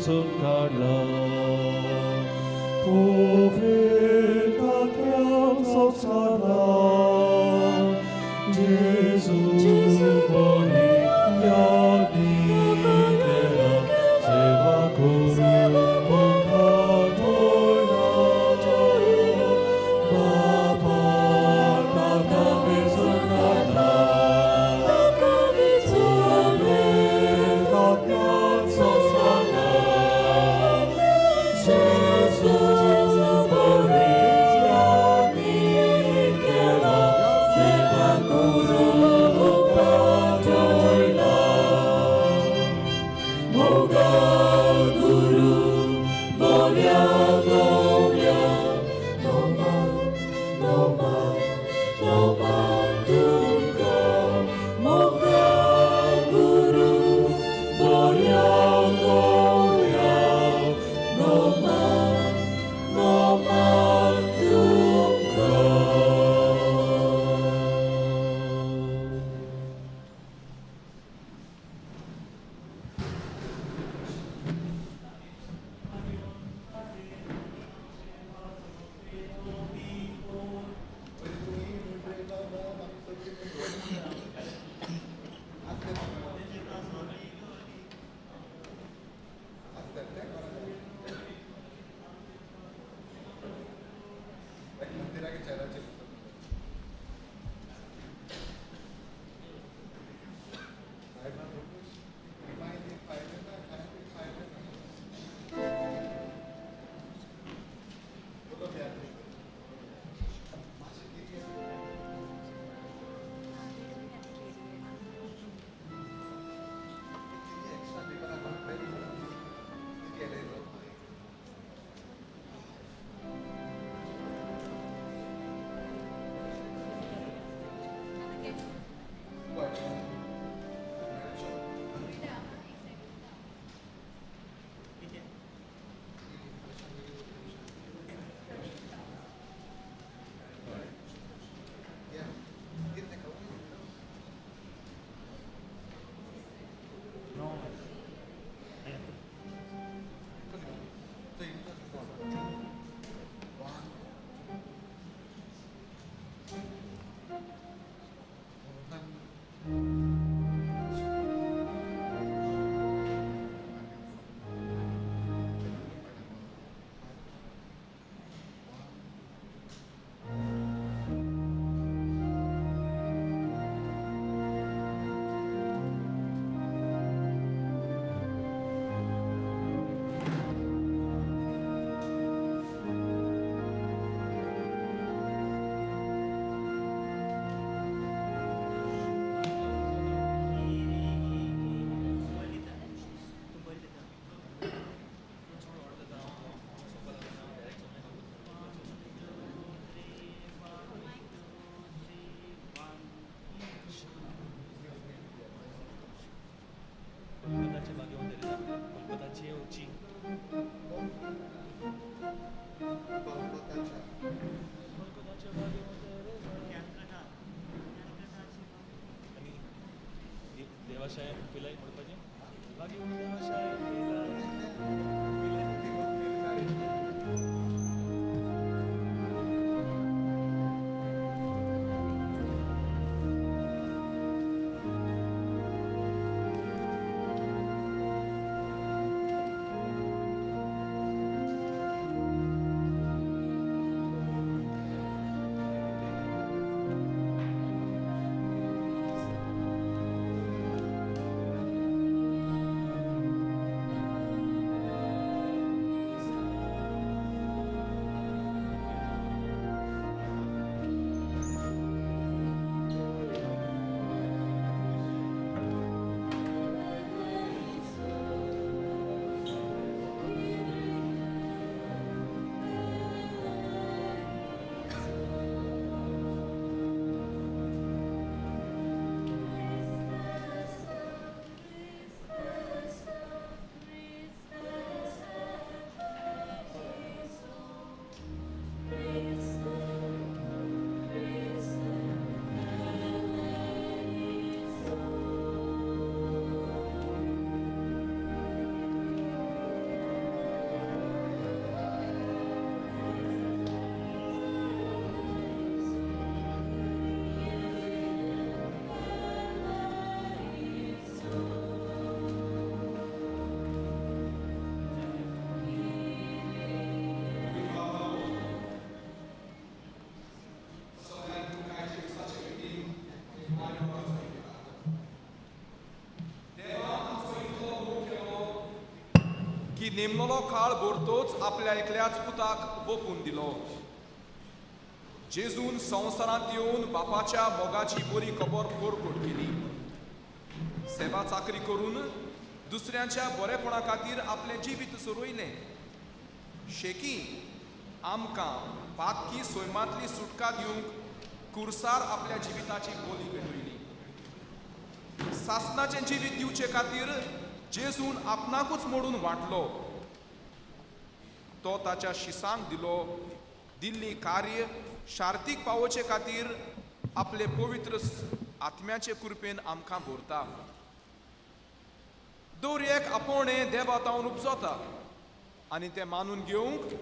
kalah. Profet at yang salah, Jesus boli yadi kera seva guru bukatoila. Bapa nakabisun kalah, profet at yang salah, Jesus boli yadi kera seva guru bukatoila. Moga guru bolya bolya noma noma noma duka. Moga guru bolya bolya noma noma duka. कोलकाताच्या बागेमध्ये कोलकाताची होची कोलकाताच्या बागेमध्ये आणि देवाशाय पिलाय म्हणपाचे बागेमध्ये देवाशाय की नेमलेलो काळ भोरतोच आपल्या एकल्याच पुताक ओपून दिलो. जेजून संवसारांत येवन बापाच्या मोगाची बरी खबर कोरकोट केली. सेवा चाकरी करून दुसऱ्यांच्या बरेपणा खातीर आपलें जिवीत सोरोयलें. शेकी आमकां पातकी सोयमांतली सुटका दिवंक कुर्सार आपल्या जिविताची बोली पेटयली. सासणाचें जिवीत दिवचे खातीर जेजून आपणाकूच मोडून वांटलो. तो ताच्या शिसांक दिल्ली कार्य शार्तीक पावोवचे खातीर आपले पवित्र आत्म्याचे कृपेन आमकां भरता. दर एक आपोवणें देवातावन उपजता आनी तें मानून घेवंक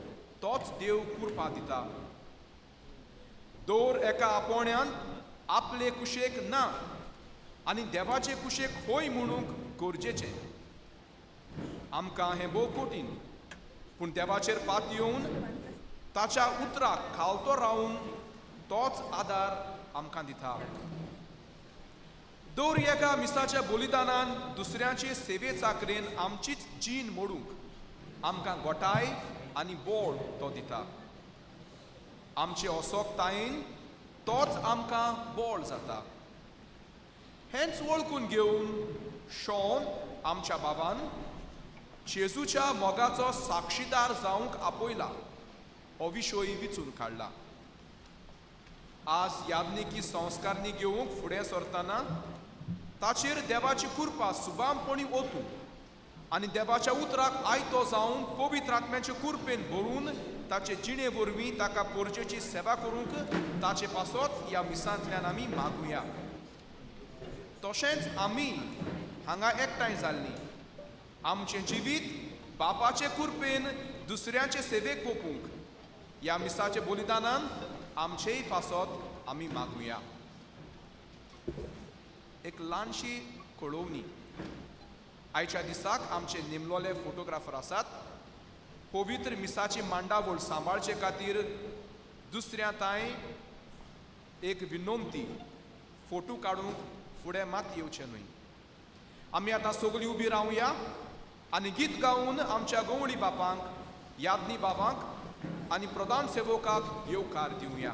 तोच देव कृपा दिता. दर एका आपोवण्यान आपले कुशेक ना आनी देवाचे कुशेक होय म्हणूंक गरजेचें. आमकां हें भोव कठीण, पूण देवाचेर पात येवन ताच्या उतराक खालतो रावन तोच आदार आमकां दिता. दर एका मिसाच्या बलिदानान दुसऱ्याचे सेवे चाकरेन आमचीच जीण मोडूंक आमकां गोटाय आनी बोळ तो दिता. आमचे असोकतायेन तोच आमकां बोळ जाता. हेंच वळखून घेवन शॉन आमच्या बाबान जेजूच्या मोगाचो साक्षीदार जावंक आपयला हो विशय विचून काडला. आज याज्ञिकी संस्कारनी घेवंक फुडें सरतना ताचेर देवाची कृपा सुबामपणी ओतूं आनी देवाच्या उतराक आयतो जावन पवित्र आत्म्याचे कृपेन भरून ताचे जिणे वरवीं ताका पोरचेची सेवा करूंक ताचे पासत ह्या मिसांतल्यान आमी मागुया. तशेंच आमी हांगा एकठांय जाल्लीं आमचें जिवीत बापाचे कृपेन दुसऱ्याचे सेवेक ओपूंक ह्या मिसाचे बलिदानान आमचेय पासत आमी मागुया. एक ल्हानशी कळोवणी. आयच्या दिसाक आमचे नेमलोले फोटोग्राफर आसात. पवित्र मिसाची मांडावळ सांबाळचे खातीर दुसऱ्या ताय एक विनंती, फोटो काडूंक फुडें मात येवचें न्हय. आमी आतां सगळीं उबी रावया आनी गीत गावन आमच्या गवळी बापांक, याज्ञी बाबांक आनी प्रधान सेवकाक येवकार दिवया.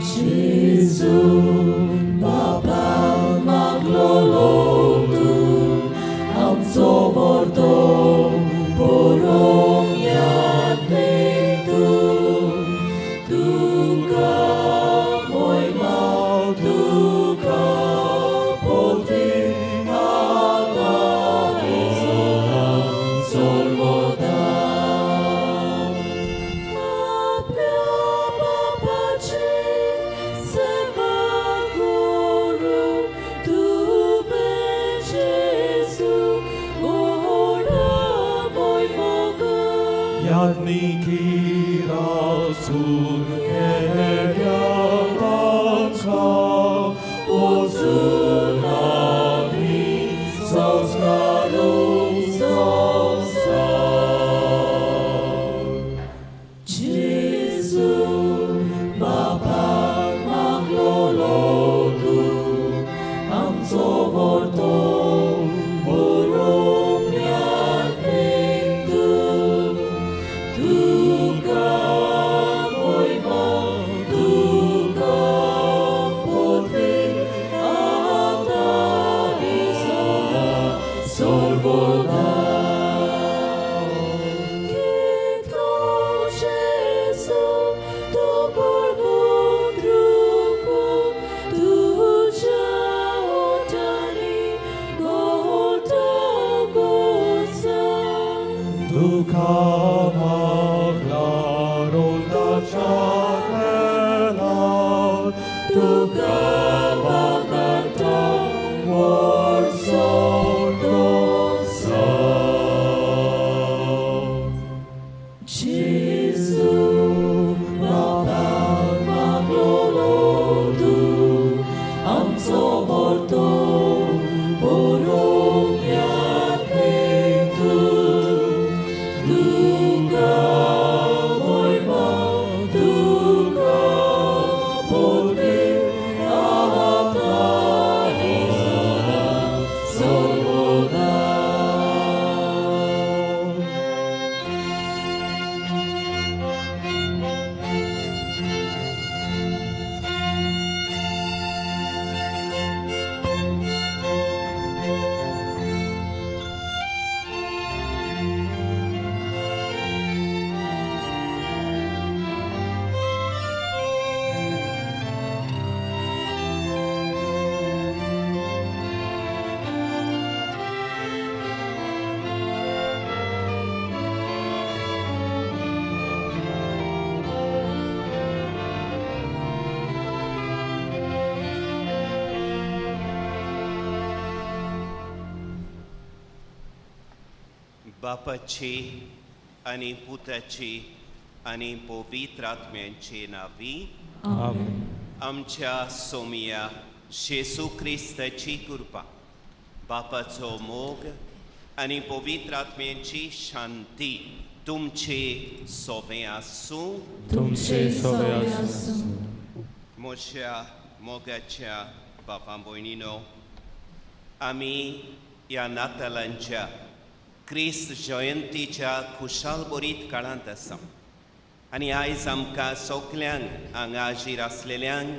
Gesù, Papa maglolotu, am soporto porong yadnitu, duka moima, duka polti ada isona solvoda. Yadniki Rasul Keryanacha Ozunami Sosnarum Sosa. Gesù, Bapa maglolotu, am soporto porong yadnitu, duka moima, duka polti ada isona solvoda. Gesù, tu porvon drupo, tu ciautani, golta goza. Duka maglaronda chakela Duka maganta morsol dosa. Gesù, Bapa maglolotu, am soporto porong yadnitu, duka moima, duka polti ada isona solvoda. बापाचे आणि पुताचे आणि पवित्र आत्म्याचे नावी आमच्या सोमिया येशू ख्रिस्ताची कृपा बापाचो मोग आणि पवित्र आत्म्याची शांती तुमचे सोबे आसूं. तुमचे सोबे आसूं. म्हज्या मोगाच्या बापा भयणीनो, आमी ह्या नातालांच्या क्रिस्त जयंतीच्या खुशाल बरीत काळांत आसा आनी आयज आमकां सगल्यांक हांगा हाजीर आसलेल्यांक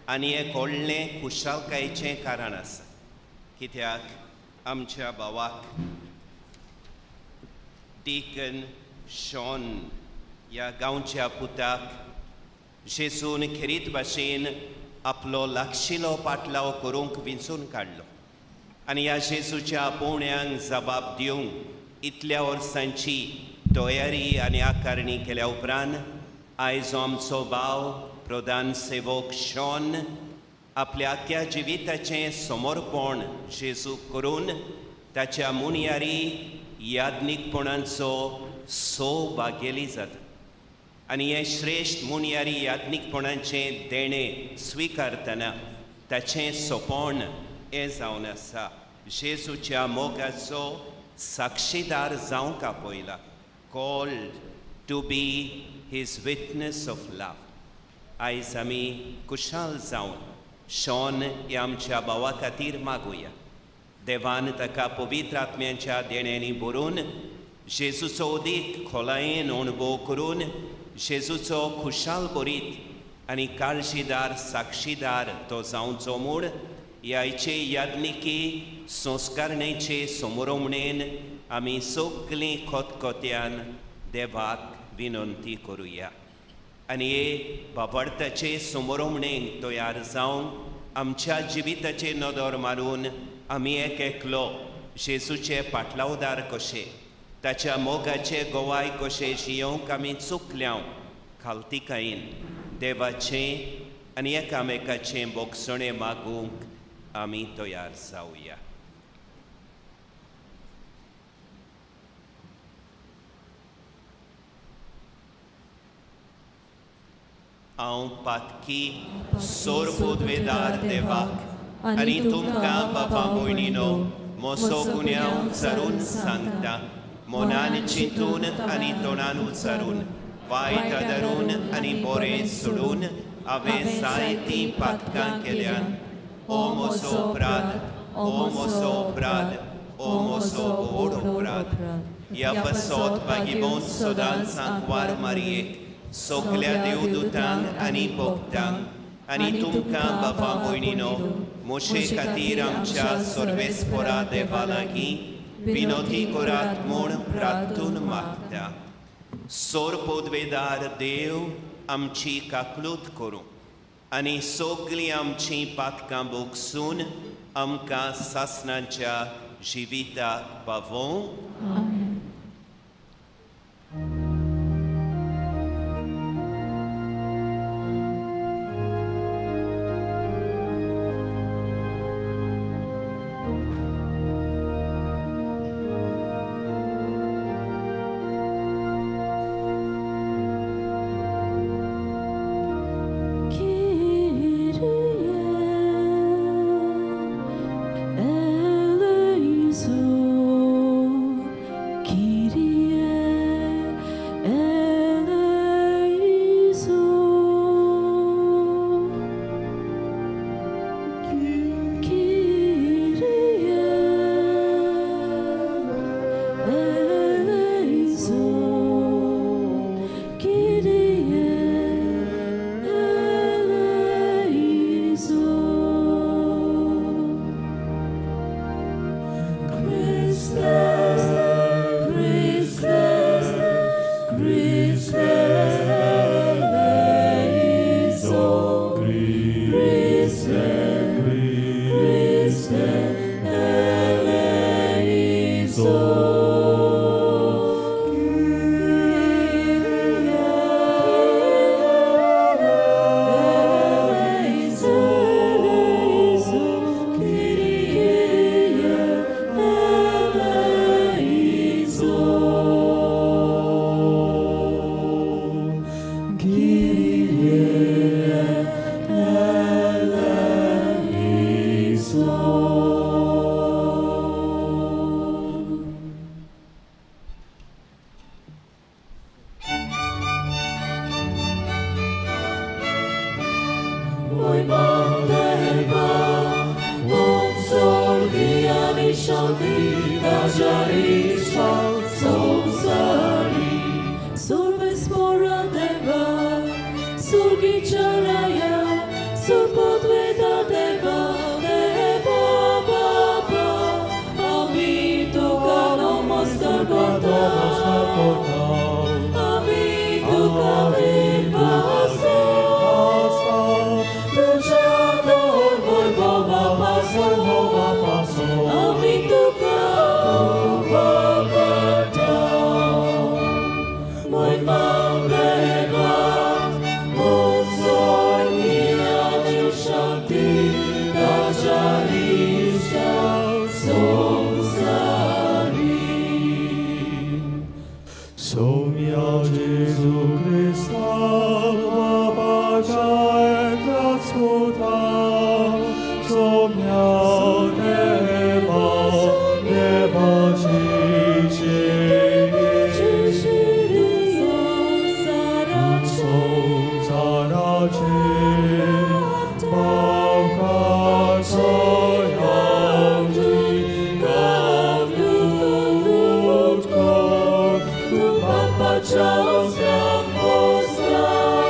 आनी एक व्हडलें खुशालकायेचें कारण आसा, कित्याक आमच्या भावाक डिकन शॉन ह्या गांवच्या पुताक जेजून खेरीत भाशेन आपलो लागशिलो पाटलाव करूंक विंचून काडलो आनी ह्या जेजूच्या पोवण्यांक जबाब दिवंक इतल्या वर्सांची तयारी आनी आकारणी केल्या उपरांत आयज आमचो भाव प्रधान सेवक शॉन आपल्या आख्या जिविताचें समर्पण जेजूक करून ताच्या मुनयारी याज्ञिकपणांचो सौभाग्यली जाता आनी हे श्रेश्ठ मुनयारी याज्ञिकपणांचें देणें स्विकारतना ताचें सोपण हें जावन आसा जेजूच्या मोगाचो साक्षीदार जावंक आपयला, called to be his witness of love. आयज आमी कुशाल जावन शॉन ह्या आमच्या भावा खातीर मागुया. देवान ताका पवित्र आत्म्याच्या देण्यांनी भरून जेजूचो अदीक खोलायेन अणभव करून जेजूचो खुशाल बरीत आणि काळजीदार साक्षीदार तो जावचो म्हूण ह्याचे याज्ञिकी संस्कारणेचे समोरमणेन आमी सगळीं खोतखोत्यान देवाक विनंती करुया आनी हे बाबडताचे समोरमणेक तयार जावन आमच्या जिविताचे नदर मारून आमी एक एकलो जेजूचे पाटलावदार कशे ताच्या मोगाचे गोवाय कशे जियोंक आमी चुकल्याव खालतिकायेन देवाचें आनी एकामेकाचें बोगसणें मागूंक आमी तयार जावया. हांव पातकी सोरपोदवेदार देवाक आनी तुमकां बाबा भयणीनो मोसो गुन्यांव विचारून सांगता. मोनान चिंतून आनी तोंडान उच्चारून वायट धरून आनी बरें सोडून हांवें जायतीं पातकां केल्यान. ओ मोसो अपराध, ओ मोसो अपराध, ओ मोसो व्हड अपराध. ह्या बसोत बागिबोन सदांच सांकवार मारयेक सगल्या देवदूतांक आनी भक्तांक आनी तुमकां बाबा भयणीनो मोशे खातीर आमच्या सर्वेस्परा देवा लागीं विनोदी करात म्हूण प्रार्थून मागता. सोरपोदवेदार देव आमची काकलूत करूं आनी सगळीं आमचीं पातकां बोगसून आमकां सासणाच्या जिविताक पावों. Charles Young, Oscar,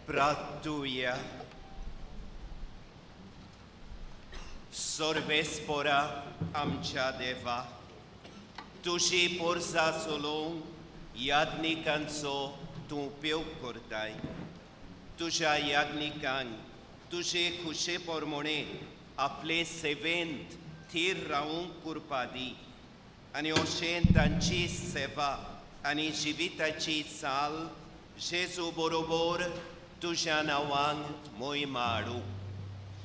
Prastuja. Sorvespora आमच्या देवा, तुझी पोरसा सोलोवन याज्ञिकांचो तूं उपयोग करताय. तुझ्या याज्ञिकांक तुझे खुशे पोरमोणे आपले सेवेंत थीर रावूंक करपा दी आनी अशें तांची सेवा आनी जिविताची चाल जेजू बरोबर तुझ्या नांवांक मोहीम हाडूं.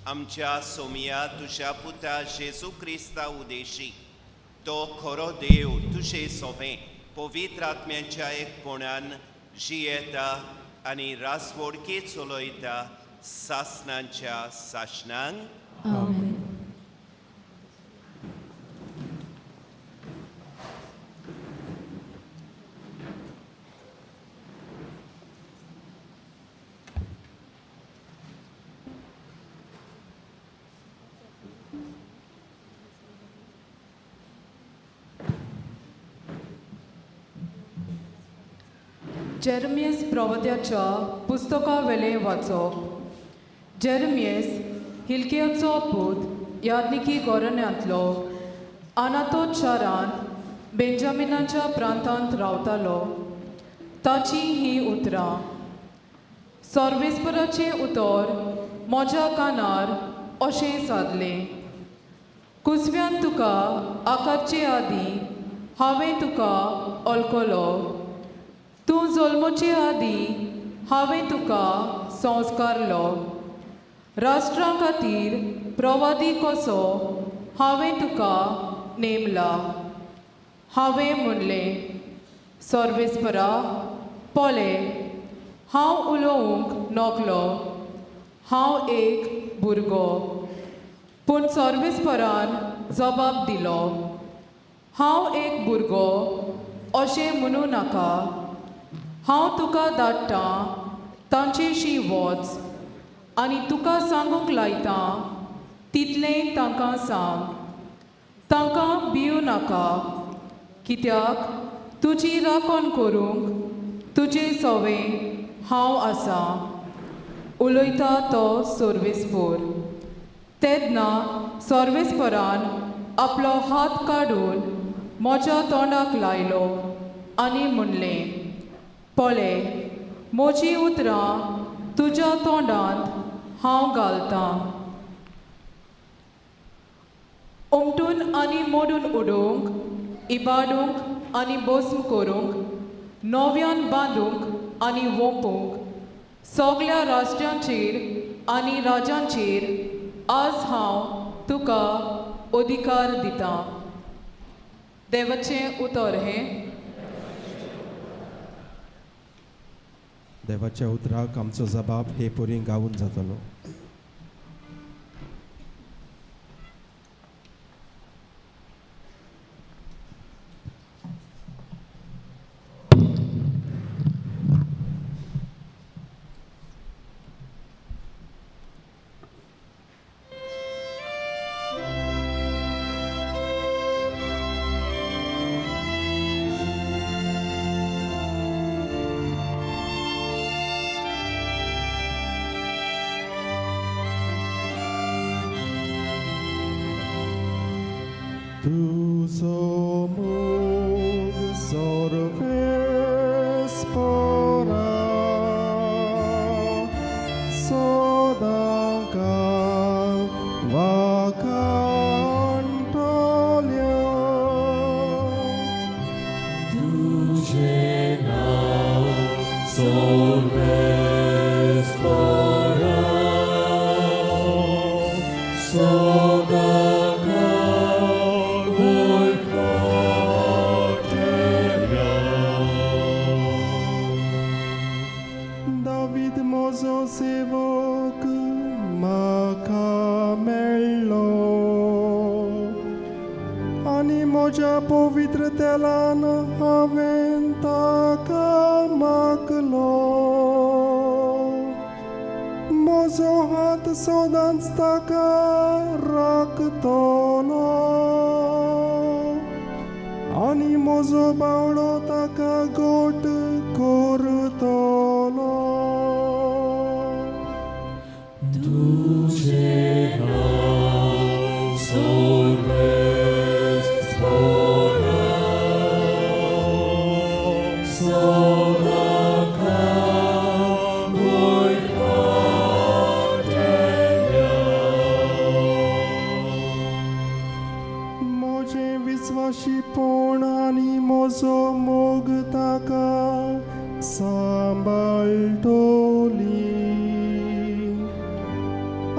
आमच्या सोमया तुझ्या पुता जेजू क्रिस्ता उदेशी तो खरो देव तुझे सोबे पवित्र आत्म्याच्या एकपणान जियेता आनी रासवडके चलयता सासणांच्या सासणांक. आमेन. जेरमियस प्रवद्याच्या पुस्तका वेले वाचप. जेरमियस हिल्कियाचो पूत याज्ञिकी गोरण्यांतलो आनातोत शारान बेंजामिनाच्या प्रांतांत रावतालो. ताची ही उतरां. सर्वेस्पराचे उतर म्हज्या कानार अशें सादलें. कुसव्यान तुका आकारचे आदीं हांवें तुका अळकलो. तूं जल्मचे आदीं हांवें तुका संस्कारलो. राष्ट्रां खातीर प्रवादी कसो हांवें तुका नेमला. हांवें म्हणलें, सर्वेस्परा पोले, हांव उलोवंक नकलो. हांव एक भुरगो. पूण सर्वेस्परान जबाब दिलो, हांव एक भुरगो अशें म्हणूं नाका. हांव तुका धाडटां तांचेशी वच आनी तुका सांगूंक लायतां तितलें तांकां सांग. तांकां भिवू नाका, कित्याक तुजी राखण करूंक तुजे सवें हांव आसां. उलयता तो सर्वेस्पर. तेन्ना सर्वेस्परान आपलो हात काडून म्हज्या तोंडाक लायलो आनी म्हणलें, पोले, म्हजीं उतरां तुज्या तोंडांत हांव घालतां. उमटून आनी मोडून उडोवंक, इबाडूंक आनी भस्म करूंक, नव्यान बांदूंक आनी वोंपूंक, सगळ्या राष्ट्रांचेर आनी राजांचेर आज हांव तुका अधिकार दितां. देवाचें उतर हें. देवाच्या उतराक आमचो जबाब हे पोरी गावून जातलो. Tuzo mug sorvespora, sodanka vacantolia. Tuže nau sorvespora, sodanka David mozo sevok makamello ani moja povitrtelan haven taka maklo mozo hat sodan staka raktolo ani mozo bauro taka got kortolo. तुझे नाव सोर्वेस पोरा सोराका मोजे विश्वासीपण आनी म्हजो मोग ताका सांबाळटली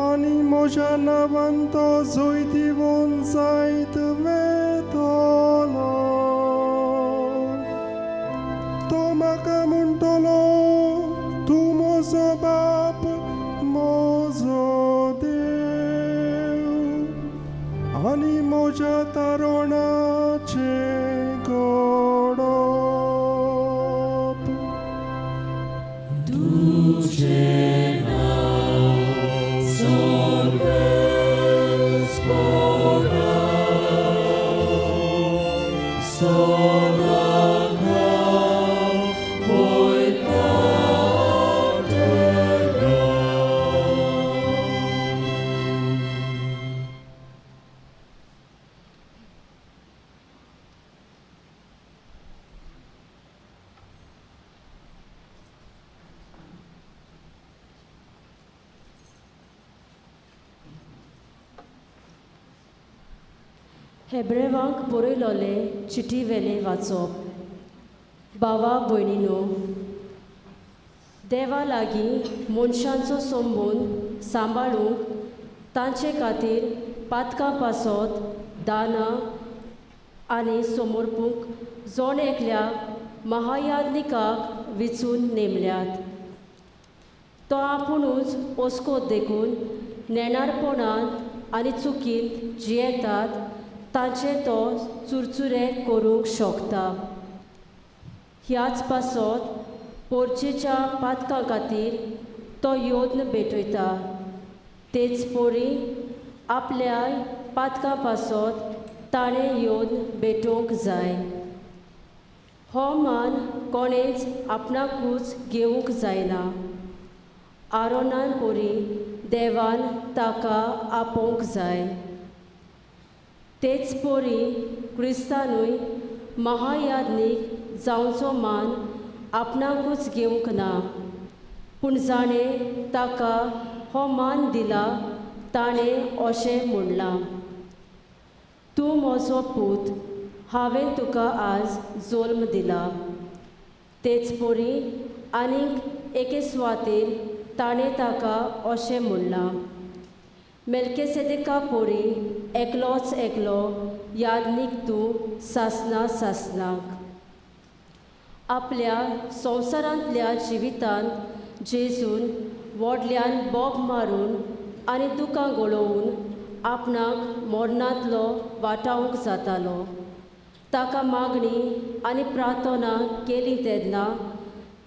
आनी म्हज्या नांवान तो जैतिवून जायत वेतलो तो म्हाका म्हणटलो तूं म्हजो बाप म्हजो देव आनी म्हज्या तारुणाचे गडप तुझे नाव सोर्वेस पोरा सोराका हेब्रेवांक बरयलोले चिटी वेले वाचप. भावा भयणीनो, देवा लागीं मनशांचो संबंद सांबाळूंक तांचे खातीर पातकां पासत दानां आनी समर्पूंक जोण एकल्याक महायाज्ञिकाक विचून नेमल्यात. तो आपुणूच ओस्कोत देखून नेणारपणान आनी चुकीन जियेतात तांचे तो चुरचुरे करूंक शकता. ह्याच पासत पोरचेच्या पातकां खातीर तो योद्न भेटयता. तेच पोरी आपल्या पातकां पासत ताणें योद्न भेटोवंक जाय. हो मान कोणेच आपणाकूच घेवंक जायना. आरोनान पोरी देवान ताका आपोवंक जाय. तेच पोरी क्रिस्तानूय महायाज्ञीक जावचो मान आपणाकूच घेवंक ना, पूण जाणें ताका हो मान दिला ताणें अशें म्हणलां, तूं म्हजो पूत, हांवें तुका आज जल्म दिला. तेच पोरी आनीक एके सुवातेर ताणें ताका अशें म्हणलां, मेल्किसेदेका पोरी एकलोच एकलो याज्ञीक तूं सासना सासनाक. आपल्या संवसारांतल्या जिवितांत जेजून व्हडल्यान बोग मारून आनी दुखां गळोवन आपणाक मरणांतलो वाटावंक जातालो. ताका मागणी आनी प्रार्थना केली तेन्ना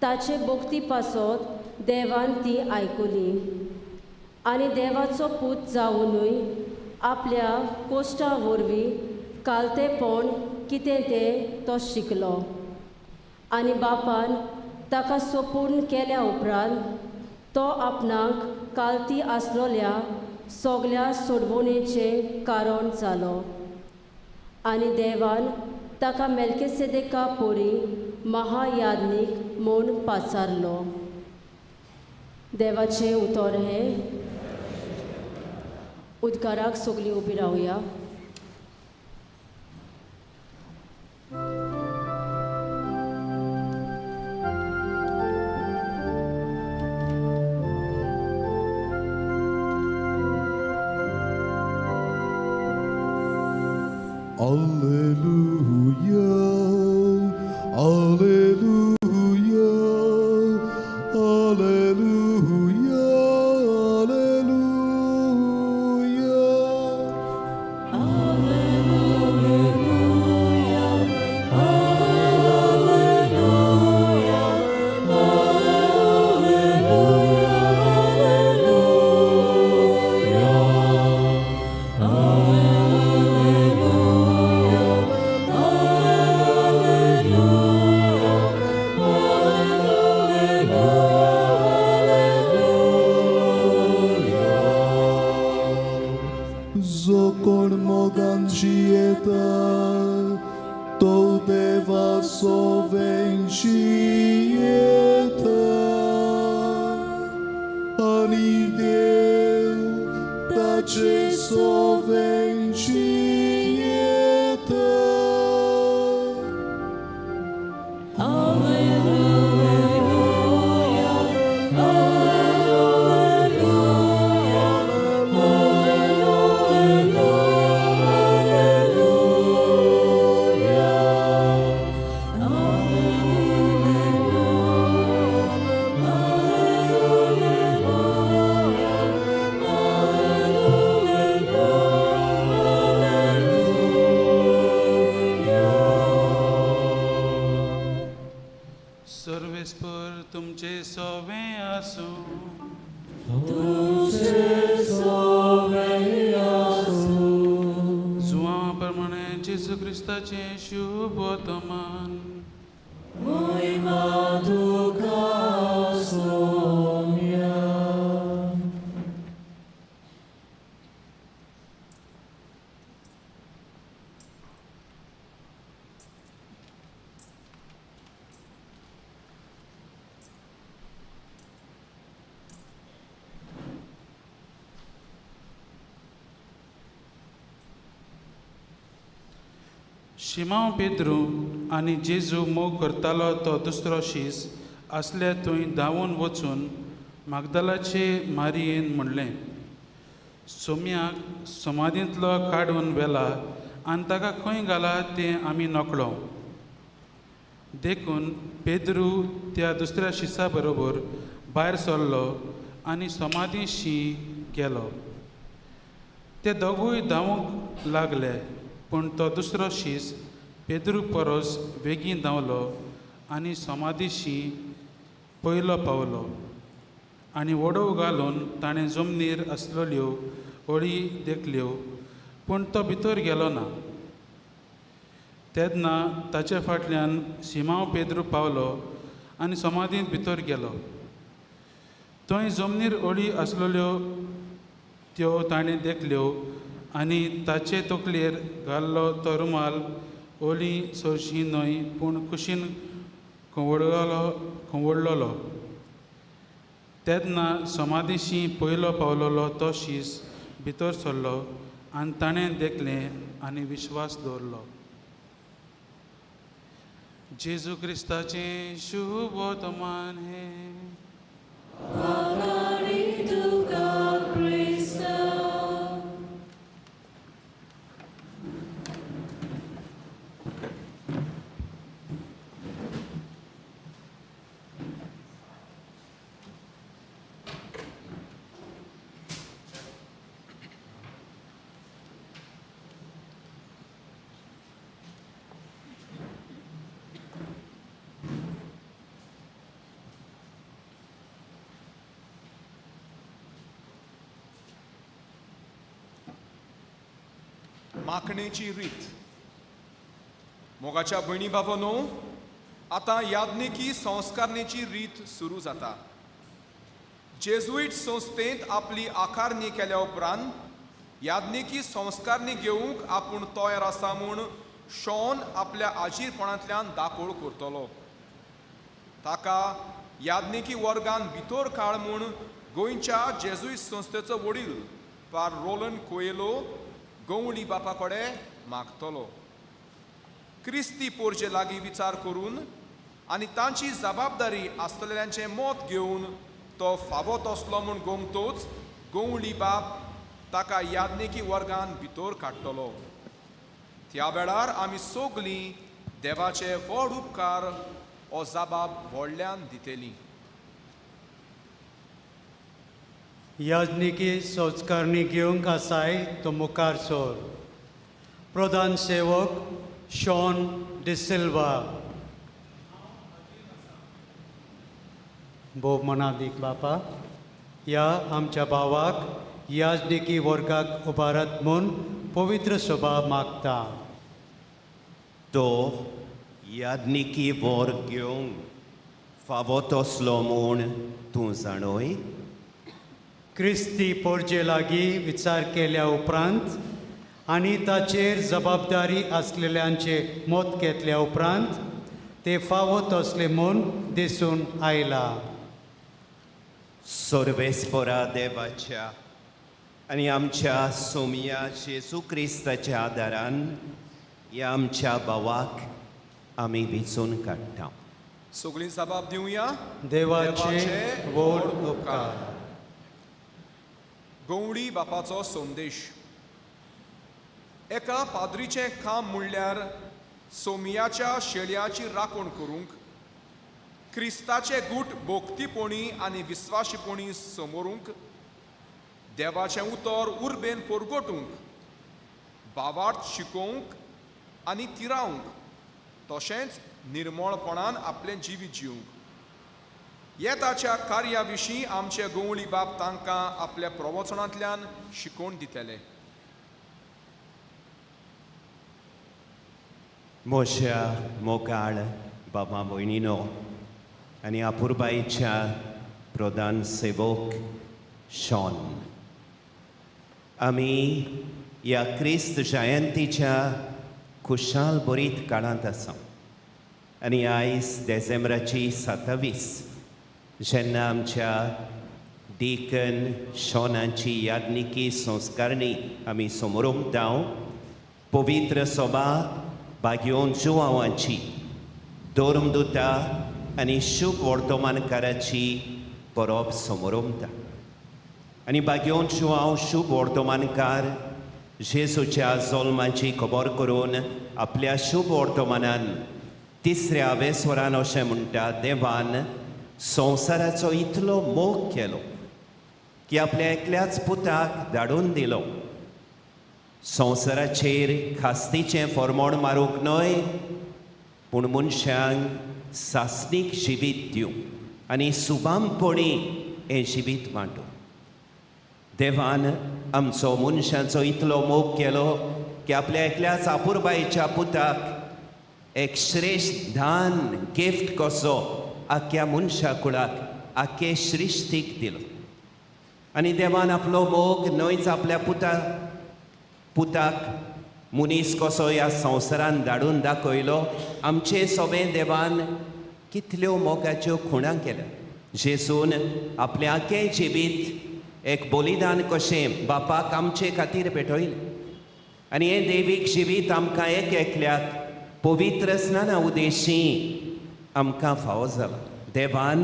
ताचे भक्ती पासत देवान ती आयकुली. आनी देवाचो पूत जावनूय आपल्या कोश्टां वरवीं कालतेपण कितें तें तो शिकलो. आनी बापान ताका सोपून केल्या उपरांत तो आपणाक कालती आसलोल्या सगल्या सोडवणेचें कारण जालो. आनी देवान ताका मेल्किसेदेका पोरी महायाज्ञीक म्हूण पाचारलो. देवाचें उतर हें. उद्गाराक सगलीं उबीं रावया. Alleluia, Alleluia, Alleluia, Alleluia. येता तो देवा सोवेंची येता आणि देव ताचे सोवेंची येता. सर्वेस्पर तुमचे सोवे आसूं. जुआ प्रमाणे जेजू क्रिस्ताचे शुभ वर्तमान. शिमांव पेद्रू आनी जेजू मोग करतालो तो दुसरो शीस आसले थंय धांवून वचून मागदलाचे मारयेन म्हणलें, सोम्याक समाधींतलो काडून व्हेला आनी ताका खंय घाला तें आमी नकळो. देखून पेद्रू त्या दुसऱ्या शिसा बरोबर भायर सरलो आनी समाधीशी गेलो. ते दोगूय धांवूंक लागले, पूण तो दुसरो शीस पेद्रू परस बेगीन धांवलो आनी समाधीशी पयलो पावलो. आनी वडो घालून ताणें जमनीर आसलेल्यो ओळी देखल्यो, पूण तो भितर गेलो ना. तेन्ना ताचे फाटल्यान शिमांव पेद्रू पावलो आनी समाधींत भितर गेलो. थंय जमनीर ओळी आसलेल्यो त्यो ताणें देखल्यो आनी ताचे तकलेर घाल्लो तो रुमाल ओली सरशी न्हय पूण कुशीन खवळ्ळलो. तेन्ना समाधीशी पयलो पावलोलो तो शीस भितर सरलो आनी ताणें देखलें आनी विश्वास दवरलो. जेजू क्रिस्ताचें शुभ वर्तमान हे. माखणेची रीत. मोगाच्या भयणी भावांनो, आतां याज्ञिकी संस्कारनेची रीत सुरू जाता. जेजुईट संस्थेंत आपली आकारणी केल्या उपरांत याज्ञिकी संस्कारणी घेवंक आपूण तयार आसा म्हूण शॉन आपल्या आजीरपणांतल्यान दाखोळ करतलो. ताका याज्ञिकी वर्गान भितर काळ म्हूण गोंयच्या जेजुईट संस्थेचो वडील पार रोलन कोयेलो गवळी बापा कडेन मागतलो. क्रिस्ती पोरचे लागीं विचार करून आनी तांची जबाबदारी आसतल्यांचें मत घेवन तो फावो तसलो म्हूण गोमतोच गवळी बाप ताका याज्ञिकी वर्गान भितर काडटलो. त्या वेळार आमी सगलीं देवाचे व्हड उपकार हो जबाब व्हडल्यान दितेलीं. याज्ञिकी संस्कारणी घेवंक आसाय तो मुखार सोर. प्रधान सेवक शॉन डिसिल्वा. भोव मनादीक बापा, ह्या आमच्या भावाक याज्ञिकी वर्गाक उबारत म्हूण पवित्र सभा मागता. तो याज्ञिकी वर्ग घेवंक फावो तसलो म्हूण तूं जाणोय. क्रिस्ती पोरचे लागीं विचार केल्या उपरांत आनी ताचेर जबाबदारी आसलेल्यांचे मत घेतल्या उपरांत ते फावो तसले म्हूण दिसून आयला. सर्वेस्परा देवाच्या आनी आमच्या सोमिया जेजू क्रिस्ताच्या आदारान ह्या आमच्या भावाक आमी वेंचून काडटा. सगळीं जबाब दिवया. देवाचे व्हड उपकार. गवळी बापाचो संदेश. एका पाद्रीचें काम म्हणल्यार सोमियाच्या शेळयाची राखण करूंक, क्रिस्ताचे गूट भोक्तीपणी आनी विस्वाशीपणी समोरूंक, देवाचें उतर उर्बेन परगटूंक, भावार्थ शिकोवंक आनी तिरावंक, तशेंच निर्मळपणान आपलें जिवीत जिवंक. हे ताच्या कार्या विशीं आमचे गवळी बाब तांकां आपल्या प्रवचनांतल्यान शिकोवन दितले. म्हज्या मोगाळ बाबा भयणीनो आनी आपुरबायेच्या प्रधान सेवक शॉन, आमी ह्या क्रिस्त जयंतीच्या खुशाल बरीत काळांत आसा. आनी आयज डिसेंबराची 27 जेन्ना आमच्या डिकन शॉनाची यादनिकी संस्कारणी आमी समोरुंकता, पवित्र सभा बागयोन जुवांवांची दोरमदुता आनी शुभ वर्तमानकाराची परब समोरुंकता. आनी बागयोन जुवांव शुभ वर्तमानकार जेजूच्या जल्माची खबर करून आपल्या शुभ वर्तमानान तिसऱ्या आवेस्वरान अशें म्हणटा, देवान संवसाराचो इतलो मोग केलो की आपल्या एकल्याच पुताक धाडून दिलो, संवसाराचेर खास्तीचें फर्मोण मारूंक न्हय पूण मनशांक सासणीक जिवीत दिवंक आनी सुबामपणी हें जिवीत वांटूंक. देवान आमचो मनशांचो इतलो मोग केलो की आपल्या एकल्याच आपुरबायेच्या पुताक एक श्रेश्ठ दान गिफ्ट कसो आख्या मनशा कुळाक आख्खे सृश्टीक दिलो. आनी देवान आपलो मोग न्हयच आपल्या पुताक मनीस कसो ह्या संवसारान धाडून दाखयलो, आमचे सोबें देवान कितल्यो मोगाच्यो खुणां केल्या. जेजून आपलें आख्खें जिवीत एक बलिदान कशें बापाक आमचे खातीर पेटयलें. आनी हें दैवीक जिवीत आमकां एक एकल्याक पवित्र स्नाना उदेशी आमकां फावो जाला. देवान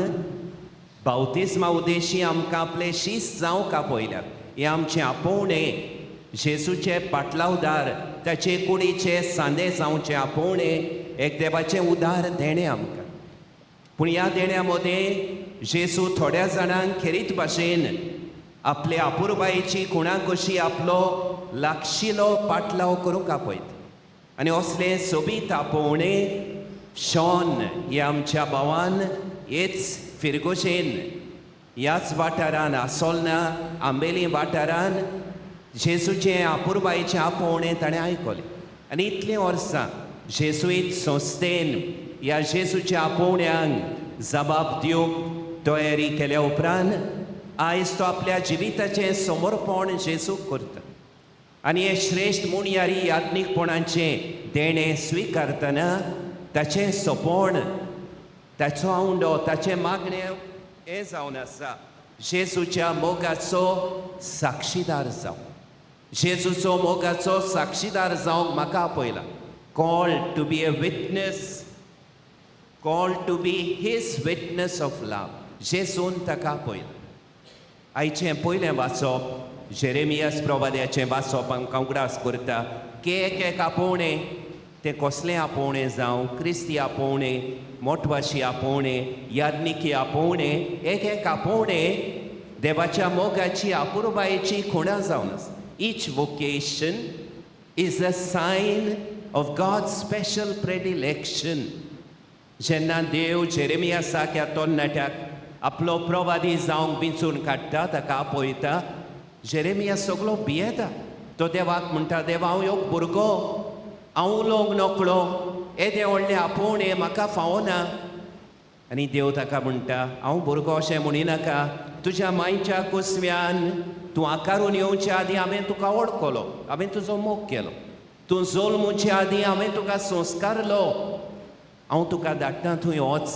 बावतिस्मा उदेशी आमकां आपलें शिस्त जावंक आपयल्यात. हें आमचें आपोवणें जेजूचे पाटलावदार ताचे कुडीचे सांदे जावचे आपोवणें एक देवाचें उदार देणें आमकां. पूण ह्या देण्या मदें जेजू थोड्या जाणांक खेरीत भाशेन आपल्या आपुरबायेची खुणां कशी आपलो लागशिलो पाटलाव करूंक आपयता. आनी असलें सोबीत आपोवणें शॉन ह्या आमच्या भावान हेच फिरगोशेन ह्याच वाठारान आसोलना आंबेली वाठारान जेजूचें आपुरबायेचें आपोवणें ताणें आयकलें. आनी इतलीं वर्सां जेजुईत संस्थेन ह्या जेजूच्या आपोवण्यांक जबाब दिवंक तयारी केल्या उपरांत आयज तो आपल्या जिविताचें समर्पण जेजूक करता. आनी हे श्रेश्ठ मुणयारी याज्ञिकपणाचें देणें स्विकारतना ताचें सोंपण, ताचो आवंडो, ताचें मागणें हें जावन आसा जेजूच्या मोगाचो साक्षीदार जावं. जेजूचो मोगाचो साक्षीदार जावंक म्हाका आपयला. Call to be a witness, call to be his witness of love. जेजून ताका आपयला. आयचें पयलें वाचप जेरेमियास प्रवाद्याचें वाचप आमकां उगडास करता की एक आपोवणें तें कसलें आपोवणें जावं, क्रिस्ती आपोवणें, मोठवाशी आपोवणें, याज्ञिकी आपोवणें, एक आपोवणें देवाच्या मोगाची आपुरबायेची खुणां जावन आसा. Each vocation is a sign of God's special predilection. जेन्ना देव जेरेमियासाक ह्या तरणाट्याक आपलो प्रवादी जावंक विंचून काडटा, ताका आपयता, जेरेमियास सगळो भियेता. तो देवाक म्हणटा, देवा हांव एक भुरगो, हांव उलोवंक नकळो, येदें व्हडलें आपोवणें म्हाका फावना. आनी देव ताका म्हणटा, हांव भुरगो अशें म्हणिनाका, तुज्या मायच्या कुसव्यान तूं आकारून येवच्या आदीं हांवें तुका वळखलो, हांवें तुजो मोग केलो. तूं जल्मच्या आदीं हांवें तुका संस्कारलो. हांव तुका धाडटां थंय वच.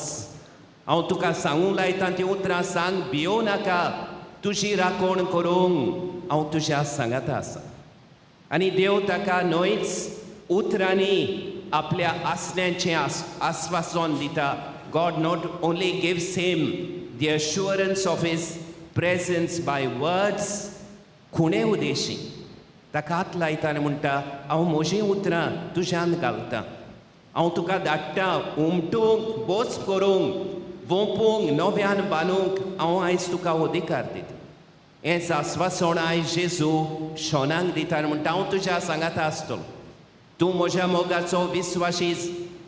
हांव तुका सांगूंक लायतां तीं उतरां सांग, भियो नाका. तुजी राखण करूंक हांव तुज्या सांगाता आसा. आनी देव ताका न्हयच उतरांनी आपल्या आसण्यांचें आस्वासन दिता. God not only gives him the assurance of his presence by words, खुणे उदेशी ताका हात लायता आनी म्हणटा, हांव म्हजीं उतरां तुज्यान घालतां. हांव तुका धाडटां उमटूंक, बोस करूंक, वोंपूंक, नव्यान बांदूंक हांव आयज तुका अधिकार दिता. हेंच आस्वासन आयज जेजू शोनांक दिता आनी म्हणटा, हांव तुज्या सांगाता आसतलो. तूं म्हज्या मोगाचो विस्वासी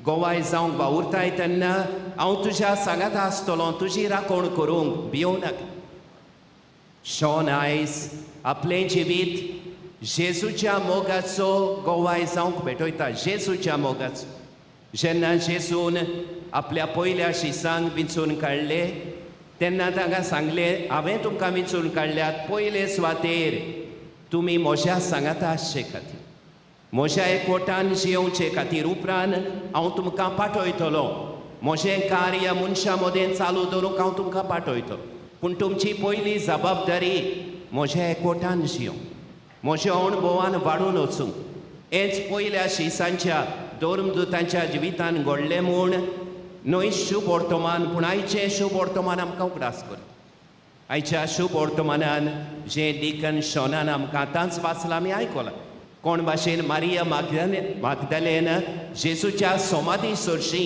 गोवाय जावंक वावुरताय तेन्ना हांव तुज्या सांगाता आसतलो, तुजी राखण करूंक भियों नाका. शॉन आयज आपलें जिवीत जेजूच्या मोगाचो गोवाय जावंक भेटयता. जेजूच्या मोगाचो. जेन्ना जेजून आपल्या पयल्या शिसांक विंचून काडले तेन्ना तांकां सांगलें, हांवें तुमकां विंचून काडल्यात पयले सुवातेर तुमी म्हज्या सांगाता आसचे खातीर, म्हज्या एकवटान जियोवचे खातीर. उपरांत हांव तुमकां पाठयतलो. म्हजें कार्य मनशा मदें चालू दवरूंक हांव तुमकां पाठयतलो. पूण तुमची पयली जबाबदारी म्हज्या एकवटान जियोवंक, म्हज्या अणभवान वाडून वचूंक. हेंच पयल्या शिसांच्या धर्मदुतांच्या जिवितान घडलें म्हूण न्हय शुभ वर्तमान, पूण आयचें शुभ वर्तमान आमकां उगडास करता. आयच्या शुभ वर्तमानान जें डिकन शॉनान आमकां आतांच वाचलां आमी आयकलां. कोण भाशेन मारिया मागदलेन जेजूच्या समाधी सरशी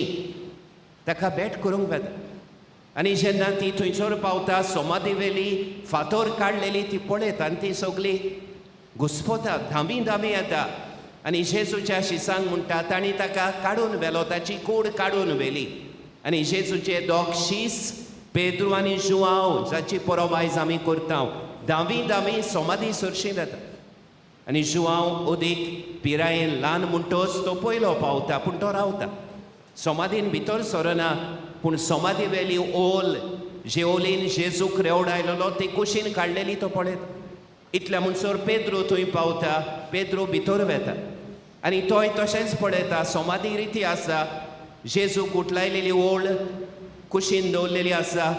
ताका भेट करूंक वता. आनी जेन्ना ती थंयसर पावता, समाधी वेली फातर काडलेली ती पळयता आनी ती सगळी घुस्पता, धांवी धांवी येता. आनी जेजूच्या शिसांक म्हणटा, तांणी ताका काडून व्हेलो, ताची कूड काडून व्हेली. आनी जेजूचे दोग शीस पेद्रू आनी जुआंव, जाची परब आयज आमी करता, धांवी धांवी समाधी सरशी वता. आनी जुआंव उदीक पिरायेन ल्हान म्हणटच तो पयलो पावता, पूण तो रावता. समाधीन भितर सरना, पूण समाधी वेली ओल, जे ओलीन जेजूक रेवडायलो ती कुशीन काडलेली तो पळयता. इतल्या म्हणसर पेद्रू थंय पावता. पेद्रू भितर वेता आनी तोय तशेंच पळयता. समाधी रिती आसा, जेजूक उठलायलेली ओळ कुशीन दवरलेली आसा.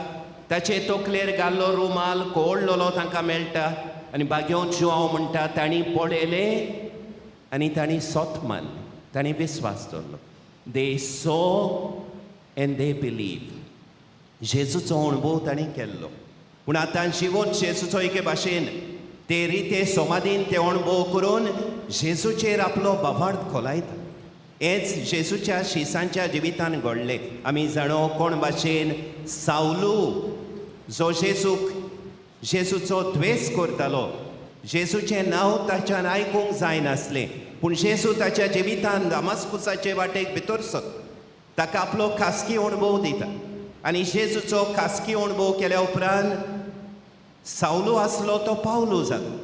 ताचे तकलेर घाल्लो रुमाल कोळ्ळलो तांकां मेळटा. आनी बागेवन जुआंव म्हणटा, तांणी पळयलें आनी तांणी सोत मानलें, तांणी विस्वास दवरलो. दे सो एन्ड दे बिलीव. जेजूचो अणभव तांणी केल्लो. पूण आतां जिवोन जेजूचो एके भाशेन ते रिते समाधीन ते अणभव करून जेजूचेर आपलो बाबार्द खोलायता. हेंच जेजूच्या शिसांच्या जिवितान घडलें. आमी जाणो कोण भाशेन सावलू जो जेजूचो द्वेस करतालो, जेजूचें नांव ताच्यान आयकूंक जायनासलें, पूण जेजू ताच्या जिवितान दामास्कुसाचे वाटेक भितर सरता, ताका आपलो खासगी अणभव दिता. आनी जेजूचो खासगी अणभव केल्या उपरांत सावलू आसलो तो पावलू जाता.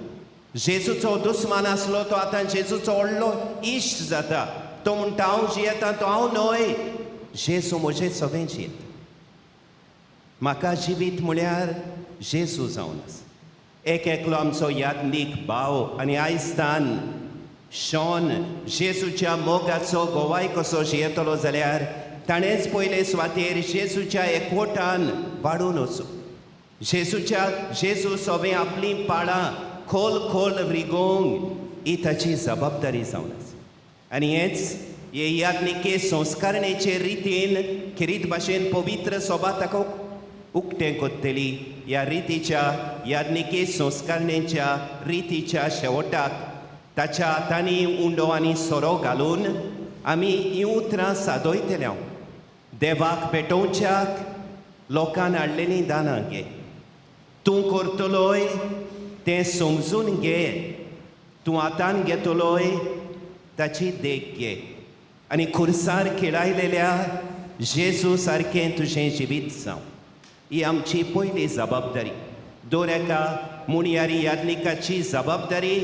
जेजूचो दुस्मान आसलो तो आतां जेजूचो व्हडलो इश्ट जाता. तो म्हणटा, हांव जियेता तो हांव न्हय, जेजू म्हजें सगळें जियेता. म्हाका जिवीत म्हळ्यार जेजू जावन आसा. एक एकलो आमचो याज्ञीक भाव आनी आयजतान शॉन जेजूच्या मोगाचो गोवाय कसो जियेतलो जाल्यार ताणेंच पयले सुवातेर जेजूच्या एकवटान वाडून वचूं. जेजू सोबे आपली पाळां खोल खोल रिगोवंक ही ताची जबाबदारी जावन आसा. आनी हेंच हे याज्ञिके संस्कारणेचे रितीन खिरीत भाशेन पवित्र सभा ताका उक्तें करतली. ह्या रितीच्या याज्ञिके संस्कारणेच्या रितीच्या शेवटाक ताच्या हातांनी उंडो आनी सोरो घालून आमी हीं उतरां सादयतले. देवाक पेटोवच्याक लोकांन हाडलेलीं दानां घे. तूं करतलोय तें समजून घे. तूं हातान घेतलोय ताची देख घे. आनी खुर्सार खेळायलेल्या जेजू सारकें तुजें जिवीत जावं, ही आमची पयली जबाबदारी. दर एका मुणयारी याज्ञिकाची जबाबदारी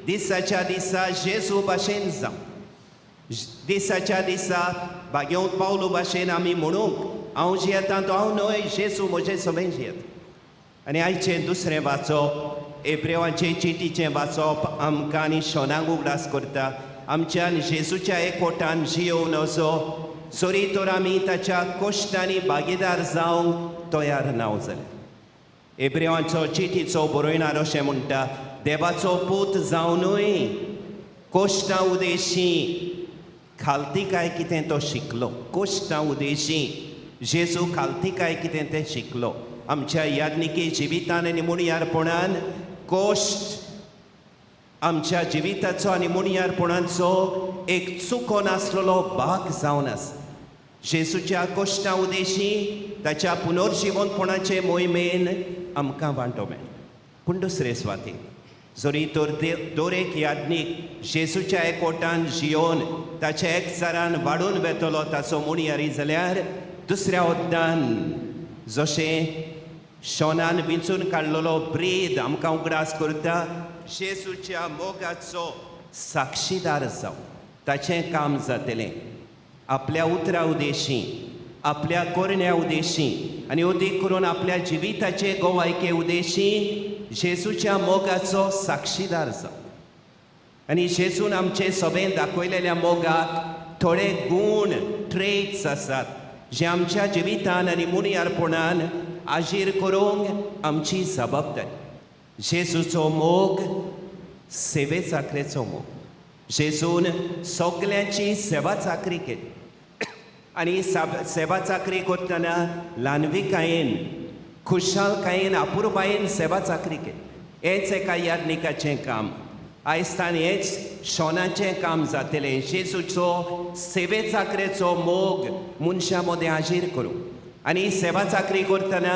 दिसाच्या दिसा जेजू भाशेन जावं. दिसाच्या दिसा बागेवंत पावलू भाशेन आमी म्हणूंक, हांव जियेतां तो हांव न्हय, जेजू म्हजें सगळें जियेता. आनी आयचें दुसरें वाचप एब्रेवांचे चिटीचें वाचप आमकां आनी शोनांक उगडास करता आमच्यान जेजूच्या एकवटान जियोवन असो जोरी तर आमी ताच्या कश्टांनी भागीदार जावंक तयार नाव जाल्यार एब्रेवांचो चिटीचो बरयणार अशें म्हणटा देवाचो पूत जावनूय कोश्टां उदेशी खालतीकाय कितें तो शिकलो कोश्टां उदेशी जेजू खालतीकाय कितें तें शिकलो आमच्या याज्ञिकी जिवितान आनी मुणयारपणान कोश्ट आमच्या जिविताचो आनी मुणयारपणाचो एक चुको नासलेलो भाग जावन आसा जेजूच्या कोश्टां उदेशी ताच्या पुनर्जिवनपणाचे मोहिमेन आमकां वांटो मेळटा पूण दुसरे सुवातेर जोरी तर दोरेक याज्ञीक जेजूच्या एकवटान जियोन ताच्या एकचारान वाडून वेतलो ताचो मुणयारी जाल्यार दुसऱ्या वद्दान जशें शोनान विंचून काडलेलो ब्रीद आमकां उगडास करता जेजूच्या मोगाचो साक्षीदार जावं ताचें काम जातलें आपल्या उतरा उदेशी आपल्या कोरण्या उदेशी आनी अदीक करून आपल्या जिविताचे गोवायके उदेशी जेजूच्या मोगाचो साक्षीदार जावं आनी जेजून आमचे सभेन दाखयलेल्या मोगाक थोडे गूण ट्रेट्स आसात जे आमच्या जिवितान आनी मुणयारपणान आजीर करूंक आमची जबाबदारी जेजूचो मोग सेवे चाकरेचो मोग जेजून सगल्यांची सेवा चाकरी केली आनी सेवा चाकरी करतना ल्हानविकायेन खुशालकायेन आपुरबायेन सेवा चाकरी केली हेंच एका याज्ञिकाचें काम आयजतान हेंच शोनाचें काम जातलें जेजूचो सेवे चाकरेचो मोग मनशां मदें हाजीर करूं आनी सेवा चाकरी करतना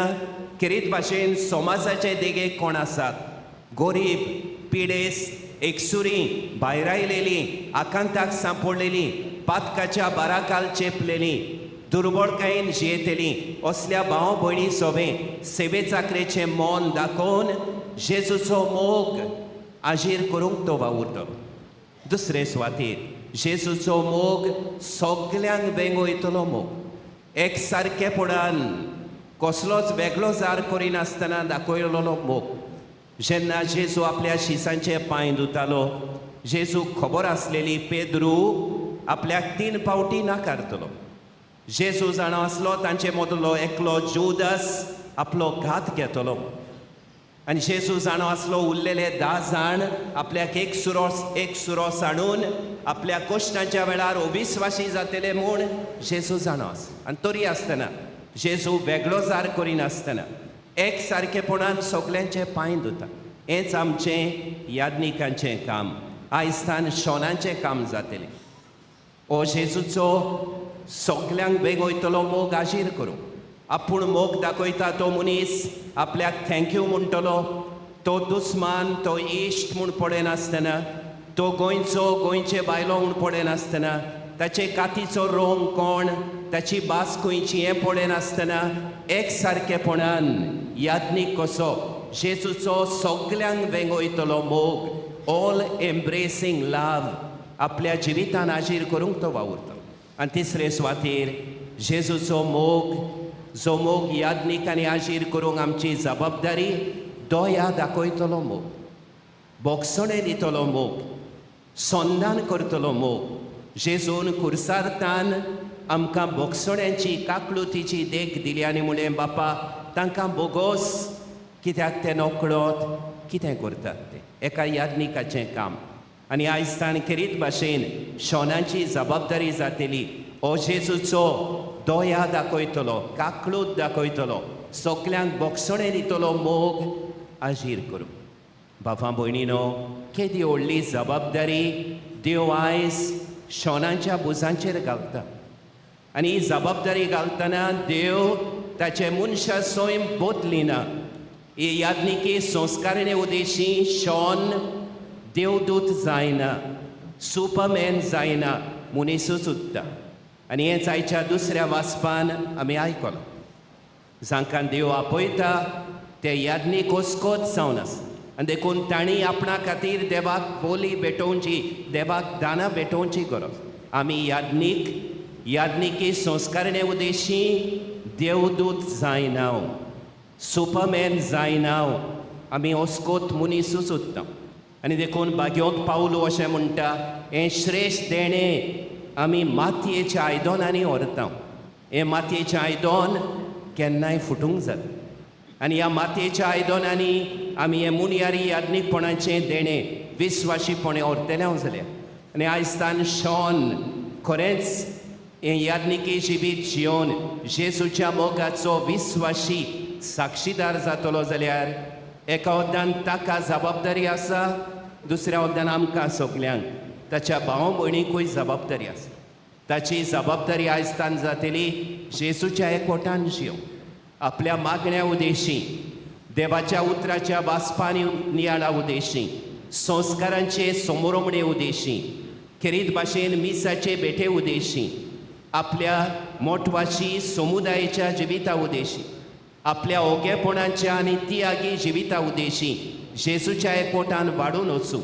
खेरीत भाशेन समाजाचे देगेक कोण आसात गोरीब पिडेस एकसुरी भायर आयलेलीं आकांताक सांपडलेलीं पातकाच्या बाराकाल चेपलेलीं दुर्बळकायेन जियेतलीं असल्या भाव भयणी सोबे सेवे चाकरेचें मोन दाखोवन जेजूचो मोग आजीर करूंक तो वावुरतलो दुसरे सुवातेर जेजूचो मोग सगल्यांक वेंगोयतलो मोग एक सारकेपणान कसलोच वेगळो जार करिनासतना दाखयलेलो मोग जेन्ना जेजू आपल्या शिसांचे पांय धुतालो जेजूक खबर आसलेली पेद्रू आपल्याक 3 फावटी नाकारतलो जेजू जाणो आसलो तांचे मदलो एकलो जुदास आपलो घात घेतलो आनी जेजू जाणो आसलो उरलेले 10 जाण आपल्याक एक सुरो सांडून आपल्या कश्टांच्या वेळार अविस्वासी जातले म्हूण जेजू जाणो आसलो आनी तरी आसतना जेजू वेगळो जार करिनासतना एक सारकेपणान सगल्यांचे पांय धुता हेंच आमचें याज्ञिकांचें काम आयजतान शोनाचें काम जातलें हो जेजूचो सगल्यांक वेगोयतलो मोग आजीर करूं आपूण मोग दाखयता तो मनीस आपल्याक थँक्यू म्हणटलो तो दुस्मान तो इश्ट म्हूण पळयनासतना तो गोंयचे बायलो म्हूण पळयनासतना ताचे कातीचो रोंग कोण ताची भास खंयची हें पळयनासतना एक सारकेपणान याज्ञीक कसो जेजूचो सगल्यांक वेगोयतलो मोग ऑल एम्ब्रेसींग लव आपल्या जिवितान आजीर करूंक तो वावुरतलो आनी तिसरे सुवातेर जेजूचो मोग जो मोग याज्ञिकांनी आजीर करूंक आमची जबाबदारी दोया दाखयतलो मोग बोगसणे दितलो मोग संदान करतलो मोग जेजून कुर्सार्थान आमकां बोगसण्यांची काकलुतीची देख दिली आनी म्हणलें बापा तांकां बोगोस कित्याक ते नकळत कितें करतात ते एका याज्ञिकाचें काम आनी आयजतान खेरीत भाशेन शोनाची जबाबदारी जातली हो जेजूचो दोया दाखयतलो काकलूत दाखयतलो सगल्यांक बोगसणे दितलो मोग आजीर करूं बाबा भयणीनो केदी व्हडली जबाबदारी देव आयज शोनाच्या बुजांचेर घालता आनी ही जबाबदारी घालतना देव ताचे मनशा सोयम बोतलिना ही याज्ञिकी संस्कारिणे उदेशी शोन देवदूत जायना सुपरमॅन जायना मनीसूच उत्ता आनी हें आयच्या दुसऱ्या वाचपान आमी आयकलो जांकां देव आपयता ते याज्ञीक हुस्कोच जावन आसा आनी देखून तांणी आपणा खातीर देवाक बोली भेटोवची देवाक दानां भेटोवची गरज आमी याज्ञीकी संस्कारिणे उदेशी देवदूत जायना सुपरमॅन जायना आमी ओस्कोत मनीसूच उरता आनी देखून भाग्योत पावलो अशें म्हणटा हें श्रेश्ठ देणें आमी मातयेच्या आयदनांनी व्हरता हें मातयेचें आयदन केन्नाय फुटूंक जाता आनी ह्या मातयेच्या आयदनांनी आमी हें मुनयारी याज्ञीकपणाचें देणें विस्वाशीपणे व्हरतले जाल्यार आनी आयजतान शॉन खरेंच हें याज्ञिकी जिवीत जिवन जेजूच्या मोगाचो विस्वाशी साक्षीदार जातलो जाल्यार एका वद्दान ताका जबाबदारी आसा दुसऱ्या वद्दान आमकां सगल्यांक ताच्या भाव भयणीकूय जबाबदारी आसा ताची जबाबदारी आयजतान जातली जेजूच्या एकवटान जियो आपल्या मागण्या उद्देशी देवाच्या उतराच्या वाचपानी नियाळा उद्देशी संस्कारांचे समोरमणे उद्देशी खेरीत भाशेन मिसाचे भेटे उद्देशी आपल्या मोठवाची समुदायाच्या जिविता उद्देशी आपल्या ओगेपणाच्या आनी तियागी जिविता उद्देशी जेजूच्या एकवटान वाडून वचूं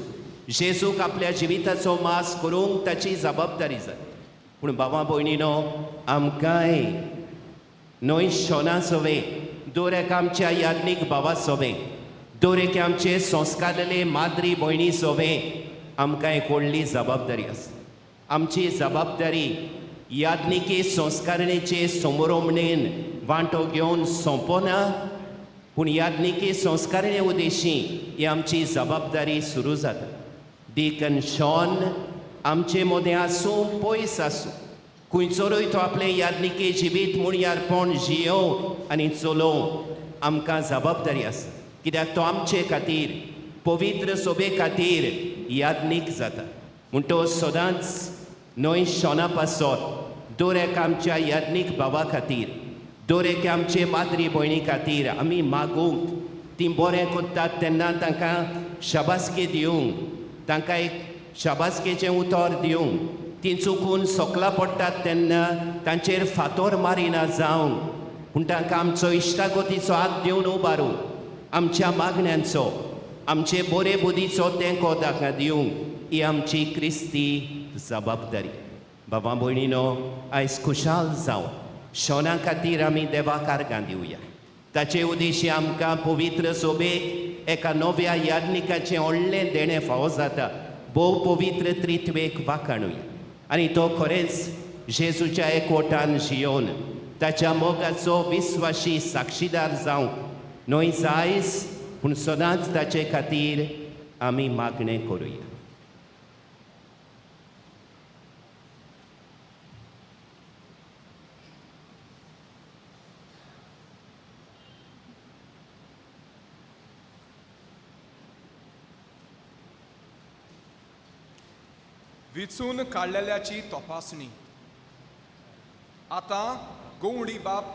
जेजूक आपल्या जिविताचो मास करूंक ताची जबाबदारी जाता पूण बाबा भयणीनो आमकांय नोय शोना सोवे दर एक आमच्या याज्ञीक भावा सोवे दर एक आमचे संस्कारलेले माद्री भयणी सोवे आमकां एक व्हडली जबाबदारी आसा आमची जबाबदारी याज्ञिकी संस्कारणेचे समोरमणेन वांटो घेवन सोंपोना पूण याज्ञिकी संस्कारणे उद्देशी ही आमची जबाबदारी सुरू जाता डिकन शॉन आमचे मोदें आसूं पयस आसूं खंयसरूय तो आपलें याज्ञिकी जिवीत मुणयारपण जियोव आनी चलोवंक आमकां जबाबदारी आसा कित्याक तो आमचे खातीर पवित्र सोबे खातीर याज्ञीक जाता म्हूण तो सदांच नोय शॉना पासत दर एक आमच्या याज्ञीक भावा खातीर दर एक आमचे माद्री भयणी खातीर आमी मागूंक ती बरें करतात तेन्ना तांकां शाबासकी दिवंक तांकां एक शाबासकेचें उतर दिवंक ती चुकून सोकला पडटात तेन्ना तांचेर फातोर मारिना जावंक पूण तांकां आमचो इश्टागोतीचो हात दिवन उबारूंक आमच्या मागण्यांचो आमचे बरे बुदीचो तेंको तांकां दिवंक ही आमची क्रिस्ती जबाबदारी बाबा भयणीनो आयज खुशाल जावं शोना खातीर आमी देवाक आर्गां दिवया ताचे उद्देशी आमकां पवित्र सोबेक एका नव्या याज्ञिकाचें व्हडलें देणें फावो जाता भोव पवित्र त्रित्वेक वाखाणुया आनी तो खरेंच जेजूच्या एकवटान जियोन ताच्या मोगाचो विस्वाशी साक्षीदार जावंक न्हय आयज पूण सदांच ताचे खातीर आमी मागणें करुया विचून काडलेल्याची तपासणी आतां गवंडी बाप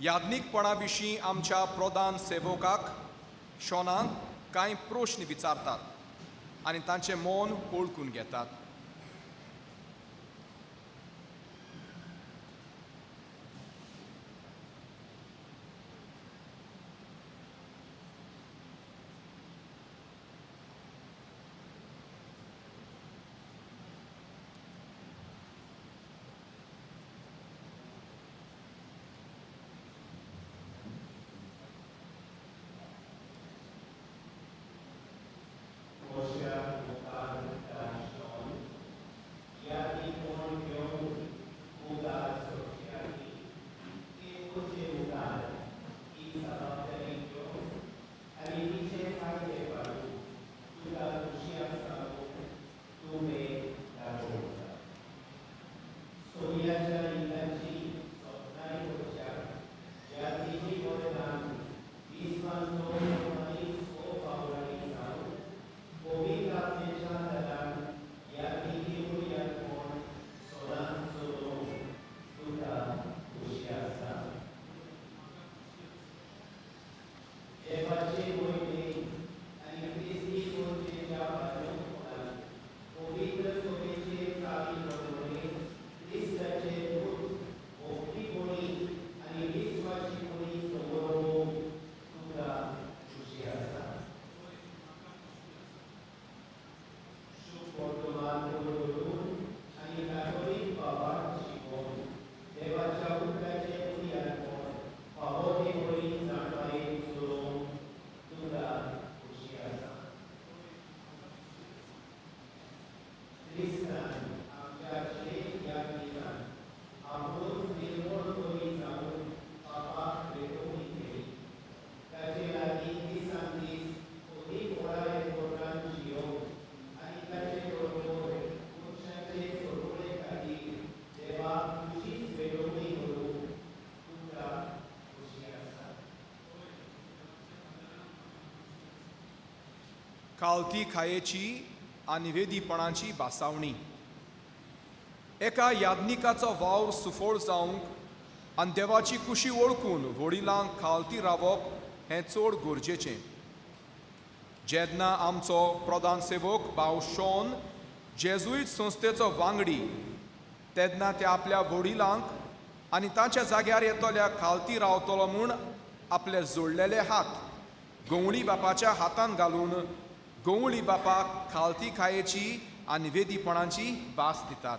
याज्ञीकपणा विशीं आमच्या प्रधान सेवकाक शॉनाक कांय प्रश्न विचारतात आनी तांचें मौन वळखून घेतात खालती खायेची आनी वेदीपणाची बासावणी. एका याज्ञिकाचो वावर सुफोळ जावंक आनी देवाची कुशी ओळखून वडिलांक खालती रावप हें चड गरजेचें. जेन्ना आमचो प्रधान सेवक भाव शॉन जेजुईत संस्थेचो वांगडी तेन्ना ते आपल्या वडिलांक आनी तांच्या जाग्यार येतल्या खालती रावतलो म्हूण आपले जोडलेले हात गवळी बापाच्या हातान घालून गवळी बापाक खालती खायेची आनी वेदीपणाची भास दितात.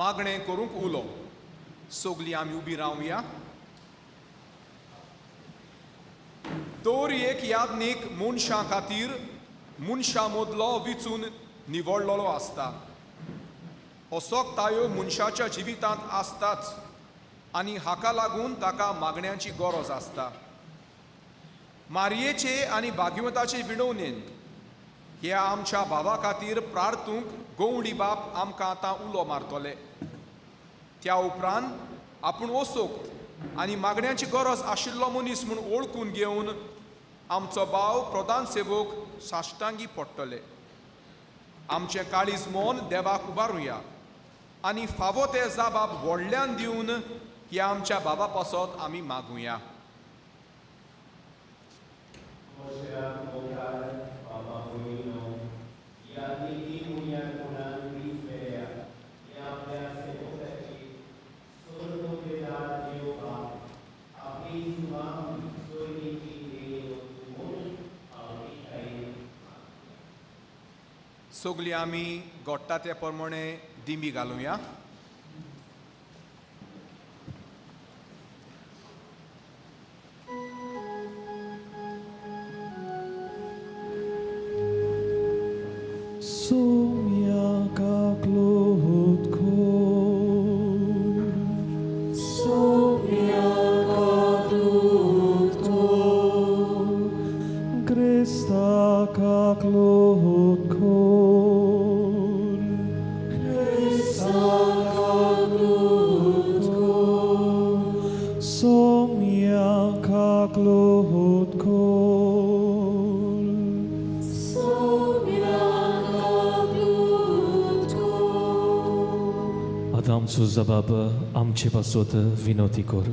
मागणें करूंक उलो. सगलीं आमी उबी रावया. दर एक याज्ञीक मनशां खातीर मनशां मदलो विचून निवडलेलो आसता. असोक तायो मनशाच्या जिवितांत आसताच आनी हाका लागून ताका मागण्यांची गरज आसता. मारयेचे आनी भाग्यवंताचे विणवणेन ह्या आमच्या भावा खातीर प्रार्थूंक गवळी बाप आमकां आतां उलो मारतले. त्या उपरांत आपूण वसोक्त आनी मागण्यांची गरज आशिल्लो मनीस म्हूण ओळखून घेवन आमचो भाव प्रधान सेवक साश्टांगी पडटले. आमचें काळीज मोन देवाक उबारुया आनी फावो ते जाबाब व्हडल्यान दिवन ह्या आमच्या बाबा पासत आमी मागुया. सगलीं आमी घोट्टा ते प्रमाणे दिमी घालुया. आतां आमचो जबाब आमचे पासत विनोती कर.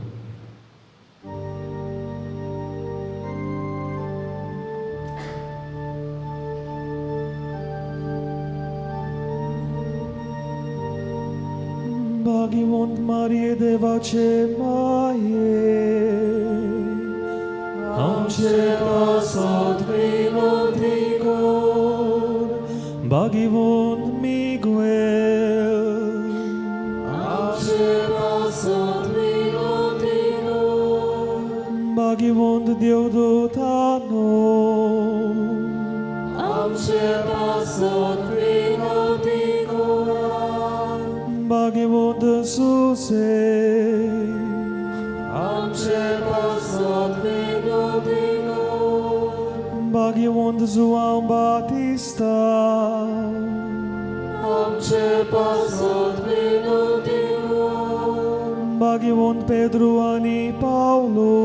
भाग्यवंत मारिये देवाचे माये आमचे पासत विनोती कर. भाग्यवंत मिगुएल आमचे पासत विनोती कर. भाग्यवंत देवदूतानो आमचे पासत विनोती कर. भाग्यवंत सुसे आमचे पासत विनोती कर. भाग्यवंत João Batista आमचे पासत विनोती कर. भाग्यवंत Pedro आनी Paulo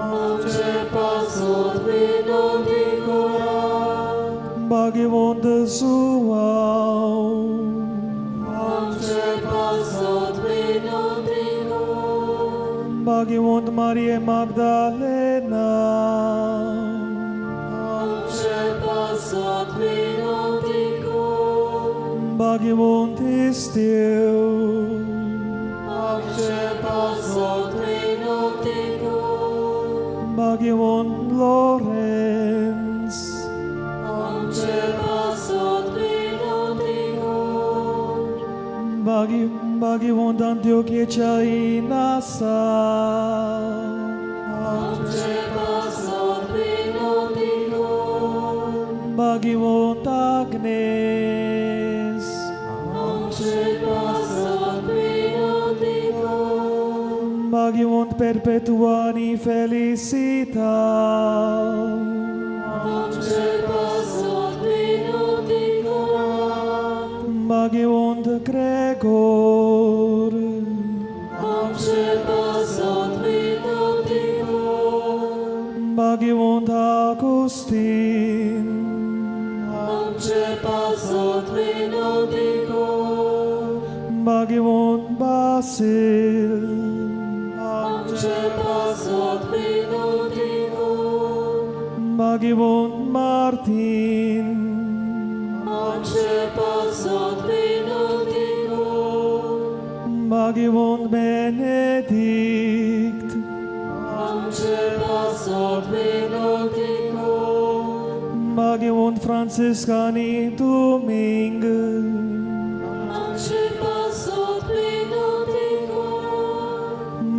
आमचे पासत विनोती कर. भाग्यवंत João आमचे पासत विनोती कर. भाग्यवंत Maria Magdalena आमचे पासत विनोती कर. भाग्यवंत Esteu आमचे पासत विनोती कर. भाग्यवंत Lorenz आमचे पासत विनोती कर. भाग्यवंत Antioquia Inasa आमचे पासत विनोती कर. Magivont Agnes, Magivont perpetuani felicitas, Magivont Gregor, Magivont Augustin, Magivont Basil, Magivont Martin, Magivont Benedict, Magivont Franciscani Duming,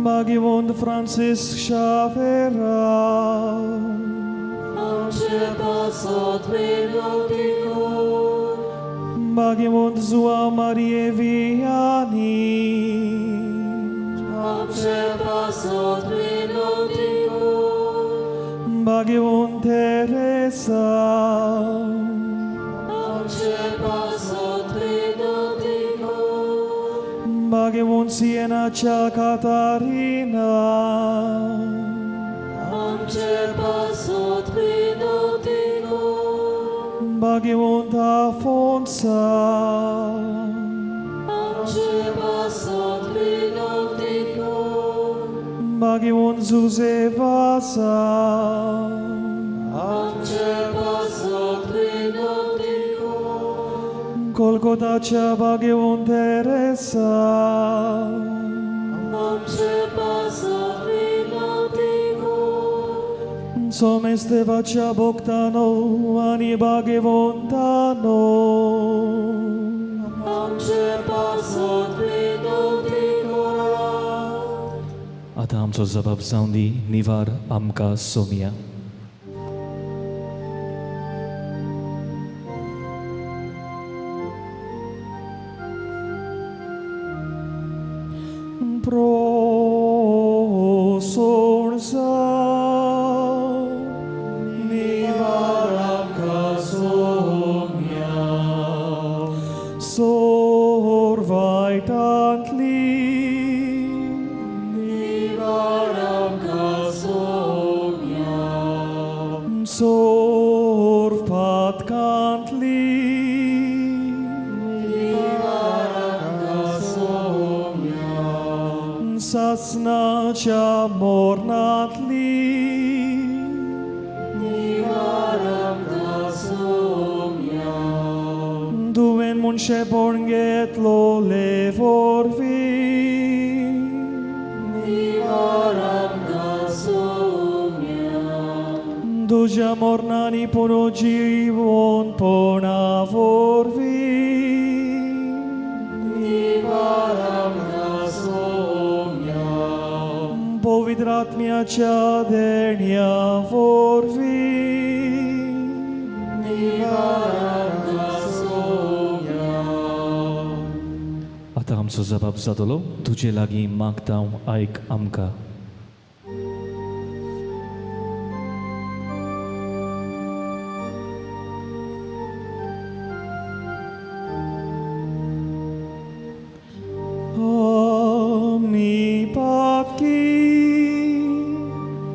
Magivont Francis Xavera, Magivont Zua Marie Vianney, Magivont Teresa, Magivont Siena Cea Catarina, Magivont Afonsa, Magivont Zuzevasa, Golgota Cea Magivont Teresa, Somesteva Cea Bogdano, Ani Bagivontano, आता आमचो जबाब जावन दी निवार आमकां सोमिया. Prosonsa, nivar amka somia, sorvaitantli, sorvpatkantli, Sasna Cea mornatli, Duven munșe bornget lo levorvi, Duja mornani puno živon ponavorvi, Povidratmia cea denia vorvi, आता आमचो जबाब जातलो तुजे लागीं मागता आयक आमकां. Ami patki,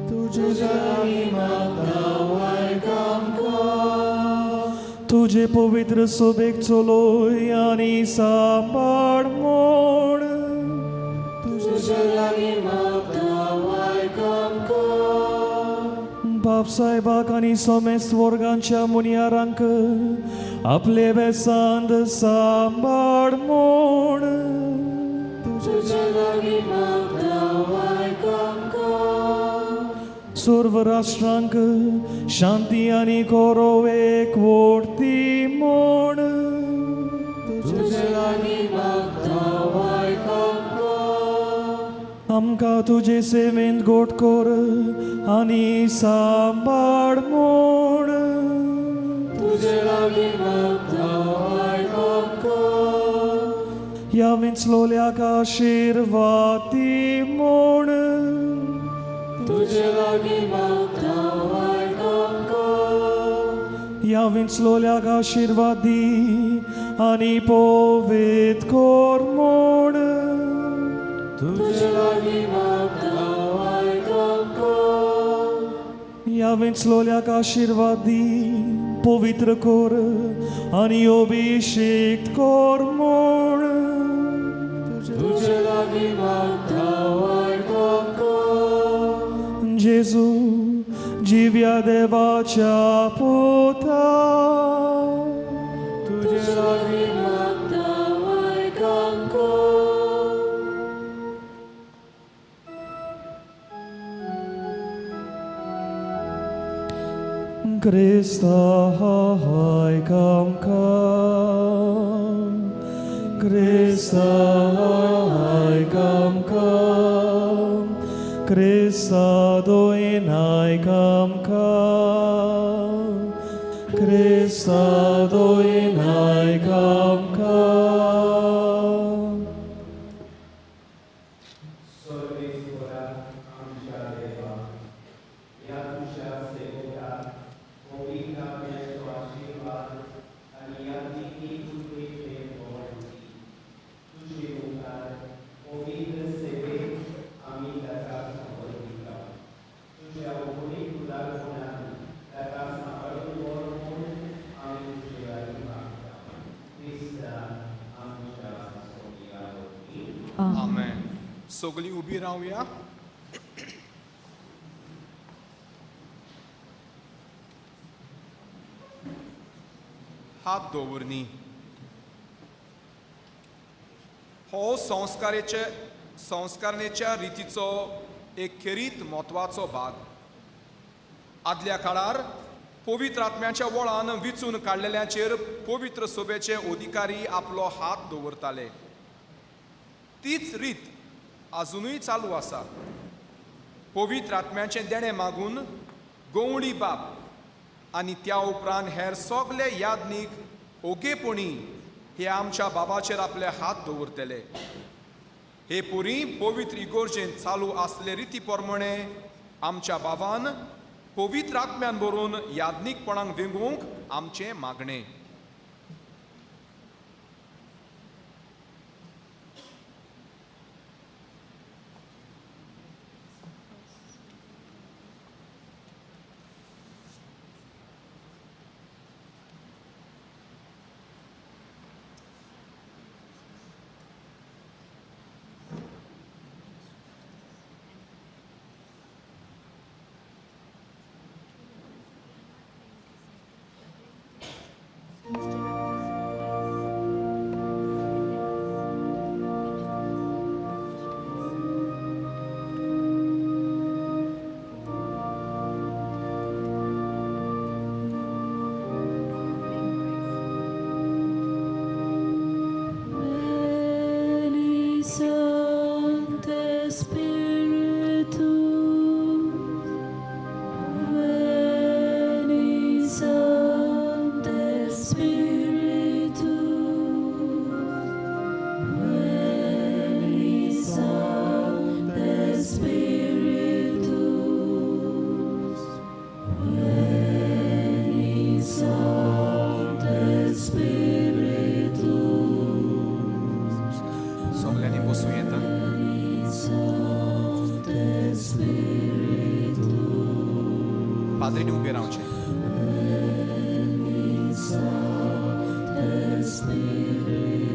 तुझे जाई मागतावाय कामका, तुझे पवित्र सोबेक चलोय आनी सांबाळ मोड, तुझे लागी मागतावाय कामका, बाप साहेबाक आनी सोमेस्त वर्गांच्या मुनियारांक आपले बेसांद सांबाळ मोड, सर्व राष्ट्रांक शांती आनी गौरव एकवटती म्हूण आमकां तुजे सेवेंत गोट कर आनी सांबाळ म्हूण तुजे लागीं मागताय आमकां ह्या विंचलोल्याक आशिर्वाद दी म्हूण तुजे लागीं मागताय आमकां ह्या विंचलोल्याक आशिर्वाद दी आनी पवित्र कोर म्हूण तुजे लागीं मागताय आमकां ह्या विंचलोल्याक आशिर्वाद दी पवित्र कोर आनी अभिषेक कोर म्हूण तुजे लागीं मागताय आमकां जेजू जिव्या देवाच्या पुता तुजे लागीं मागताय आमकां Krista haik amkan Krista haik amkan Krista doin haik amkan Krista doin haik amkan आमेन. सगळीं उबी रावया. हात दवरनी. हो संस्कारणेच्या रितीचो एक खेरीत म्हत्वाचो भाग. आदल्या काळार पवित्र आत्म्याच्या वळान विचून काडलेल्यांचेर पवित्र सभेचे अधिकारी आपलो हात दवरताले. तीच रीत अजूनय चालू आसा. पवित्र आत्म्याचें देणें मागून गवळी बाब आनी त्या उपरांत हेर सगळे याज्ञीक ओगेपणी हे आमच्या बाबाचेर आपले हात दवरतले. हे पुरी पवित्र इगोर्जेंत चालू आसले रिती प्रमाणे आमच्या बाबान पवित्र आत्म्यान बरोवन याज्ञीकपणाक विंगूंक आमचें मागणें. Padre ubi रावचे. Spiritus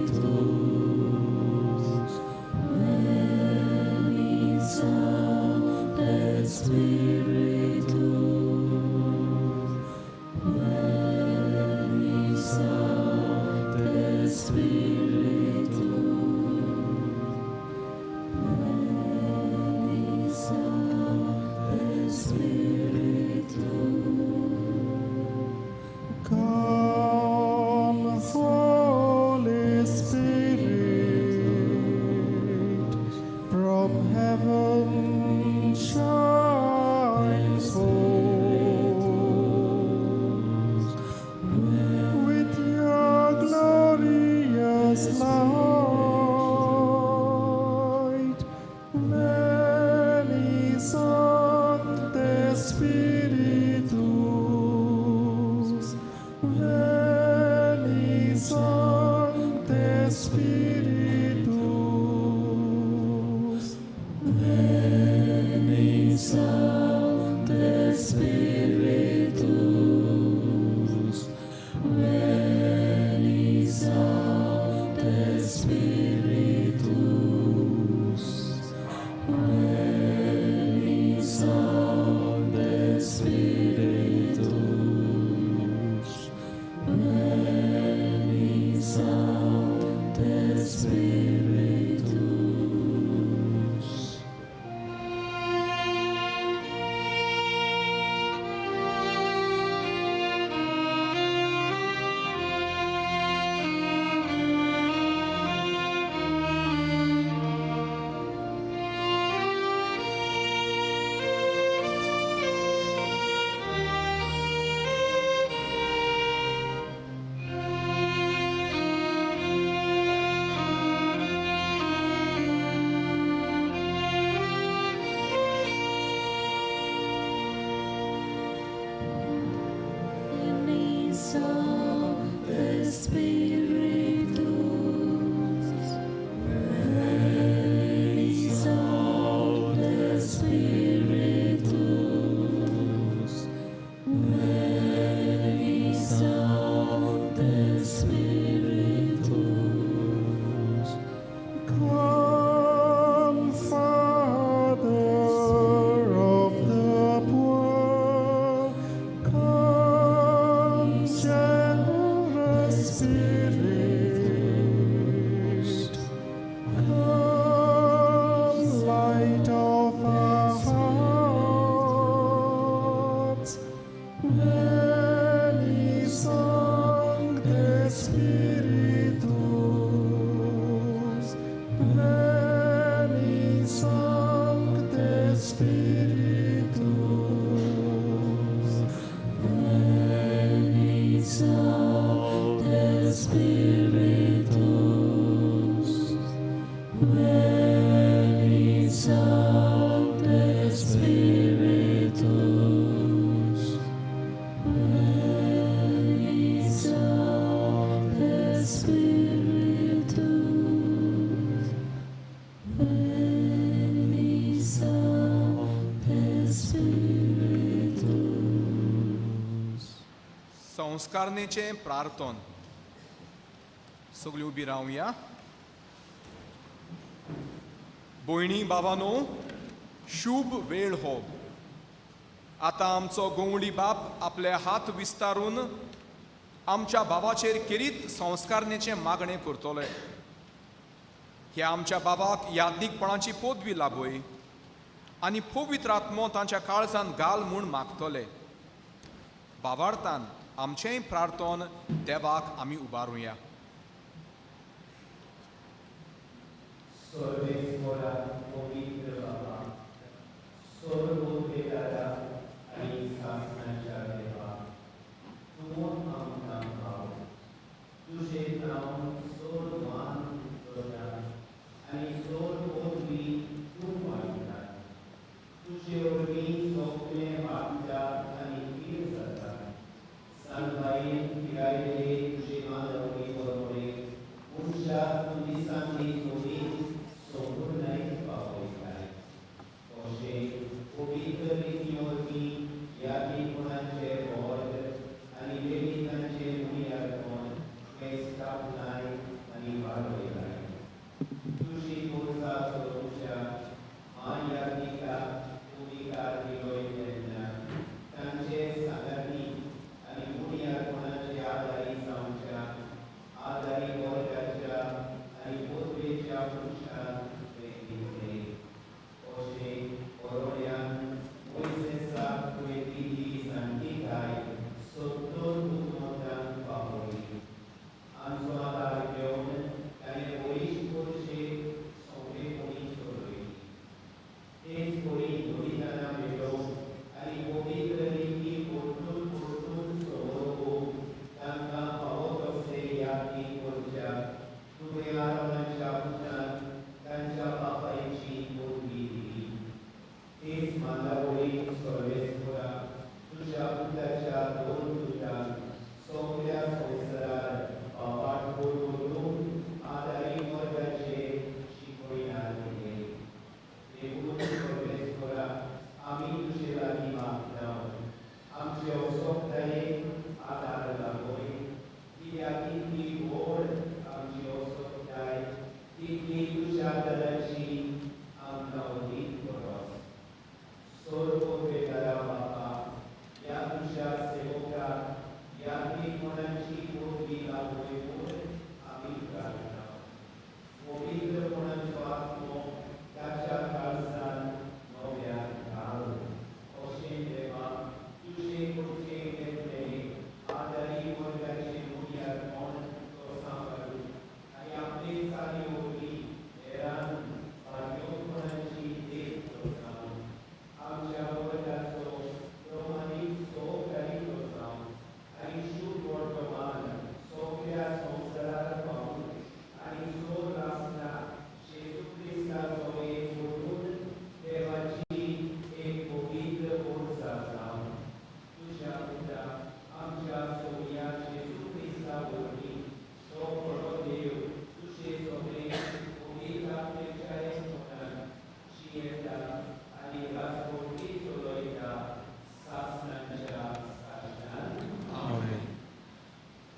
संस्कारनेचें प्रार्थन. सगळीं उबी रावया. भयणी भावांनो, शुभ वेळ हो. आतां आमचो गोवंडी बाप आपले हात विस्तारून आमच्या भावाचेर केरीत संस्कारनेचें मागणें करतले. हे आमच्या बाबाक यादनीकपणाची पदवी लाभय आनी पवित्र आत्मो तांच्या काळजांत घाल म्हूण मागतले. भावार्थान आमचेंय प्रार्थन देवाक आमी उबारुया.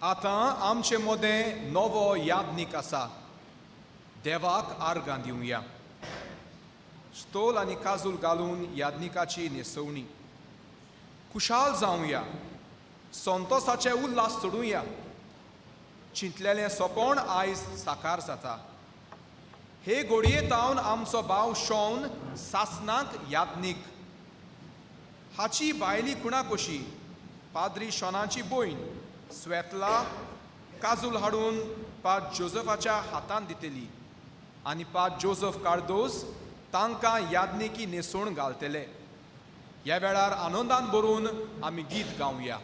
आतां आमचे मदें नवो यादनीक आसा. देवाक आर्गां दिवया. स्टोल आनी काजूल घालून यादनिकाची न्हेसवणी. खुशाल जावया. संतोसाचे उल्हास चडुया. चिंतलेलें सोपोण आयज साकार जाता. हे घडये तावन आमचो भाव शॉन सासनाक यादनीक. हाची बायली कुणा कशी पाद्री शॉनाची भयण स्वेतला काजूल हाडून पाद जोझफाच्या हातांत दितली आनी पाद जोझफ कार्दोस तांकां यादनिकी न्हेसोवन घालतले. ह्या वेळार आनंदान भरून आमी गीत गावया.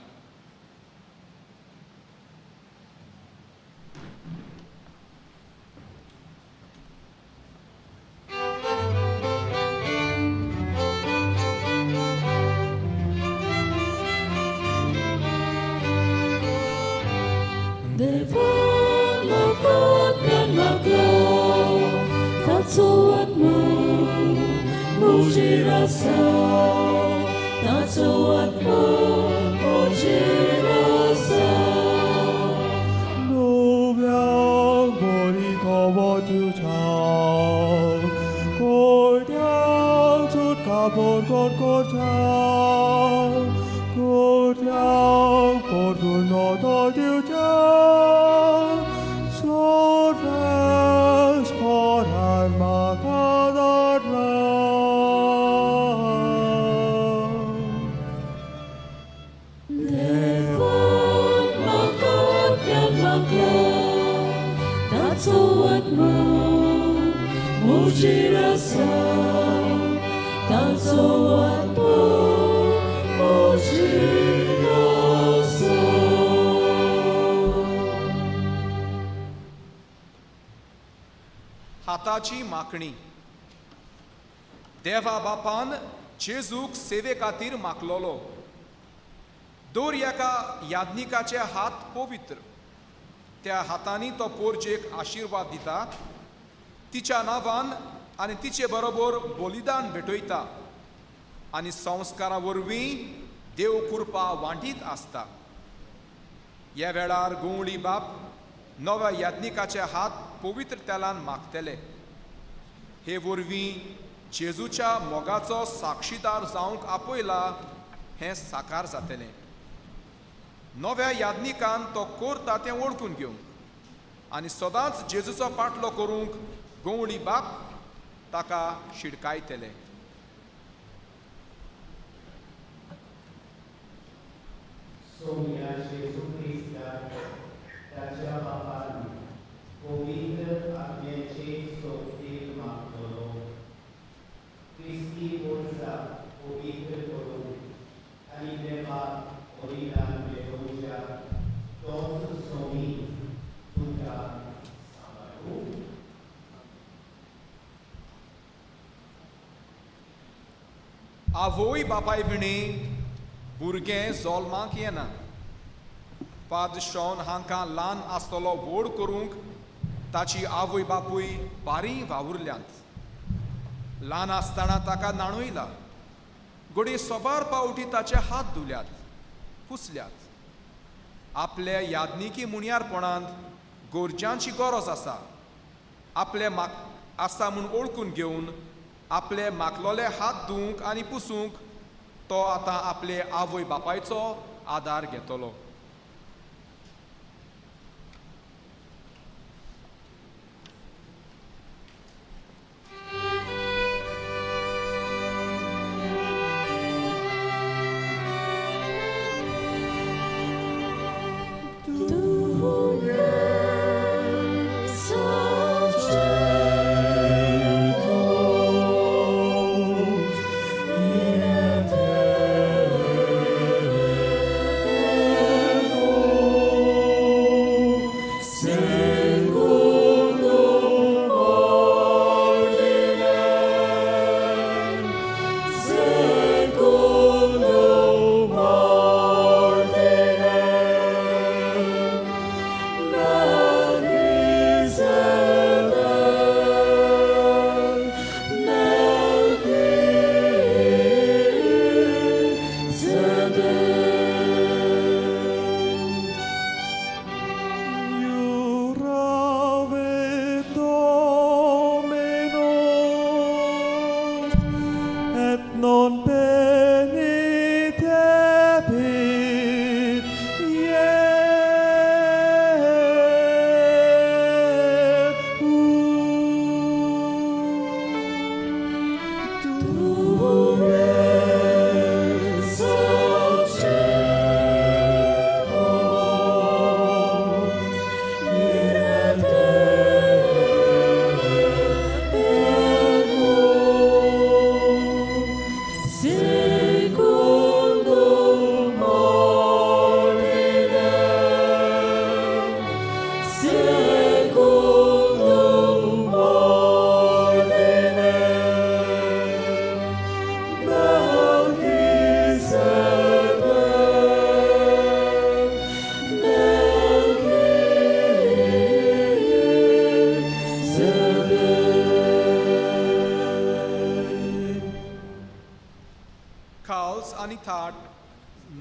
That's what portul noto diuja, sorves poran makadarla. Lewat makat dan maklum, tak soatmu, muji rasa, tak soatmu, muji rasa. हाताची माकणी देवा बापान जेजूक सेवे खातीर मागलोलो दोर एका याज्ञिकाचे हात पवित्र त्या हातांनी तो पोरजेक आशीर्वाद दिता तिच्या नांवान आनी तिचे बरोबर बलिदान भेटयता आनी संस्कारा वरवीं देव कृपा वांटीत आसता. ह्या वेळार गुंवळी बाप नव्या याज्ञिकाचे हात पवित्र तेलान मागतले. हे वरवीं जेजूच्या मोगाचो साक्षीदार जावंक आपयला हें साकार जातलें. नव्या याज्ञिकान तो करता तें वळखून घेवंक आनी सदांच जेजूचो पाटलो करूंक गुंवळी बाप ताका शिडकायतले. सोम्या जेजू क्रिस्ताक ताच्या बापान पवित्र आत्म्याचे सोबतीक मागतलो. क्रिस्ती वर्सा पवित्र करून आनी देवाक बलिदान भेटोवच्या तोच सोमी तुका सांबाळूं. आवय बापाय विणें भुरगें जल्माक येना. पाद शॉन हांकां ल्हान आसतलो व्हड करूंक ताची आवय बापूय बारी वावुरल्यांत. ल्हान आसतना ताका नाणयला. घडये सोबार पावटी ताचे हात धुल्यात, पुसल्यात. आपल्या याज्ञिकी मुनियारपणांत गोरज्यांची गरज आसा. आपले आसा म्हूण ओळखून घेवन आपले मागलोले हात धुवंक आनी पुसूंक तो आतां आपले आवय बापायचो आदार घेतलो.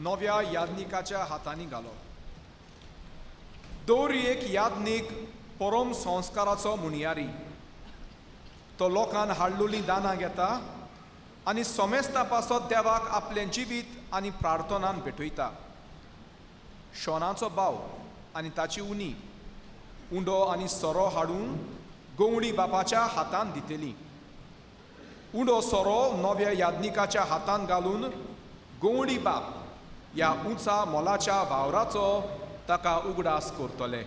नव्या याज्ञिकाच्या हातांनी घालो. दर एक याज्ञीक परम संस्काराचो मुनियारी. तो लोकांन हाडलेलीं दानां घेता आनी सोमेस्ता पासत देवाक आपलें जिवीत आनी प्रार्थनान भेटयता. शोनाचो भाव आनी ताची उनी उंडो आनी सोरो हाडून गवंडी बापाच्या हातान दितेली. उंडो सोरो नव्या याज्ञिकाच्या हातान घालून गवंडी बाप ह्या उंचा मोलाच्या वावराचो ताका उगडास करतले.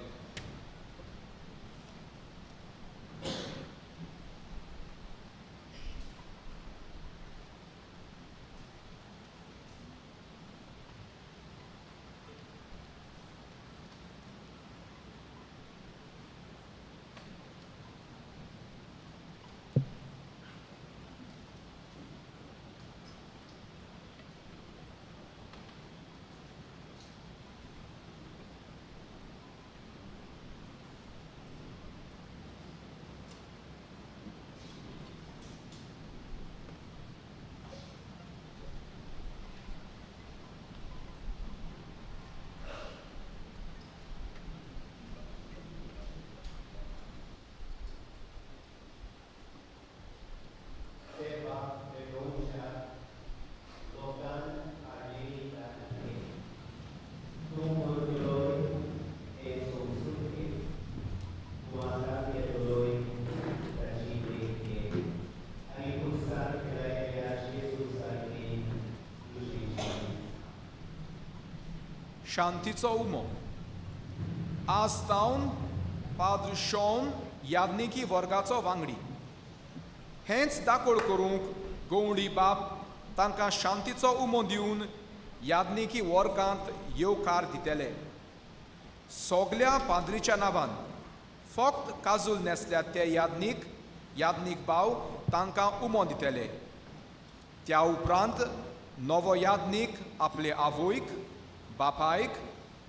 शांतीचो उमो. आज तावन पाद्र शॉन याज्ञिकी वर्गाचो वांगडी. हेंच दाखोळ करूंक गवंडी बाप तांकां शांतीचो उमो दिवन याज्ञिकी वर्गांत येवकार दितेले. सोगल्या पाद्रीच्या नांवान फक्त काजूल नेसल्या ते याज्ञीक भाव तांकां उमो दितेले. त्या उपरांत नवो याज्ञीक आपले आवयक, बापायक,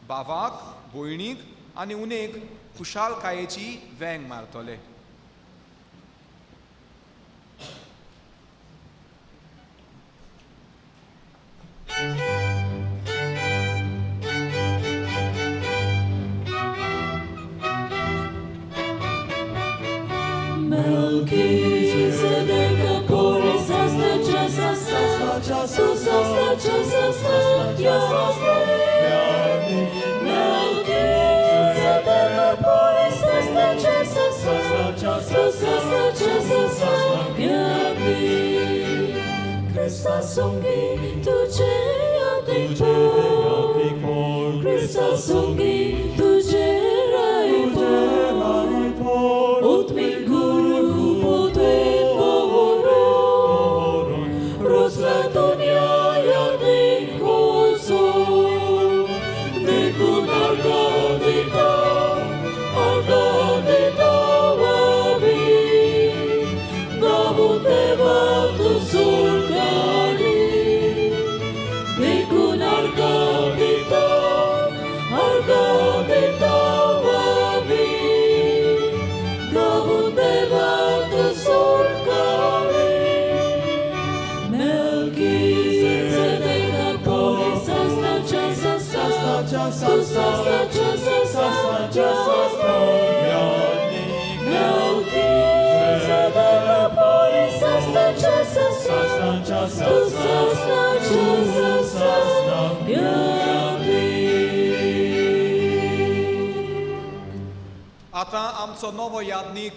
बावाक, भयणीक आनी उनेक खुशालकायेची वेंग मारतले. Songi tuje adipor, Krista songi tuje raipor, utmi guru potwe pohoron, roslatonia yadin koso, nekun argadita wabi, gavuteva tu surgani. आतां आमचो नवो याज्ञीक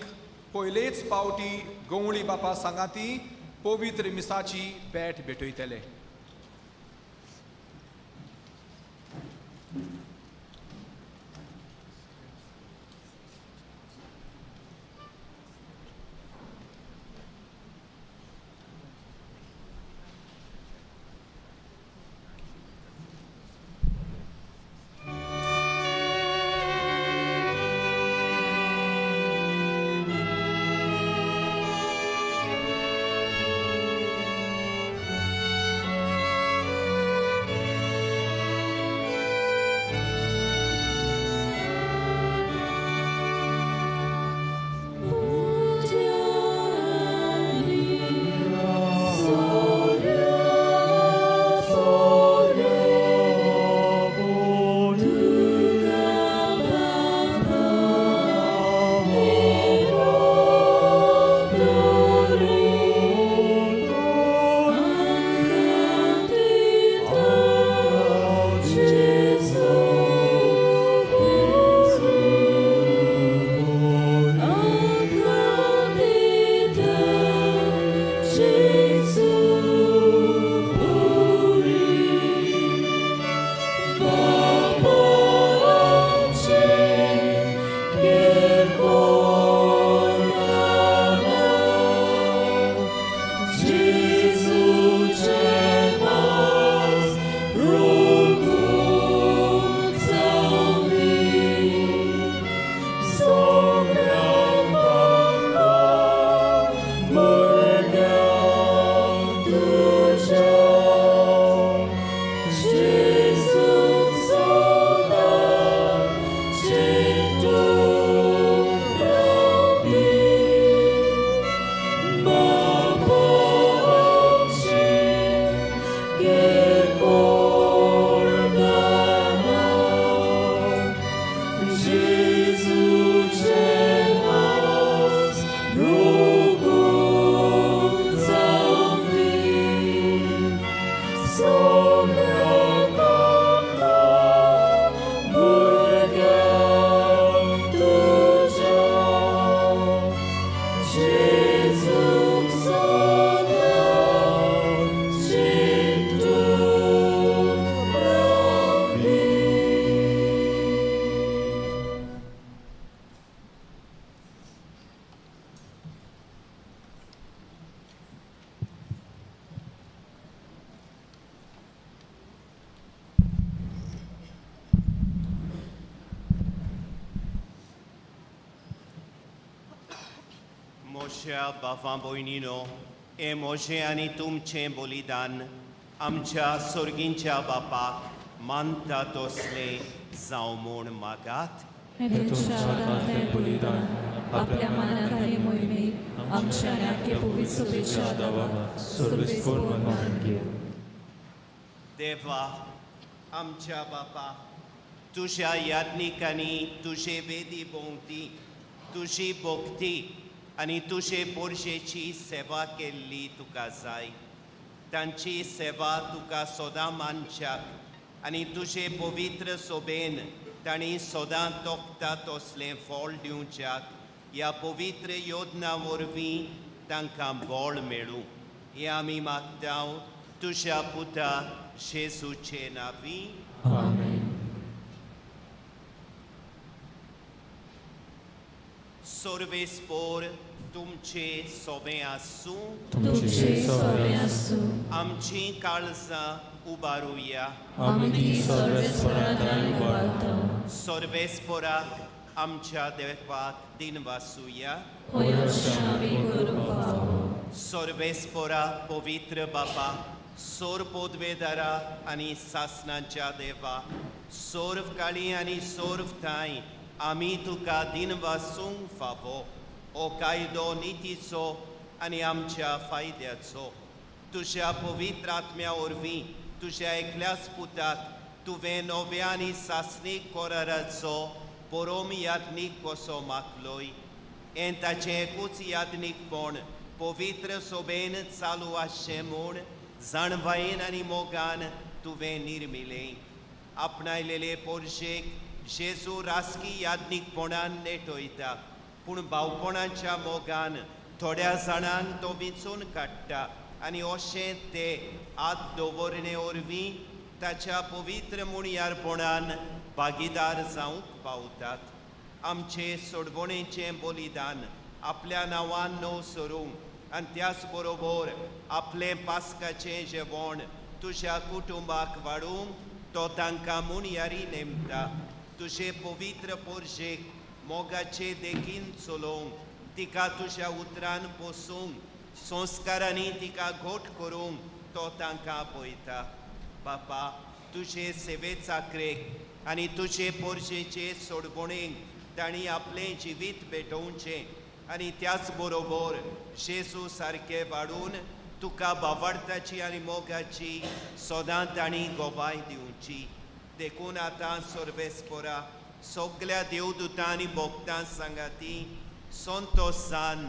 पयलेच पावटी गवंडी बापा सांगाती पवित्र मिसाची भेट भेटयतले. मोशा बाफा भयणीनो हे मोशे आनी तुमचें बलिदान आमच्या सोर्गींच्या बापाक मानता तसले जावं म्हूण मागात. हे तुमच्या हातांतलें बलिदान आपल्या मानाखाली मोहिमेक आमच्या नाट्य पवित्र सभेच्या दावा सर्वेस्पर मानून घेऊ. देवा आमच्या बापा तुझ्या याज्ञिकांनी तुझे वेदी भोंवती तुझी भोक्ती आनी तुझे पोरशेची सेवा केल्ली तुका जाय. तांची सेवा तुका सोदां मानच्याक आनी तुझे पवित्र सोबेन तांणी सोदां तोखता तसलें फळ दिवच्याक ह्या पवित्र योजना वरवीं तांकां बळ मेळूं हें आमी मागतांव तुझ्या पुता जेजूचे नांवी. आमेन. सर्वेस्पोर तुमचे सोबे आसूं. तुमचे सोबे आसूं. आमची काळजां उबारुया. आमी ती सर्वेस्परांत उबारता. सर्वेस्पोराक आमच्या देवाक दिन वासुया. होय अशें आमी करूंक फावो. सर्वेस्पोरा पवित्र बापा सोर पोदवेदारा आनी सासणांच्या देवा सोर्व काळी आनी सोर्व थाय आमी तुका दिन वासूंक फावो. हो कायदो नितीचो आनी आमच्या फायद्याचो तुज्या पवित्र आत्म्या वरवीं तुज्या एकल्याच पुताक तुवें नव्या आनी सासणीक कोराराचो परोम याज्ञीक कसो मागलोय. हें ताचें एकूच याज्ञीकपण पवित्र सोबेन चालू आसचें म्हूण जाणवायेन आनी मोगान तुवें निर्मिलें. आपणायलेले पोरशेक जेजू राजकी याज्ञीकपणान नेटयता पूण भावपणाच्या मोगान थोड्या जाणांक तो वेंचून काडटा आनी अशें ते आत दवरणे वरवीं ताच्या पवित्र मुणयारपणान भागीदार जावंक पावतात. आमचे सोडवणेचें बलिदान आपल्या नांवान न्हू सरूंक आनी त्याच बरोबर आपलें पास्काचें जेवण तुज्या कुटुंबाक वाडूंक तो तांकां मुणयारी नेमता. तुजे पवित्र पोरशेक मोगाचे देखीन चलोवंक तिका तुज्या उतरान पोसूंक संस्कारांनी तिका घोट करूंक तो तांकां आपयता. बापा तुजे सेवे चाकरेक आनी तुजे पोरशेचे सोडवणेक तांणी आपलें जिवीत भेटोवचें आनी त्याच बरोबर जेजू सारकें वाडून तुका बावार्थाची आनी मोगाची सोदां तांणी गोवाय दिवची. देखून आतां सर्वेस्पोरा सगल्या देवदूतां आनी भोक्तां सांगाती संतोशान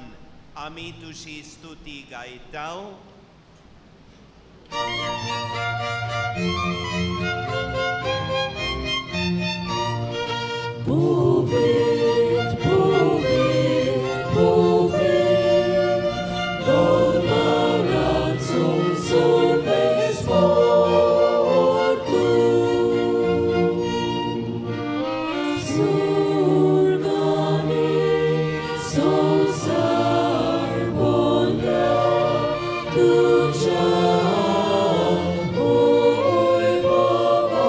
आमी तुजी स्तुती गायतांव. Powiedz, powiedz, powiedz, dolmaracą sobie sportu. Surgami są sarbonia, tuja, oj Boga,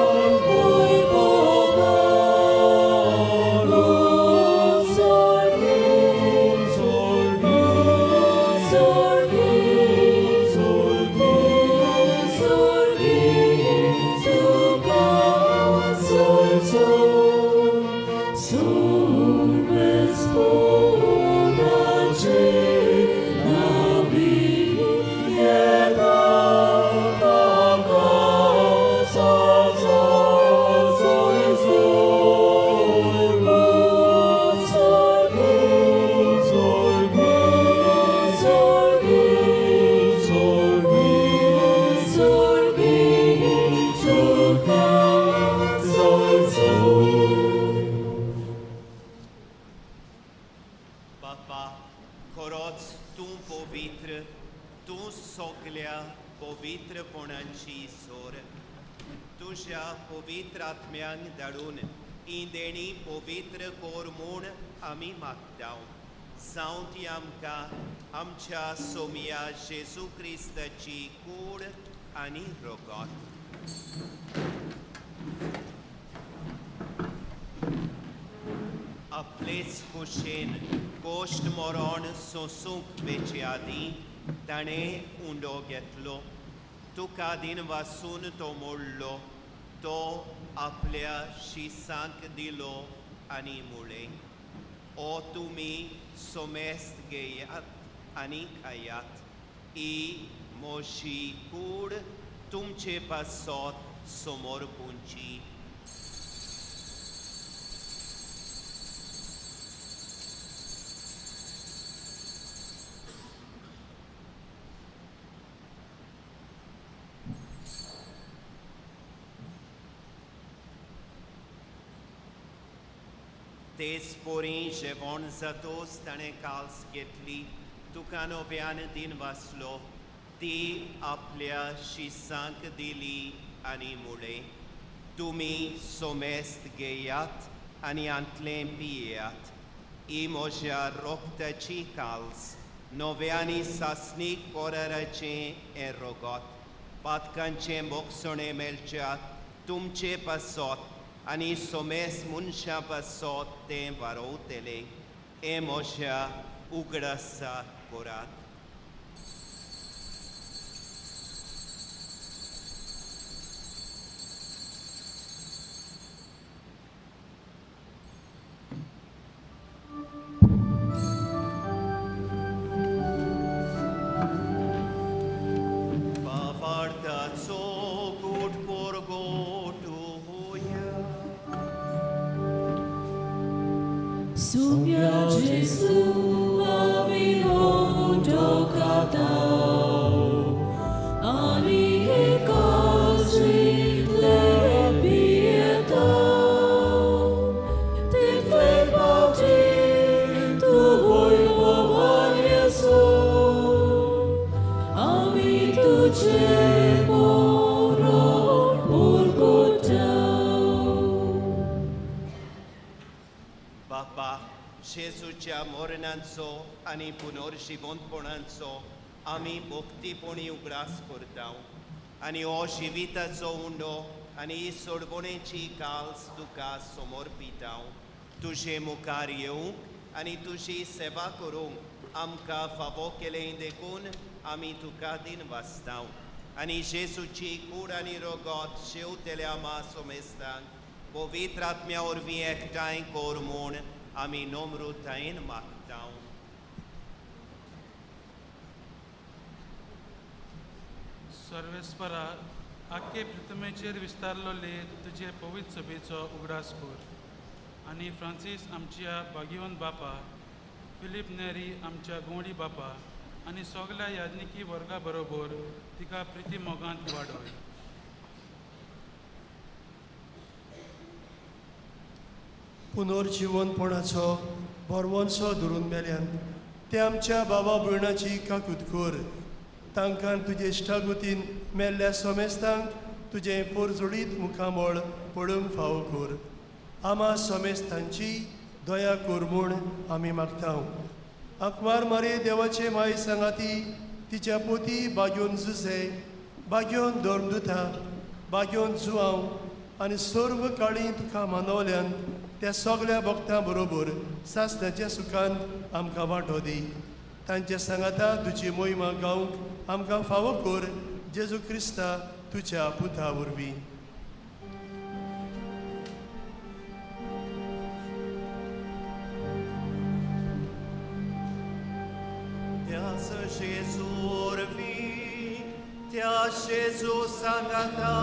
oj Boga. बापा खरोच तूं पवित्र तूं सगल्या पवित्रपणाची सोर. तुज्या पवित्र आत्म्यांक धाडून ही देणी पवित्र कोर म्हूण आमी मागतांव. जावं ती आमकां आमच्या सोमिया जेजू क्रिस्ताची कूड आनी रोगोत. आपलेच कुशेन गोश्ट मोरोन सोसूंक बेचे आदीं ताणें उंडो घेतलो तुका दिन वासून तो मोडलो तो आपल्या शिसांक दिलो आनी मुळे ओ तुमी सोमेस्त घेयात आनी खायात ही मोशी कूड तुमचे पासत समोर पुंची तेच पोरी जेवण जातोच ताणें काल्स घेतली तुका नव्यान दिन वाचलो ती आपल्या शिसांक दिली आनी मुळे तुमी सोमेस्त घेयात आनी आंतलें पियेयात ही म्हज्या रोगताची काल्स नव्यानी सासणीक कोराराचें हें रोगोत पातकांचें मोगसणें मेलच्यात तुमचे पासत आनी सोमेस मनशां पासत तें वारोवतलें हें म्हज्या उगडासा कोरात Bavardaco gut porgotuja Sumia Jesu amiho dokatao ani kazi lepietao te plepati tu hoi bova Jesu ami tuce moron porgotao बापा जेजूच्या मरणांचो आनी पुनर्जिवंतपणांचो आमी भक्तीपणी उगडास करता आनी हो जिविताचो उंडो आनी ही सोडवणेची काल्स तुका समर्पिता तुजे मुखार येवंक आनी तुजी सेवा करूंक आमकां फावो केलें देखून आमी तुका दिन वाचता आनी जेजूची कूड आनी रोगोत जेवतल्या मा सोमेस्तांक पवित्र आत्म्या वरवीं एकठांय कोर म्हूण आमी नम्रतायेन मागता सर्वेस्परा आख्खे पृथ्वीचेर विस्तारलोले तुजे पवित्र सभेचो उगडास कर आनी फ्रांसीस आमच्या भाग्यवंत बापा फिलीप नेरी आमच्या गोंडी बापा आनी सगल्या याज्ञिकी वर्गा बरोबर तिका प्रिती मोगांत वाडय पुनर्जिवनपणाचो बरवंसो धरून मेल्यान ते आमच्या बाबा भयणाची काकूत कर तांकां तुजे इश्टागुतीन मेल्ल्या सोमेस्तांक तुजें पोरजोडीत मुखामळ पडूंक फावो कर आमा सोमेस्तांची दया कर म्हूण आमी मागता आंकवार मारे देवाचे माय सांगाती तिच्या पोती बाग्योन जुसे बाग्योन धर्मदुता बाग्योन जुआंव आनी सर्व काळी तुका मानवल्यान त्या सगळ्या भक्तां बरोबर सासणाच्या सुखांत आमकां वांटो दी तांच्या सांगाता तुजी मोहिमा गावंक आमकां फावो कर जेजू क्रिस्ता तुज्या पुता वरवीं त्याच जेजू वरवीं त्या जेजू सांगाता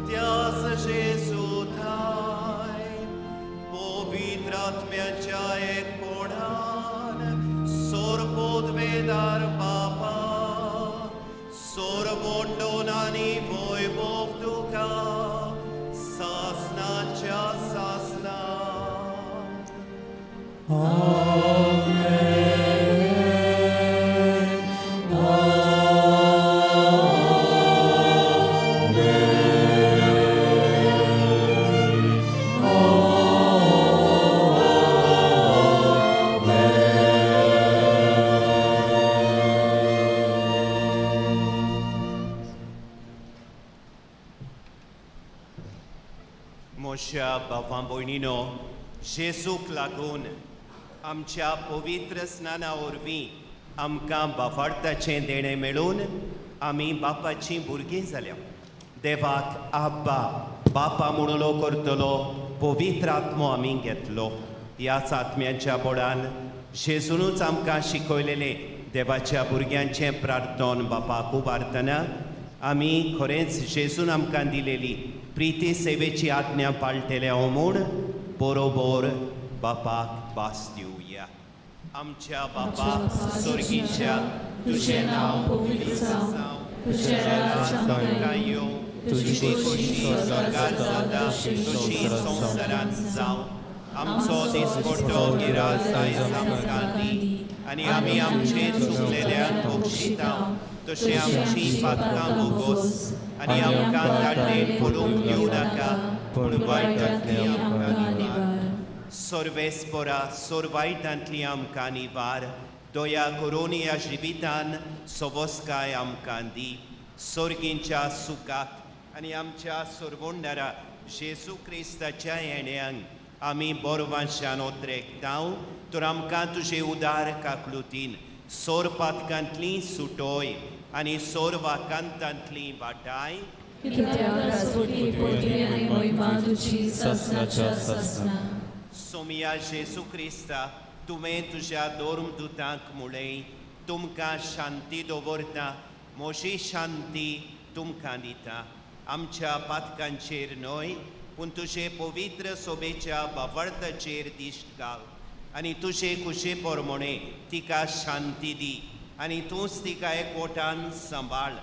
त्याच जेजू थाय पवित्र आत्म्याच्या एकपणान सोरपोदवेदार बापा सोरबोंडोन आनी वैभव तुका सासणाच्या सासना म्हज्या भावां भयणीनो जेजूक लागून आमच्या पवित्र स्नाना वरवीं आमकां बाफार्ताचें देणें मेळून आमी बापाचीं भुरगीं जाल्या. देवाक आब्बा बापा म्हणलो करतलो पवित्र आत्मो आमी घेतलो. ह्याच आत्म्याच्या बोडान जेजूनच आमकां शिकयलेले देवाच्या भुरग्यांचें प्रार्थन बापाक उबारतना आमी खरेंच जेजून आमकां दिलेली प्रिती सेवेची आज्ञा पाळटले म्हूण बरोबर बापाक भास दिवया. आमच्या बापा स्वर्गीच्या तुजें नांव पवित्र जावं, तुजें राज्य येवं, तुजी खुशी स्वर्गांत जाता तशी संवसारांत जावं. आमचो दिसपट्टो गिराय आयज आमकां दी आनी आमी आमचे चुकलेल्यांक बक्षितांव तशें आमची पातकां भोगोस आनी आमकां ताटेन पडूंक दिवं नाका पूण वायटांतली आमकां निवार. सर्वेस्परा वायटांतली आमकां निवार. दया करून ह्या जिवितान सवस्काय आमकां दी. सर्गींच्या सुखाक आनी आमच्या सर्वोंडारा जेजू क्रिस्ताच्या येण्याक आमी बोरवांशान ओत्रेकतांव तर आमकां तुजे उदार काकलुतीन सोर पातकांतली सुटोय आनी सोर वाकांतांतली वाटाय. सोमिया जेजू क्रिस्ता तुवें तुज्या दोर्मदूतांक म्हळें तुमकां शांती दवरता म्हजी शांती तुमकां दिता. आमच्या पातकांचेर न्हय पूण तुजे पवित्र सोबेच्या बावर्ताचेर दिश्ट घाल आनी तुजे कुशे पोरमोणे तिका शांती दी आनी तूंच तिका एकवटान सांबाळ.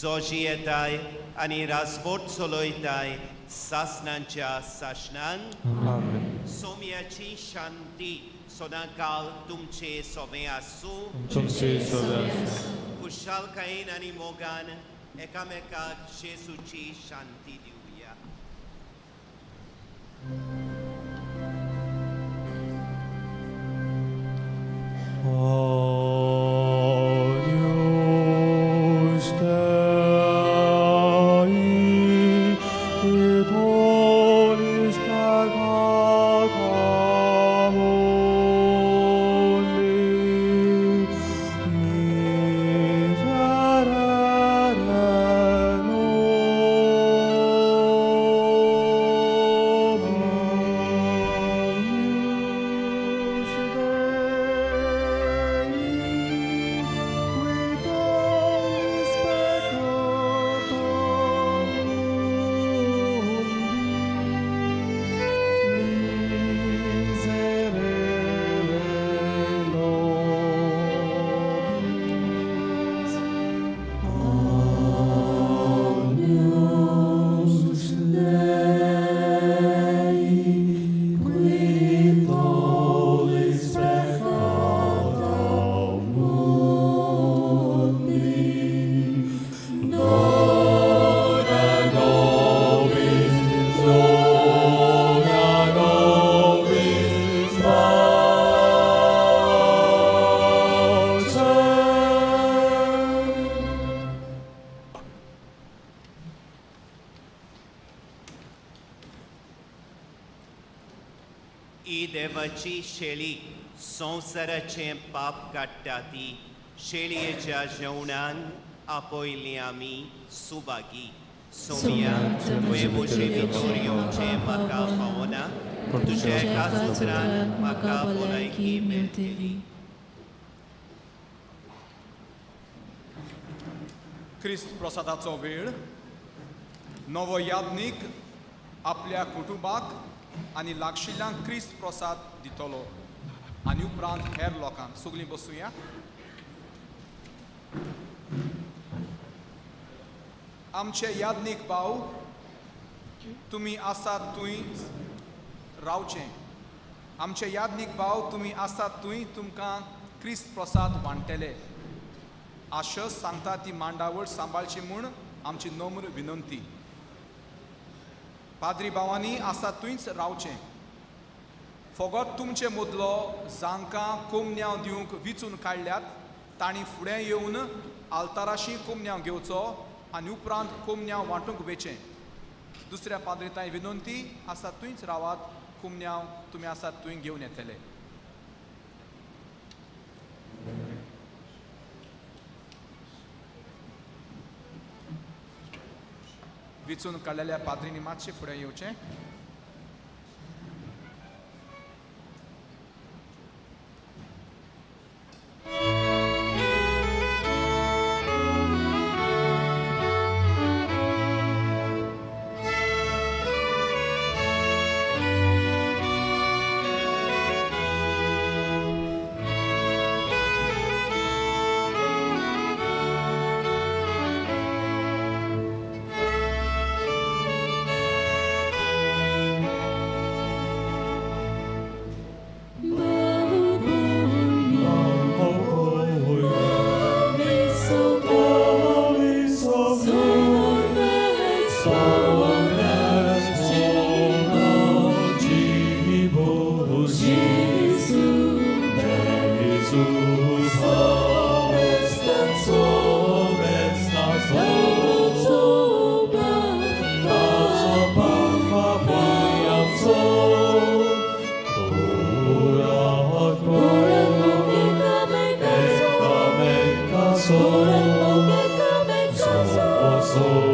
जो जियेताय आनी राजपोट चलयताय सासणांच्या सासणान. सोम्याची शांती सदांकाळ तुमचे सोबे आसूं. खुशालकायेन आनी मोगान एकामेकाक जेजूची शांती दिवया. ही देवाची शेळी संवसाराचें पाप काडटा ती शेळयेच्या जेवणान आपयली आमी सुभागी. सोमिया तुवें म्हजे भितर येवचें म्हाका फावना पूण तुज्या एका उतरान म्हाका भलायकी मेळटली. ख्रिस्त प्रसादाचो वेळ. नवो याज्ञीक आपल्या कुटुंबाक आनी लागशिल्ल्यांक क्रिस्त प्रसाद दितलो आनी उपरांत हेर लोकांक. सगळीं बसूया. आमचे याज्ञीक भाव, तुमी आसात थंयच रावचें. आमचे याज्ञीक भाव, तुमी आसात थंय तुमकां क्रिस्त प्रसाद वांटतले. आशस सांगता ती मांडावळ सांबाळची म्हूण आमची नम्र विनंती. पाद्री भावांनी आसा थंयच रावचें. फकत तुमचे मदलो जांकां कोमन्याव दिवंक विचून काडल्यात तांणी फुडें येवन आल्ताराशी कोमन्याव घेवचो आनी उपरांत कोमन्याव वांटूंक वेचें. दुसऱ्या पाद्रितांय विनंती, आसा थंयच रावात, कुमन्याव तुमी आसात तुंय घेवन येतले विचून काडलेल्या पाद्रींनी मातशें फुडें येवचें So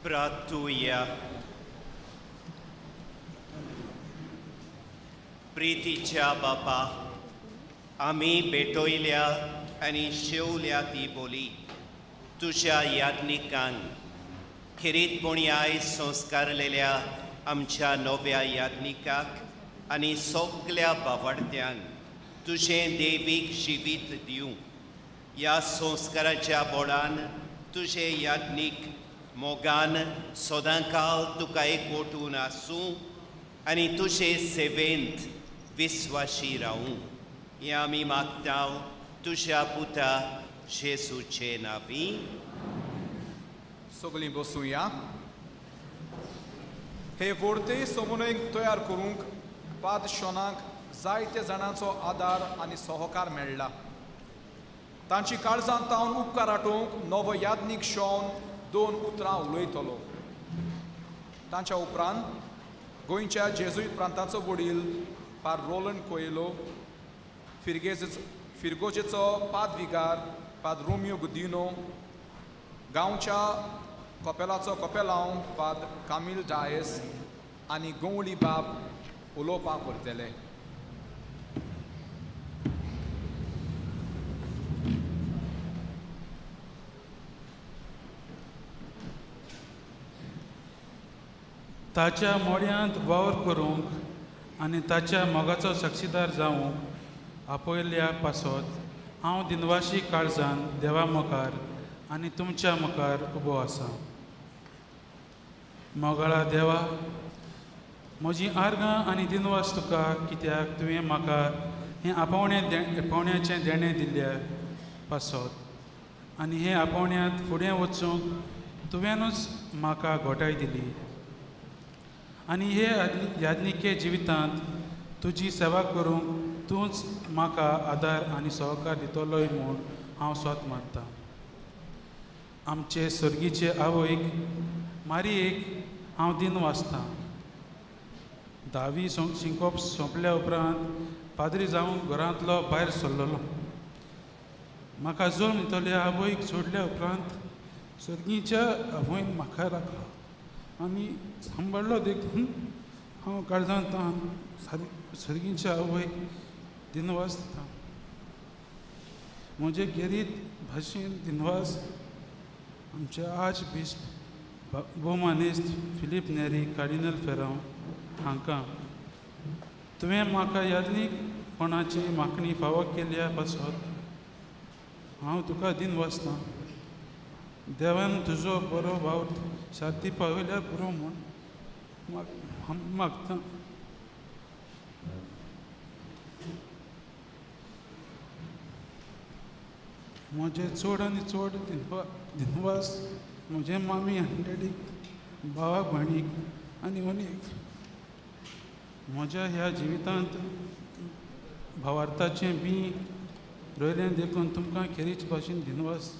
प्रार्थुया. प्रितीच्या बापा, आम्ही भेटोयल्या आणि शेवल्या ती बोली तुझ्या याज्ञिकान खिरीतपणी आयज संस्कारलेल्या आमच्या नव्या याज्ञिकाक आनी सगल्या बावडत्यांक तुझें देवीक जिवीत दिवं. ह्या संस्काराच्या बोडान तुझे याज्ञिक मोगान सदांकाळ तुका एकवटून आसूं आनी तुजे सेवेंत विस्वाशी रावूं. हें आमी मागतांव तुज्या पुता जेसूचे नांवी. सगळीं बसूया. हे वर्ते समूहांक तयार करूंक पाद शोनाक जायत्या जाणांचो आदार आनी सहकार मेळ्ळा. तांची काळजांत तावन उपकार आटोवंक नवो याज्ञीक शोन 2 उतरां उलयतलो. तांच्या उपरांत गोंयच्या जेजुईत प्रांताचो वडील पार रोलंड कोयलो, फिरगोजेचो पाद विगार पाद रोमियो गुदिनो, गांवच्या कपेलाचो कपेलांव पाद कामील डायस आनी गवळी बाब उलोवपाक व्हरतले. ताच्या मोड्यांत वावर करूंक आनी ताच्या मोगाचो साक्षीदार जावंक आपयल्या पासत हांव दिनवाशी काळजान देवा मुखार आनी तुमच्या मुखार उबो आसा. मोगाळा देवा, म्हजी आर्गां आनी दिनवास तुका, कित्याक तुवें म्हाका हें आपोवण्याचें देणें दिल्ल्या पासत आनी हें आपोवण्यांत फुडें वचूंक तुवेंनूच म्हाका घोटाय दिली. आनी हे याज्ञिके जिवितांत तुजी सेवा करूंक तूंच म्हाका आदार आनी सहकार दितलोय म्हूण हांव स्वत मारतां. आमचे सर्गीचे आवयक मारयेक हांव दिन वाचतां. 10वी शिंकोवप सोंपल्या उपरांत पाद्री जावन घरांतलो भायर सरलोलो. म्हाका जल्म दितल्या आवयक सोडल्या उपरांत सर्गीच्या आवयन म्हाका राखलो आनी सांबाळलो देखून हांव काळजांत सर्गीच्या आवयक दिनवास दिता. म्हजे गेरीत भाशेन दिनवास आमचे आज बिश्प भोवमानेस्त फिलीप नेरी कार्डिनल फेरांव हांकां. तुवें म्हाका याज्ञीकपणाची मागणी फावो केल्या पासत हांव तुका दिन वाचतां. देवान तुजो बरो भाव शांती पावयल्यार पुरो म्हूण मागतां. म्हजे चड आनी चड दिनवास म्हजे मामी आनी डॅडीक, भावाक भयणीक आनी ओनीक. म्हज्या ह्या जिवितांत भावार्थाचें बी रोयलें देखून तुमकां खेरीच भाशेन दिनवास.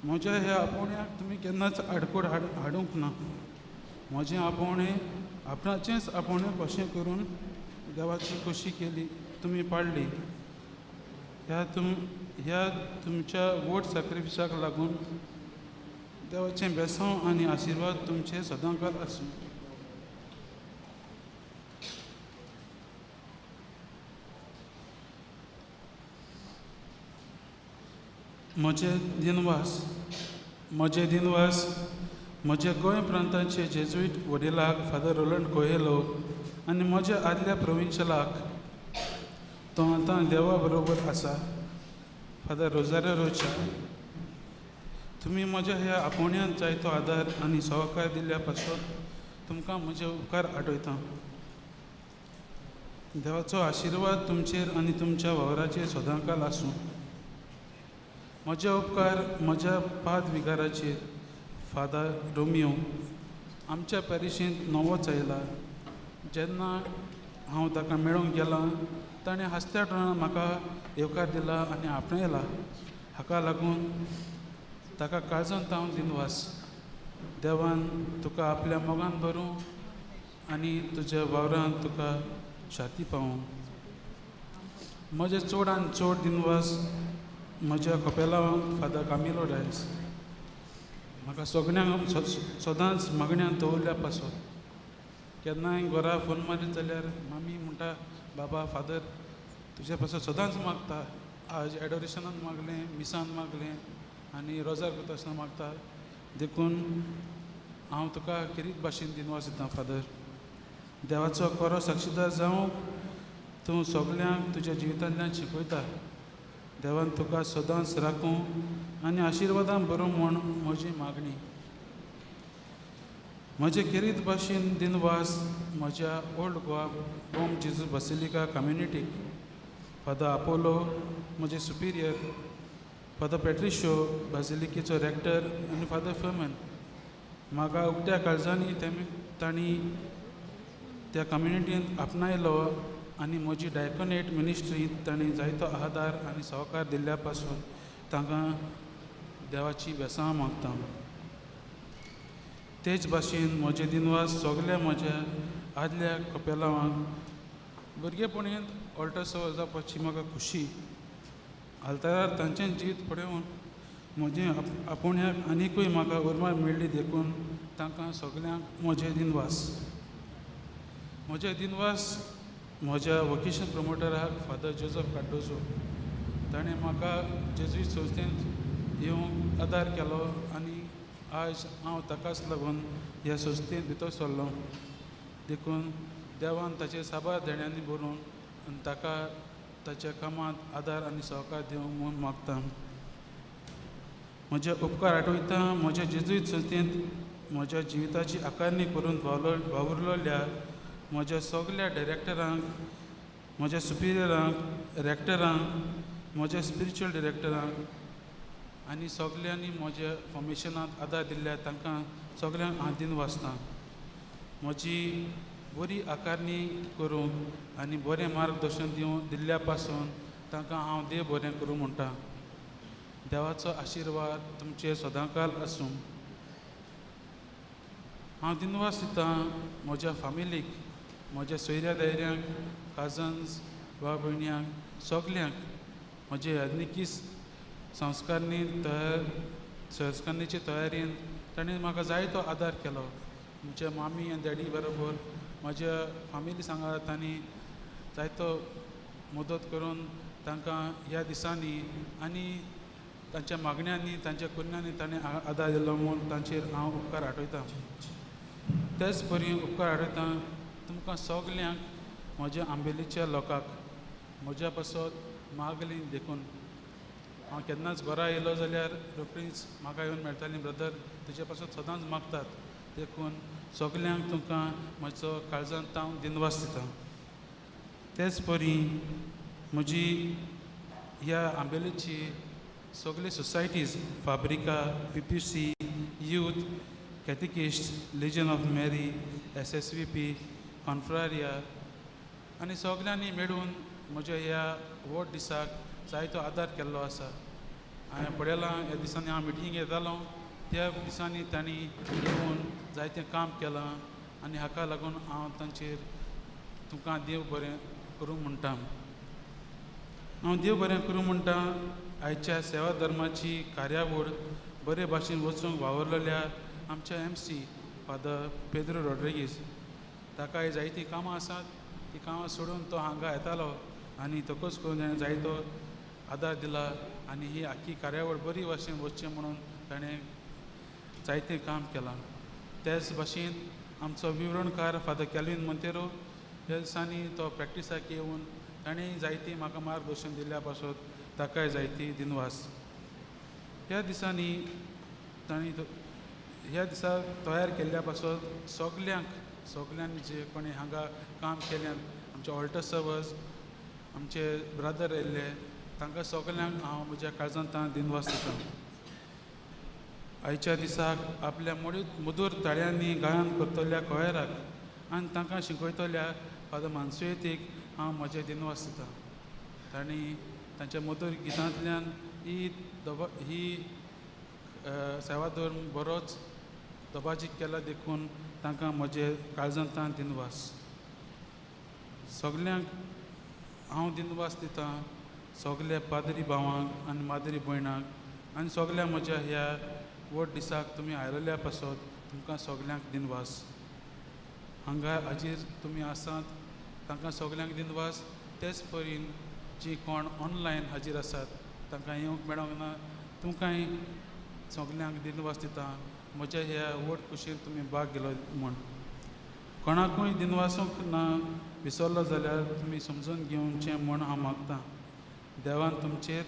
म्हज्या ह्या आपोवण्याक तुमी केन्नाच आडकोड हाडूंक ना. म्हजें आपोवणें आपणाचेंच आपोवणें कशें करून देवाची खोशी केली, तुमी पाळली. ह्या तुमच्या वोट सॅक्रिफिसाक लागून देवाचें बेसांव आनी आशिर्वाद तुमचे सदांकाल आसूं. म्हजे दिनवास म्हजे गोंय प्रांताचे जेजुईट वडिलाक फादर रोलंड कोयलो आनी म्हज्या आदल्या प्रोविन्शलाक, तो आतां देवा बरोबर आसा, फादर रोजारियो रोचा. तुमी म्हज्या ह्या आपोवण्यांत जायतो आदार आनी सहकार दिल्ल्या पासत तुमकां म्हजे उपकार आठयतां. देवाचो आशिर्वाद तुमचेर आनी तुमच्या वावराचेर सदांकाल आसूं. म्हजे उपकार म्हज्या पाद विगाराचेर फादर रोमियो आमच्या पॅरिशींत नवोच आयला. जेन्ना हांव ताका मेळूंक गेलां ताणें हास्त्या तोंडान म्हाका येवकार दिला आनी आपणयला. हाका लागून ताका काळजांत हांव दिनवास. देवान तुका आपल्या मोगान भरूं आनी तुज्या वावरांत तुका शांती पावूं. म्हजे चडांत चड दिनवास म्हज्या कपेलांक फादर कामिलो डायस. म्हाका सगळ्यांक सदांच मागण्यांत दवरल्या पासून केन्नाय घरा फोन मारीत जाल्यार मामी म्हणटा बाबा फादर तुजे पासून सदांच मागता आज एडोरेशनान मागलें मिसान मागलें आनी रोजार करता आसतना मागता देखून हांव तुका किरीत भाशेन दिनवास दिता फादर देवाचो खरो साक्षीदार जावंक तूं सगळ्यांक तुज्या जिवितांतल्यान शिकयता देवान तुका सदांच राखूं आनी आशिर्वादान बरोवंक म्हूण म्हजी मागणी म्हजे किरीत भाशेन दिनवास म्हज्या ओल्ड गोवा बॉम जेजू बसिलिका कम्युनिटीक फादर आपोलो म्हजे सुपिरियर फादर पेट्रिशो बासिलिकेचो रॅक्टर आनी फादर फर्मन म्हाका उक्त्या काळजांनी तांणी त्या कम्युनिटींत आपणायलो आनी म्हजी डायकोनेट मिनिस्ट्रींत तांणी जायतो आदार आनी सहकार दिल्ल्या पासून तांकां देवाची वेसां मागता तेच भाशेन म्हजे दिनवास सगल्या म्हज्या आदल्या कपेलांक भुरगेपणींत ऑल्टरसो जावपाची म्हाका खुशी आल्तारार तांचें जीत पळोवन म्हजें आपुण्याक आनिकूय म्हाका उर्बा मेळ्ळी देखून तांकां सगल्यांक म्हजे दिनवास म्हज्या वोकेशन प्रमोटराक फादर जोझफ कार्डोजो ताणें म्हाका जेजुईत संस्थेंत येवंक आदार केलो आनी आज हांव ताकाच लागून ह्या संस्थेंत भितर सरलो देखून देवान ताचे साबार देण्यांनी भरून आनी ताका ताच्या कामांत आदार आनी सहकार दिवंक म्हूण मागता म्हजे उपकार आठवयता म्हज्या जेजुईत संस्थेंत म्हज्या जिविताची आकारणी करून वावुरलोल्या म्हज्या सगल्या डायरेक्टरांक म्हज्या सुपिरियरांक रॅक्टरांक म्हज्या स्पिरिच्युअल डिरेक्टरांक आनी सगल्यांनी म्हज्या फॉर्मेशनांत आदार दिल्ल्या तांकां सगल्यांक हांव दिन वाचतां म्हजी बरी आकारणी करूंक आनी बरें मार्गदर्शन दिल्ल्या पासून तांकां हांव देव बरें करूं म्हणटा देवाचो आशिर्वाद तुमचे सदांकाल आसूं हांव दिनवास दितां म्हज्या फामिलीक म्हज्या सोयऱ्या दायऱ्यांक काजन्स भाव भयण्यांक सगल्यांक म्हजे आदनिकी संस्कारणीचे तयारेन ताणें म्हाका जायतो आदार केलो म्हज्या मामी आनी डॅडी बरोबर म्हज्या फामिली सांगात तांणी जायतो मदत करून तांकां ह्या दिसांनी आनी तांच्या मागण्यांनी तांच्या कुन्यांनी ताणें आदार दिलो म्हूण तांचेर हांव उपकार आठवयतां तेच परी उपकार आठवयतां तुमकां सगल्यांक म्हज्या आंबेलीच्या लोकांक म्हज्या पासत मागली देखून हांव केन्नाच घरा येयलो जाल्यार रोखडीच म्हाका येवन मेळटालीं ब्रदर तुजे पासत सदांच मागतात देखून सगल्यांक तुमकां म्हजो काळजांत हांव दिनवास दितां तेच परी म्हजी ह्या आंबेलीची सगळे सोसायटीज फाब्रिका PPC youth catechist legion of Mary SSVP कॉन्फ्रारिया आनी सगल्यांनी मेळून म्हज्या ह्या वोट दिसाक जायतो आदार केल्लो आसा हांवें पळयलां ह्या दिसांनी हांव मिटींग येतालो त्या दिसांनी तांणी येवन जायतें काम केलां आनी हाका लागून हांव तांचेर तुमकां देव बरें करूं म्हणटा हांव देव बरें करूं म्हणटा आयच्या सेवा धर्माची कार्यावळ बरे भाशेन वचूंक वावरलेल्या आमच्या MC फादर पेद्रो रॉड्रिगीस ताकाय जायतीं कामां आसात ती कामां सोडून तो हांगा येतालो आनी तोकूच करून ताणें जायतो आदार दिला आनी ही आख्खी कार्यावळ बरी भाशेन वचचें म्हणून ताणें जायतें काम केलां तेच भाशेन आमचो विवरणकार फादर कॅल्विन मोंतेरो ह्या दिसांनी तो प्रॅक्टिसाक येवन ताणें जायतीं म्हाका मार्गदर्शन दिल्ल्या पासून ताकाय जायती दिनवास ह्या दिसांनी तांणी ह्या दिसा तयार केल्ल्या पासून सगल्यांनी जे कोणी हांगा काम केल्यान आमचे ऑल्टर सर्वर्स आमचे ब्रदर येयल्ले तांकां सगल्यांक हांव म्हज्या काळजांत दिनवास दितां आयच्या दिसाक आपल्या मधूर ताळयांनी गायन करतल्या कोयराक आनी तांकां शिकयतल्या फादर मानसुयेतीक हांव म्हजे दिनवास दितां तांणी तांच्या मधूर गितांतल्यान ही सेवा धर्म बरोच दबाजीक केला देखून तांकां म्हजे काळजांत दिनवास सगल्यांक हांव दिनवास दितां सगल्या पाद्री भावांक आनी माद्री भयणांक आनी सगल्या म्हज्या ह्या वोट दिसाक तुमी आयिल्ल्या पासत तुमकां सगल्यांक दिनवास. हांगा हाजीर तुमी आसात तांकां सगल्यांक दिनवास. तेच परीन जी कोण ऑनलायन हाजीर आसात तांकां येवंक मेळोंक ना तुमकांय सगल्यांक दिनवास दिता. म्हज्या ह्या वोट कुशीर तुमी भाग घेतलो म्हूण. कोणाकूय दिनवासूंक ना विसरलो जाल्यार तुमी समजून घेवचें म्हूण हांव मागतां. देवान तुमचेर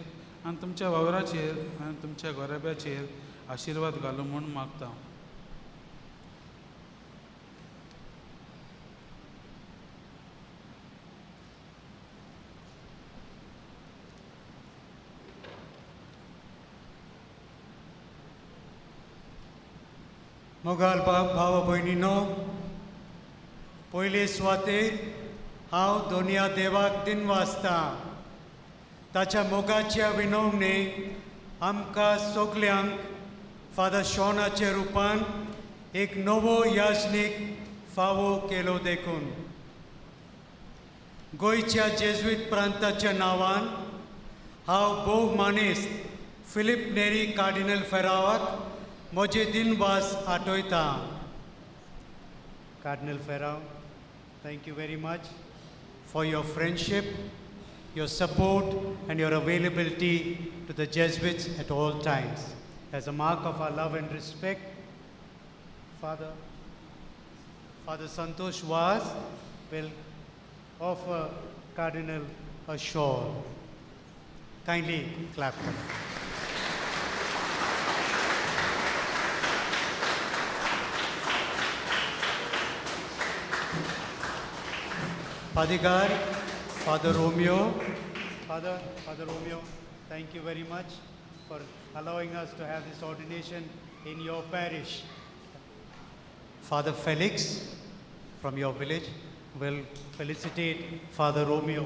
आनी तुमच्या वावराचेर आनी तुमच्या गोरब्याचेर आशिर्वाद घालूं म्हूण मागतां. मोगाल भाव भयणीनो, पयले सुवातेर हांव दोनया देवाक दिनवासतां. ताच्या मोगाच्या विनवणेक आमकां सगल्यांक फादर शॉनाच्या रुपान एक नवो याजनीक फावो केलो देखून. गोंयच्या जेजुईत प्रांताच्या नांवान हांव भोवमानेस्त फिलीप नेरी कार्डिनल फेरावाक म्हजे दिनवास आठयतां. Cardinal Ferrao, thank you very much for your friendship, your support and your availability to the Jesuits at all times. As a mark of our love and respect, Father Santosh Vaz will offer Cardinal a shawl. Kindly clap for him. Padigar, Father Romeo. Father Romeo, thank you very much for allowing us to have this ordination in your parish. Father Felix from your village will felicitate Father Romeo.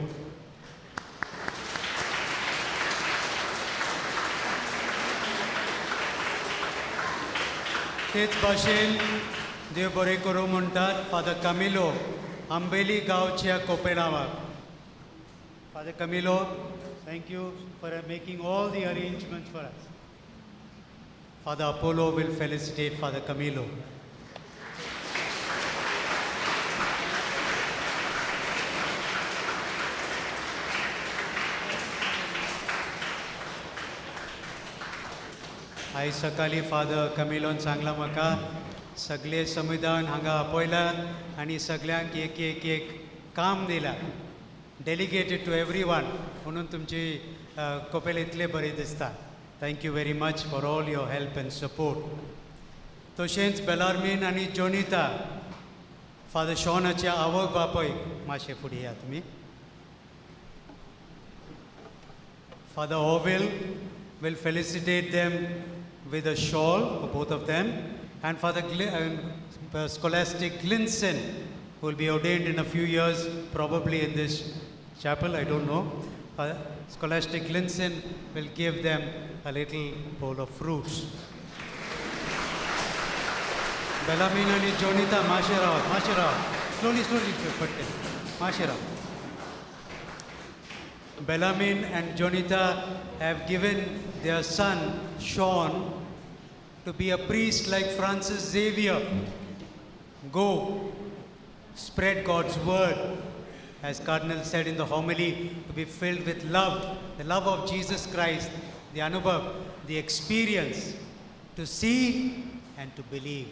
तेच भाशेन देव बरें करूं म्हणटात father Camilo Ambelim गांवच्या कोपेलावाक. Father Camilo, thank you for making all the arrangements for us. Father Apollo will felicitate Father Camilo. आयज सकाळी father कमिलोन सांगला म्हाका सगळे संविधान हांगा आपयल्यात आनी सगळ्यांक एक काम दिलां. डेलिगेटेड टू एवरी वन म्हणून तुमची कपेल इतले बरें दिसता. Thank you very much for all your help end support. तशेंच बेलार्मीन आनी जोनिता फादर शॉनाच्या आवय बापय मातशे फुडें या तुमी. Father ओविल will felicitate them with a shawl for both of them, and Father Scholastic Glinson, who will be ordained in a few years, probably in this chapel, I don't know. Scholastic Glinson will give them a little bowl of fruits. Bellarmine and Jonita, Mashera, slowly, Mashera. Bellarmine and Jonita have given their son Sean to be a priest like Francis Xavier. Go, spread God's word, as Cardinal said in the homily, to be filled with love, the love of Jesus Christ, the anubhav, the experience, to see and to believe.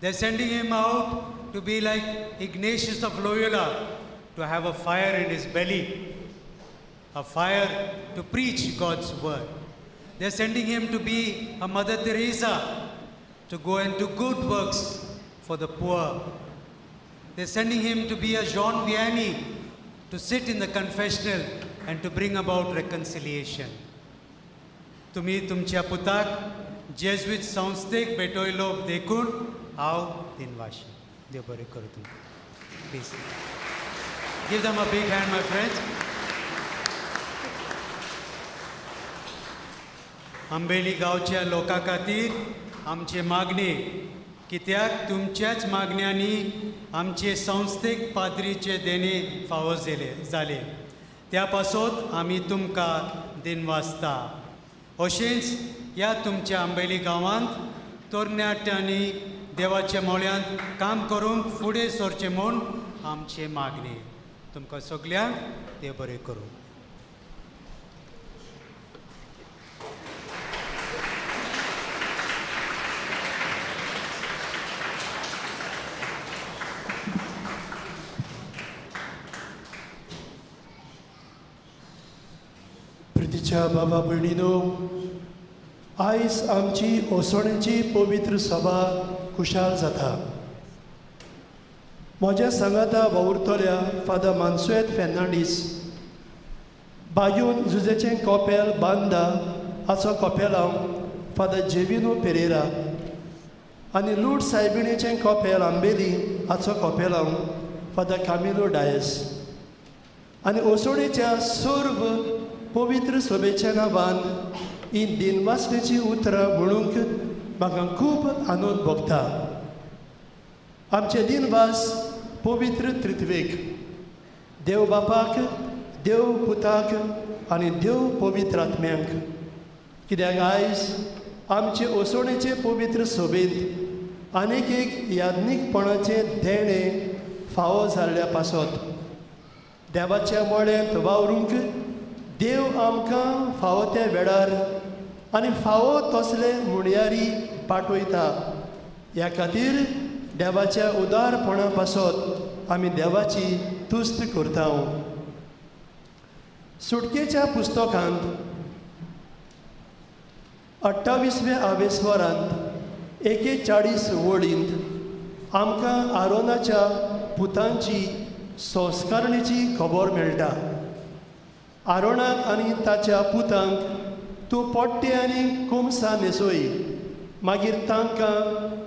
They're sending him out to be like Ignatius of Loyola, to have a fire in his belly, a fire to preach God's word. They're sending him to be a Mother Teresa, to go and do good works for the poor. They're sending him to be a Jean Vianney, to sit in the confessional and to bring about reconciliation. तुम्ही तुमच्या पुताक जेजुईत संस्थेक भेटयलो देखून हांव दिनवाशी. देव बरें करूं तुमकां. Please give them a big hand, my friends. Ambelim गांवच्या लोकां खातीर आमची मागणी, कित्याक तुमच्याच मागण्यांनी आमचे संस्थेक पाद्रीचे देणे फावो जाले. त्या पासत आमी तुमकां दिनवासता. अशेंच ह्या तुमच्या आंबेली गांवांत तरणाट्यांनी देवाच्या मोळ्यांत काम करूंक फुडें सरचें म्हूण आमचे मागणी. तुमकां सगल्यांक देव बरें करूं. प्रितीच्या बाबा भयणीनो, आयज आमची ओसोणेची पवित्र सभा खुशाल जाता. म्हज्या सांगाता वावुरतल्या फादर मान्सुएत फेर्नांडीस, बागून जुजेचें कोपेल बांदा हाचो कोपेलांव फादर जेविनो पेरेरा आनी लूट सायबिणीचें कोपेल आंबेली हाचो कोपेलांव फादर कामिलो डायस आनी ओसोणेच्या सर्व पवित्र सभेच्या नांवान ही दिनवासणेची उतरां म्हणूंक म्हाका खूब आनंद भोगता. आमचे दिनवास पवित्र त्रित्वेक, देव बापाक, देव पुताक आनी देव पवित्र आत्म्यांक. कित्याक आयज आमचे ओसोणेचे पवित्र सभेंत आनीक एक याज्ञीकपणाचें देणें फावो जाल्ल्या पासत देवाच्या मोळ्यांत वावरूंक देव आमकां फावो त्या वेळार आनी फावो तसले मुणयारी पाठयता. ह्या खातीर देवाच्या उदारपणा पासत आमी देवाची तुस्त करता. सुटकेच्या पुस्तकांत 28व्या आवेस्वरांत 41 वळींत आमकां आरोनाच्या पुतांची संस्कारणेची खबर मेळटा. आरोनाक आनी ताच्या पुतांक तूं पोट्टे आनी कुमसां न्हेसोय, मागीर तांकां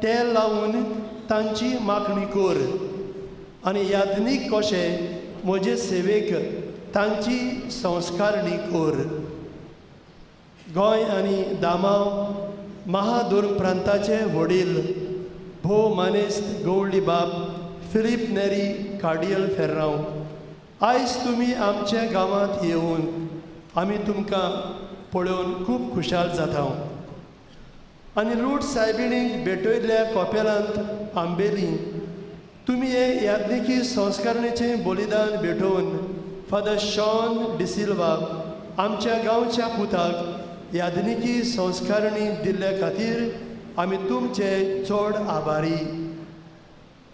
तेल लावन तांची माखणी कर आनी याज्ञीक कशें म्हजे सेवेक तांची संस्कारणी कर. गोंय आनी दामाव महादुर्ग प्रांताचे वडील भोव मानेस्त गवळी बाब फिलीप नेरी कार्डियल फेर्रांव, आयज तुमी आमच्या गांवांत येवन आमी तुमकां पळोवन खूब खुशाल जाता. आनी लूट सायबिणीक भेटयल्ल्या कोपेलांत आंबेली तुमी हे याज्ञिकी संस्कारणेचें बलिदान भेटोवन फादर शॉन डिसिल्वा आमच्या गांवच्या पुताक याज्ञिकी संस्कारणी दिल्ल्या खातीर आमी तुमचे चड आभारी.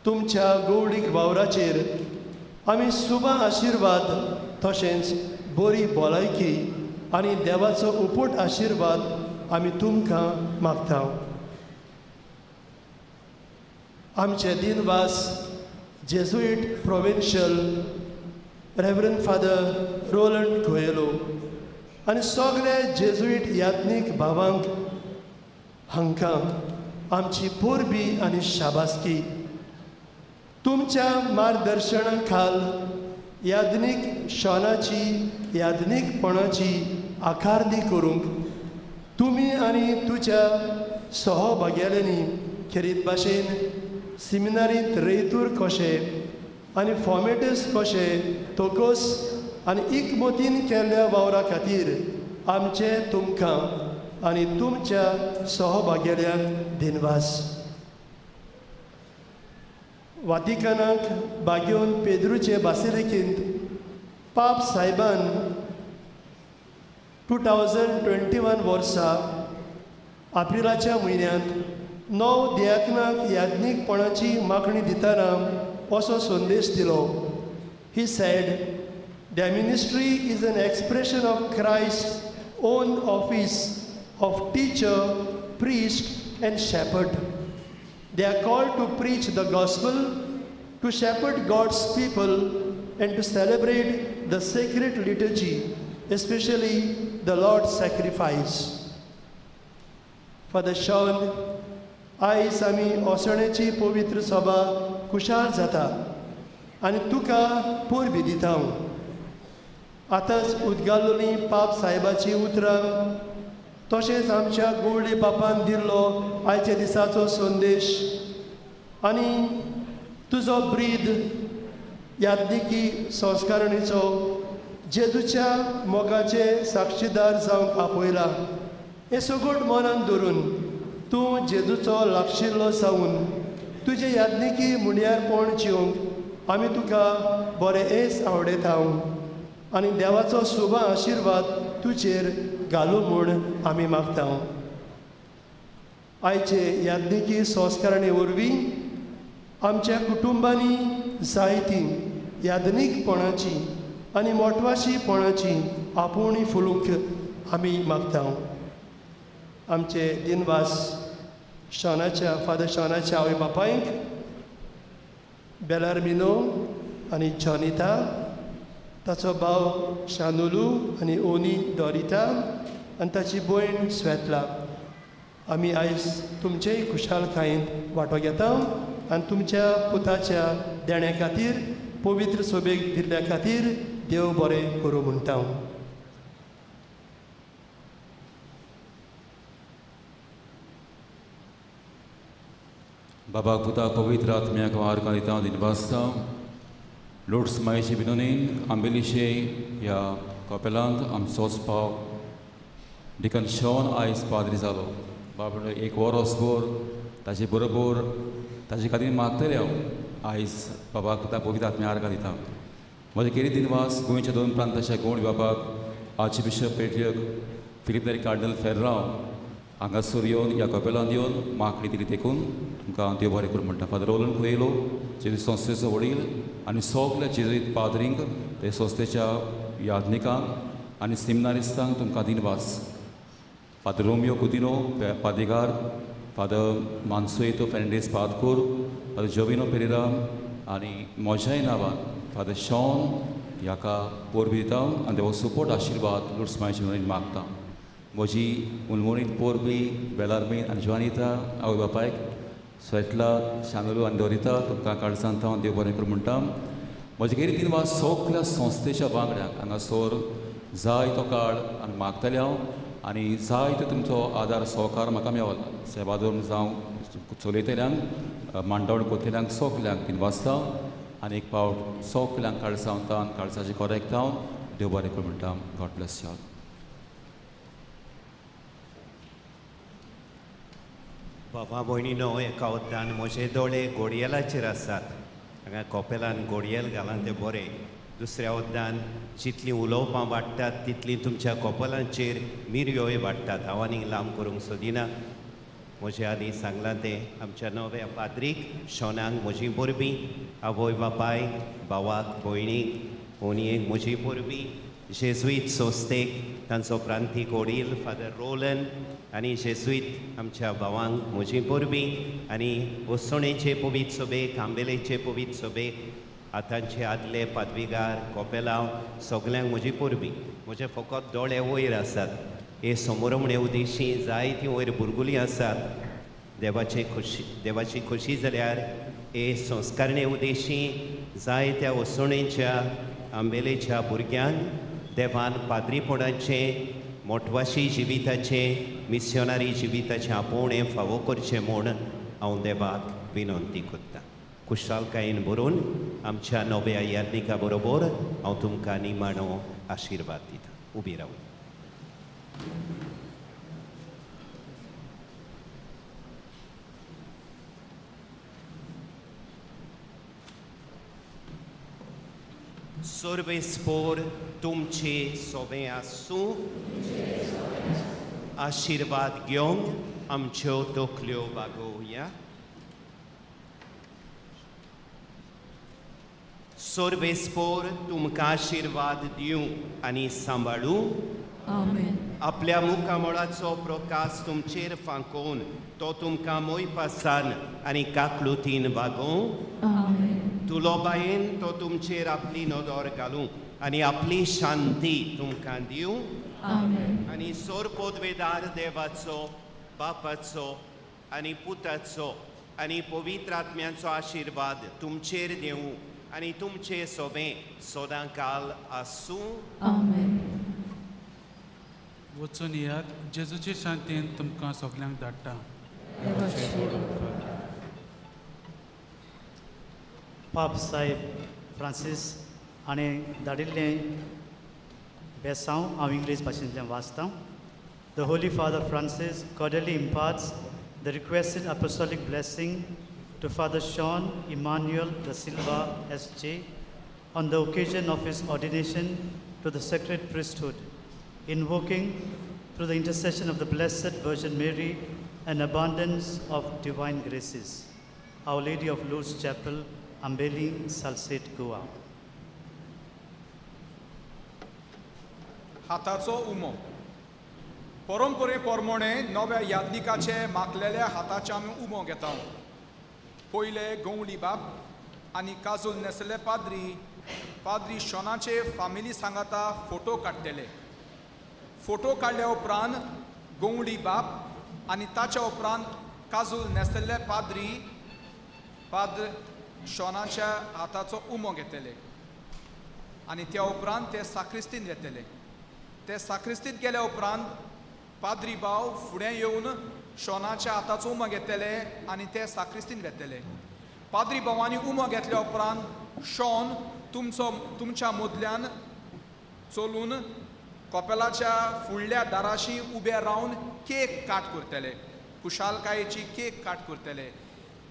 तुमच्या गवळीक वावराचेर आमी शुभ आशिर्वाद तशेंच बरी भलायकी आनी देवाचो उपूट आशिर्वाद आमी तुमकां मागता. आमचे दिनवास Jesuit provincial reverend father Roland Coelho आनी सगळे जेजुईट याज्ञीक भावांक हांकां आमची पोरबी आनी शाबासकी. तुमच्या मार्गदर्शना खाल याज्ञीक शॉनाची याज्ञीकपणाची आकारणी करूंक तुमी आनी तुज्या सहभाग्याल्यांनी खेरीत भाशेन सिमिनारींत रेतूर कशें आनी फॉर्मेटस कशें तोकोस आनी एकमतीन केल्ल्या वावरा खातीर आमचे तुमकां आनी तुमच्या सहभाग्याल्यांक दिनवास. वातिकानाक बागेवन पेद्रूचे बासिलिकेंत पाप सायबान 2021 वर्सा एप्रिलाच्या म्हयन्यांत 9 दियाकनाक याज्ञीकपणाची मागणी दितना असो संदेश दिलो. He said, "Their ministry is an expression of Christ's own office of teacher, priest and shepherd. They are called to preach the gospel, to shepherd God's people and to celebrate the sacred liturgy, especially the Lord's sacrifice." Father Sean, आयज आमी ओसोणेची पवित्र सभा खुशाल जाता आनी तुका पोरबी दिता. आतांच उदगाल्लोली पाप सायबाची उतरां तशेंच आमच्या गवळी बापान दिल्लो आयच्या दिसाचो संदेश आनी तुजो ब्रीद याज्ञिकी संस्कारणेचो जेजूच्या मोगाचे साक्षीदार जावंक आपयला. हें सगळें मनान धरून तूं जेजूचो लागशिल्लो जावन तुजे यादनिकी मुणयारपण जिवंक आमी तुका बरें येस आवडयता आनी देवाचो शुभ आशिर्वाद तुजेर घालूं म्हूण आमी मागता. आयचे यादनिकी संस्कारांनी वरवीं आमच्या कुटुंबांनी जायतीं यादनीकपणाची आनी मोटवाशीपणाची आपुणी फुलूंक आमी मागता. आमचे दिनवास शॉनाच्या फादर शॉनाच्या आवय बापायक बेलार्मिनो आनी जॉनिता, ताचो भाव शानुलू आनी ओनी डॉरिता आनी ताची भयण स्वेतला, आमी आयज तुमचेय खुशालकायेंत वांटो घेता आनी तुमच्या पुताच्या देण्या खातीर पवित्र सोबेक दिल्ल्या खातीर देव बरें करूं म्हणटा. बाबाक पुताक पवित्र आत्म्याक वारका दिता दिनवासता लोड्स मायेचे बिनोनीन आंबेलिशे ह्या कॉपेलांत आमचोच पाव डिकन शॉन आयज पाद्री जालो. बाबा एक वरोस भर ताचे बरोबर ताचे खातीर मागतले हांव आयज बाबाक पुताक पवित्र आत्म्या वारका दिता. म्हजे केरी दिनवास गोंयच्या 2 प्रांताच्या गौण बाबाक archbishop patriarch Filipe Neri cardinal Ferrao हांगासर येवन ह्या कपेलांत येवन मागणी दिली देखून तुमकां देव बरें करूं म्हणटा. फादर रोलन कुयेलो जेजूत संस्थेचो वडील आनी सगल्या जेजूत पाद्रींक ते संस्थेच्या यादनिकांक आनी सेमिनारिस्तांक तुमकां दिनवास. फादर रोमियो कुदिनो पादेगार, फादर मान्सुएतो फेर्नांडीस पादकूर, फादर जोविनो पेरेरा आनी म्हज्याय नांवान फादर शॉन ह्याका पोरबी दिता आनी देवा सपोर्ट आशिर्वाद लुड्स मायेचे मागता. म्हजी उलमोणीत पोरबी बेलार्मीन आनी जॉनिता आवय बापायक स्वेटला शानुलू आनी डॉरिता तुमकां काळजांत हांव देव बरें करूं म्हणटा. म्हजे गेली दिनवास सगल्या संस्थेच्या वांगड्यांक हांगासर जायतो काळ आनी मागतले हांव आनी जायतो तुमचो आदार सहकार म्हाका मेवला. सेवादोर जावं चलयतल्यांक मांडावळ कोतल्यांक सगल्यांक दिनवासता आनी एक पावट सगल्यांक काळजांत काळजाची खोरेक हांव देव बरें करूं म्हणटा. God bless you all. बाबा भयणीनो एका वद्दान म्हजे दोळे घोडयेलाचेर आसात. हांगा कॉपेलान घोडयेल घालान ते बरें. दुसऱ्या वद्दान जितलीं उलोवपां वाडटात तितलीं तुमच्या कॉपेलांचेर मिरयोय वाडटात. हांव आनीक लांब करूंक सोदिना. म्हजे आनी सांगलां तें आमच्या नव्या पाद्रीक शॉनाक म्हजी परबीं, आवय बापाय, भावाक, भयणीक, ओनयेक म्हजी परबीं, जेजुईत संस्थेक तांचो प्रांतीक वडील फादर रोलन आनी जेजुईत आमच्या भावांक म्हजी परबीं आनी ओसोणेचे पवीत सोबेक, आंबेलेचे पवीत सोबेक, आतांचे आदले पादवीगार, कॉपेलांव सगल्यांक म्हजी परबीं. म्हजे फकत दोळे वयर आसात. हे समोरमणे उद्देशी जायतीं वयर बुरगुलीं आसात. देवाची खोशी जाल्यार हे संस्कारणे उद्देशी जायत्या ओसोणेच्या आंबेलेच्या भुरग्यांक देवान पाद्रीपणाचें, मोटवाशी जिविताचें, मिस्योनारी जिविताचें आपोवणें फावो करचें म्हूण हांव देवाक विनंती करतां. खुशालकायेन बरोवन आमच्या नव्या यादनिका बरोबर हांव तुमकां निमाणो आशिर्वाद दितां. उबी रावून. सर्वेस्पोर तुमचे सोबे आसूं. आशिर्वाद घेवंक आमच्यो तकल्यो बागोवया. सर्वेस्पोर तुमकां आशिर्वाद दिवं आनी सांबाळूं. आमेन. आपल्या मुखामळाचो प्रकाश तुमचेर फांकोवन तो तुमकां मोयपासान आनी काकलुतीन वागोवं. आमेन. तुलोबायेन तो तुमचेर आपली नदर घालूं आनी आपली शांती तुमकां दिवं. आमेन. आनी सोरपोदवेदार देवाचो, बापाचो आनी पुताचो आनी पवित्र आत्म्याचो आशिर्वाद तुमचेर दिवं आनी तुमचे सोबे सदांकाल आसूं. आमेन. वचून येयात. जेजूचे शांतीन तुमकां सगल्यांक धाडटा. पाप साहेब फ्रांसीस हाणें धाडिल्लें बेसांव हांव इंग्लीश भाशेंतल्यान वाचतां. The Holy father Francis cordially imparts the requested apostolic blessing to Father Sean Emmanuel da Silva, S.J., on the occasion of his ordination to the sacred priesthood, invoking through the intercession of the Blessed Virgin Mary an abundance of divine graces. Our Lady of Lourdes Chapel, Ambeli, Salsette, Goa. हाताचो उमो परंपरे प्रमाणे नव्या यादनिकाचे माखलेल्या हाताचे आमी उमो घेता. पयले गवळी बाब आनी काजूल नेसले पाद्री शॉनाचे फामिली सांगाता फोटो काडटले. फोटो काडल्या उपरांत गवळी बाब आनी ताच्या उपरांत काजूल नेसले पाद्र शॉनाच्या हाताचो उमो घेतले आनी त्या उपरांत ते साक्रिस्तीन येतले. ते साक्रिस्तीत गेल्या उपरांत पाद्री बाव फुडें येवन शॉनाच्या हाताचो उमो घेतले आनी ते साक्रिस्तीन घेतले. पाद्री बावांनी उमो घेतल्या उपरांत शॉन तुमच्या मदल्यान चलून कपेलाच्या फुडल्या दाराशी उबे रावन केक काट करतले. खुशालकायेची केक काट करतले.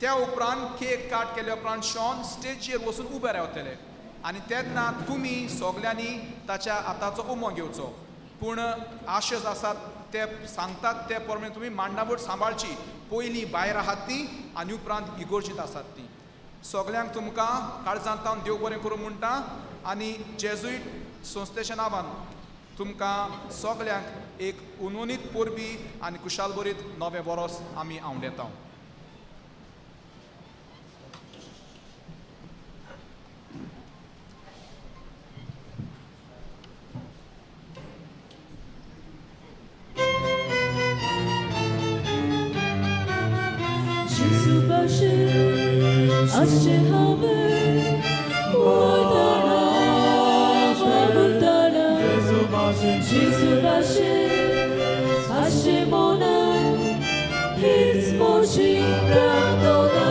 त्या उपरांत केक काट केल्या उपरांत शॉन स्टेजीर वचून उबे रावतले आनी तेन्ना तुमी सगल्यांनी ताच्या हाताचो उमो घेवचो. पूण आशेज आसात ते सांगतात ते प्रमाणे तुमी मांडावळ सांबाळची. पयलीं भायर आहात ती आनी उपरांत इगोर्जीत आसात ती. सगल्यांक तुमकां काळजांतावन देव बरें करूं म्हणटा आनी जेजुईट संस्थेच्या नांवान तुमकां सगल्यांक एक उनोनीत परबी आनी कुशाल बरीत नवें वरोस आमी आवंडेता. Ashe have Wadana Vagutana Jesu Bashe Ashe Mona His Mochi Pratona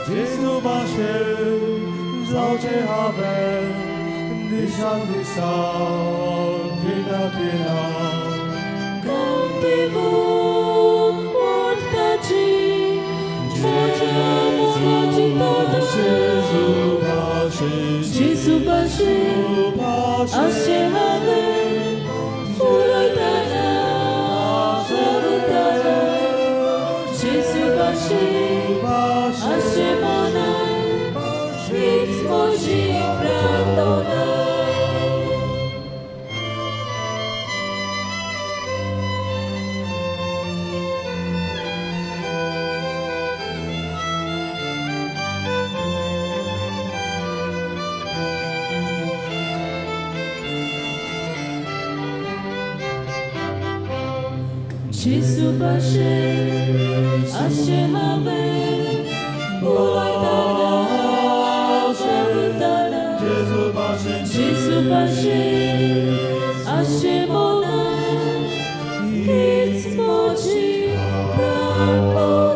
Jesu Bashe Zauche have Dishan Kina Kina Cantivo Mortaci Jesu Bashe Ashe have Uradana Vagutana Jesu Bashe Ashe Mona His Mochi Pratona Jesu Bashe Ashe have Uladana Vagutana Jesu Bashe Ashe Mona His Mochi Pratona.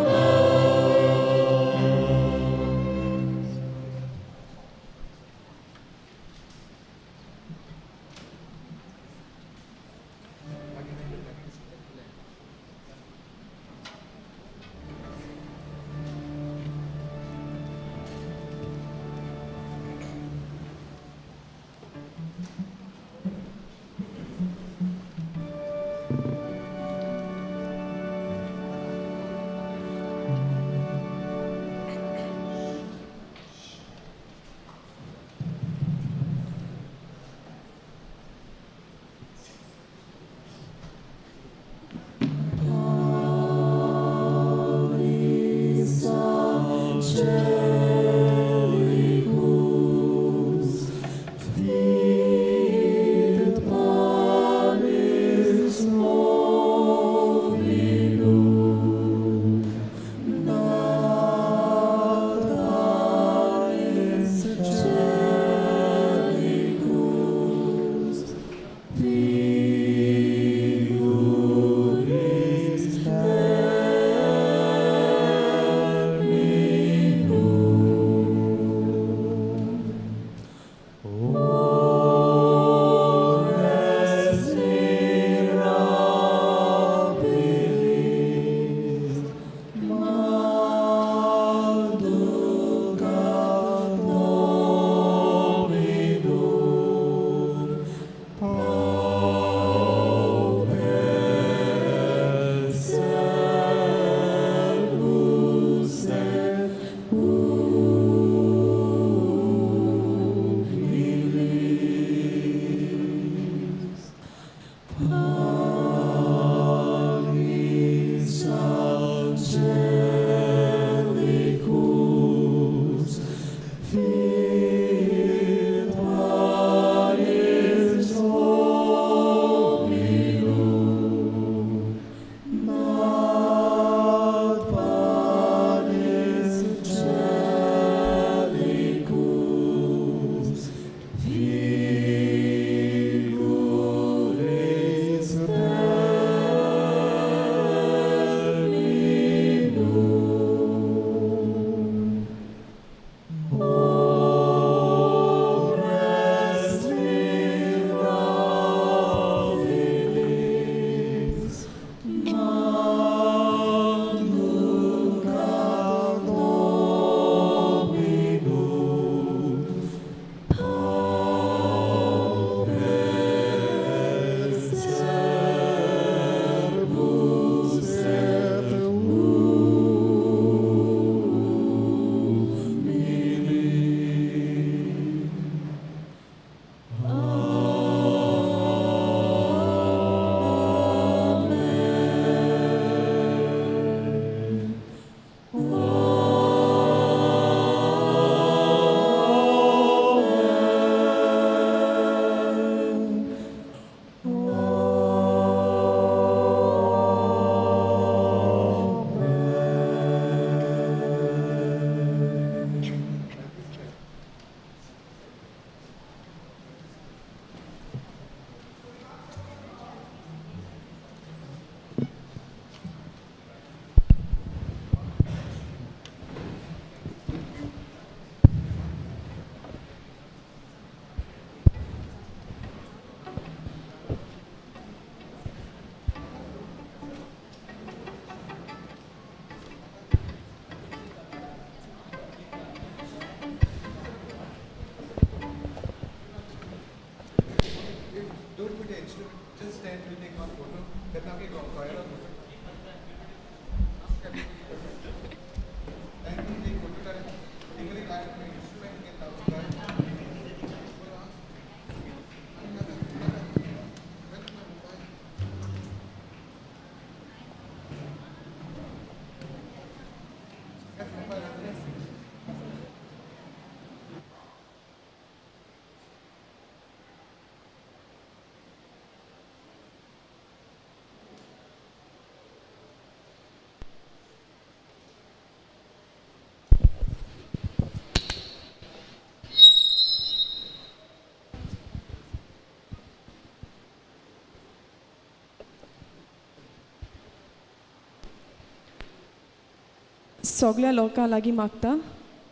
सगळ्या लोकां लागीं मागता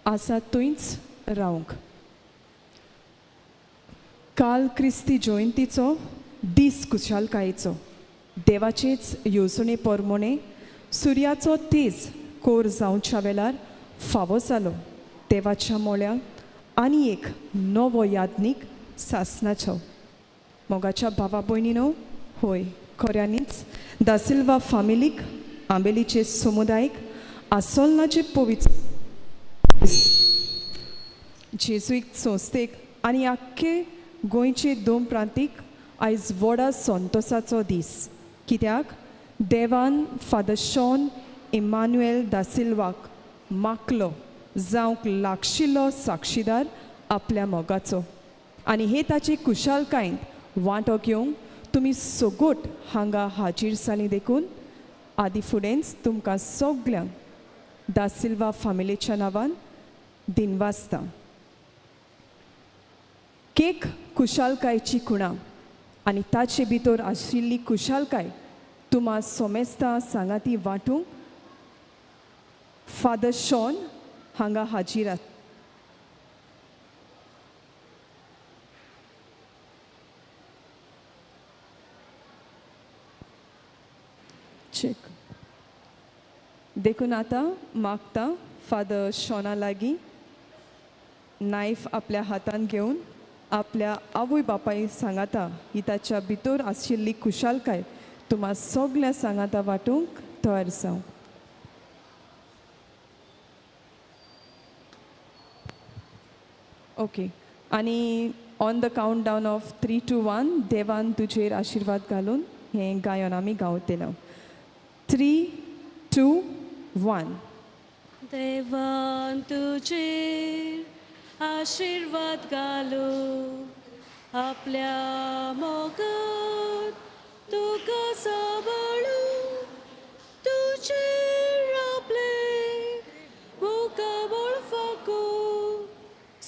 आसा थंयच रावंक. काल क्रिस्ती जयंतीचो दीस खुशालकायेचो देवाचेच येवजणे पोरमोणे सुर्याचो तेज कोर जावच्या वेळार फावो जालो देवाच्या मोळ्याक आनी एक नवो यादनीक सासणाचो. मोगाच्या भावा भयणीनो, होय खऱ्यांनीच दा सिल्वा फामिलीक आंबेलीचे समुदायक आसोलनाचे पवित्र जेजुईक संस्थेक आनी आख्खे गोंयचे दोन प्रांतीक आयज व्हडा संतोसाचो दीस. कित्याक देवान फादर शॉन इमान्युएल दा सिल्वाक मागलो जावंक लागशिल्लो साक्षीदार आपल्या मोगाचो. आनी हे ताचे कुशालकायेंत वांटो घेवंक तुमी सोगोट हांगा हाजीर जालीं देखून आदी फुडेंच तुमकां सगल्यांक दा सिल्वा फामिलीच्या नांवान दिनवासता. केक कुशालकायेची खुणां आनी ताचे भितर आशिल्ली कुशालकाय तुमा सोमेस्ता सांगाती वांटूंक फादर शॉन हांगा हाजीर आसा. चेक देखून आतां मागता फादर शॉना लागीं नायफ आपल्या हातान घेवन आपल्या आवय बापाय सांगाता ही ताच्या भितर आशिल्ली कुशालकाय तुमा सगल्या सांगाता वांटूंक तयार जावं. ओके. आनी on the count down of 3, 2, 1 देवान तुजेर आशिर्वाद घालून हें गायन आमी गावतलो. 3, 2, 1. देवान तुजेर आशीर्वाद घालो आपल्या मोगात तुका सांबाळू तुजेर आपले मुखाबळ फाको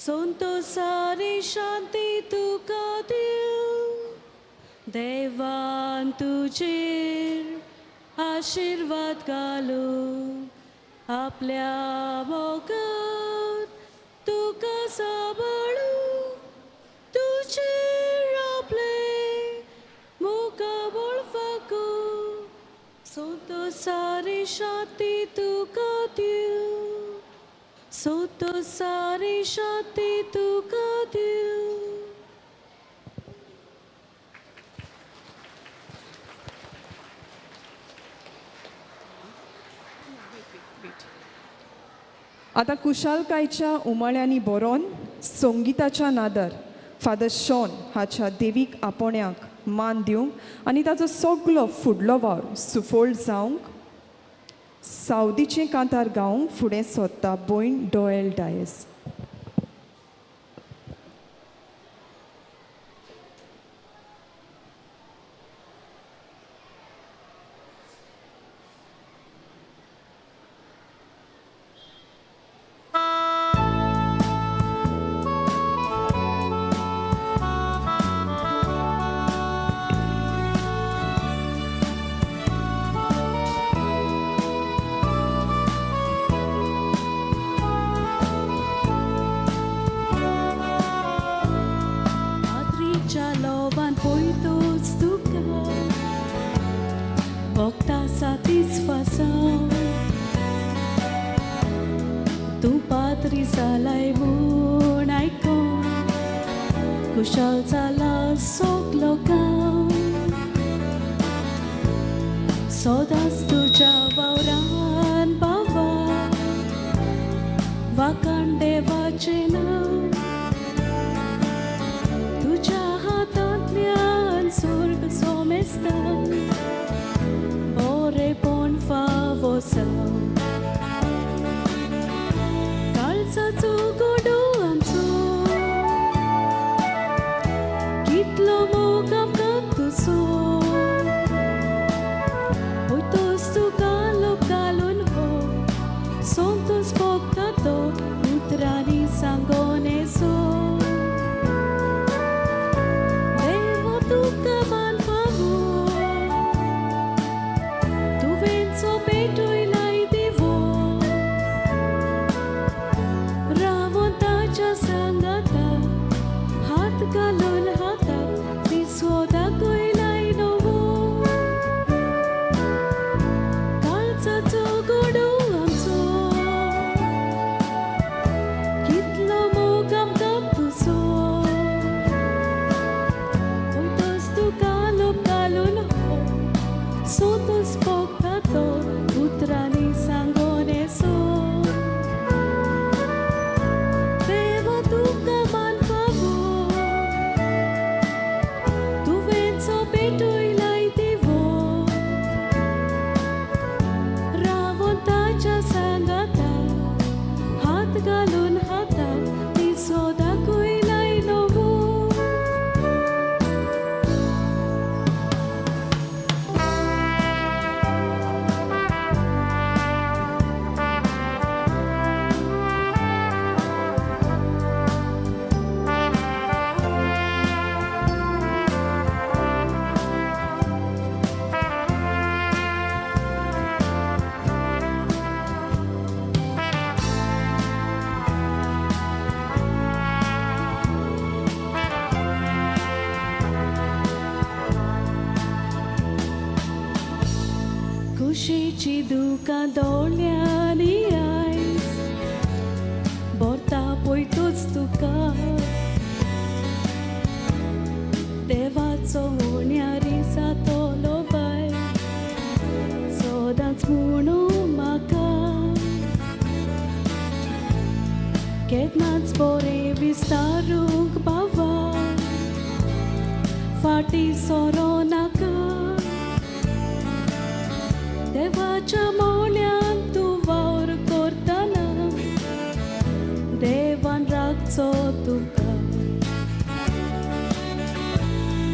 संतोषारी शांती तुका दिव. देवान तुजेर आशीर्वाद घालो आपल्या मोगात तुका सांबाळू तुजेर आपले मुखाबळ फाको संतोषारी शांती तुका दिव. संतोषारी शांती तुका दिव. आतां कुशालकायच्या उमाळ्यांनी बरोवन संगीताच्या नादार फादर शॉन हाच्या देवीक आपोण्याक मान दिवंक आनी ताचो सगलो फुडलो वावर सुफोल्ड जावंक सावदीचें कांतार गावंक फुडें सोदता भयण Doyle Dias. satisfação. Tu patria lai bunai con, kushal cala sok lokal. Sodas tuja vauran bava, vakan devaचे नाव. तुझ्या हातांतल्यान स्वर्ग सोमेस्ता, बरेपण फावो जाव. काळजाचो गोडो आमचो, कितलो मोग आमकां तुजो. वयतोस तुका लोक घालून हो, संतोष भोगता तो उतरांनी सांगोन येसो. देव तुका मान फावो, तुका दोळ्यांनी आयज बोरता पळयतोच तुका देवाचो होण्यारी जातलो बाय सदांच म्हणून म्हाका केन्नाच बरें विस्तारूंक बाबा फाटी सोरो नाका देवाच्या मोल्यान तूं वावर करतना देवान राखचो तुका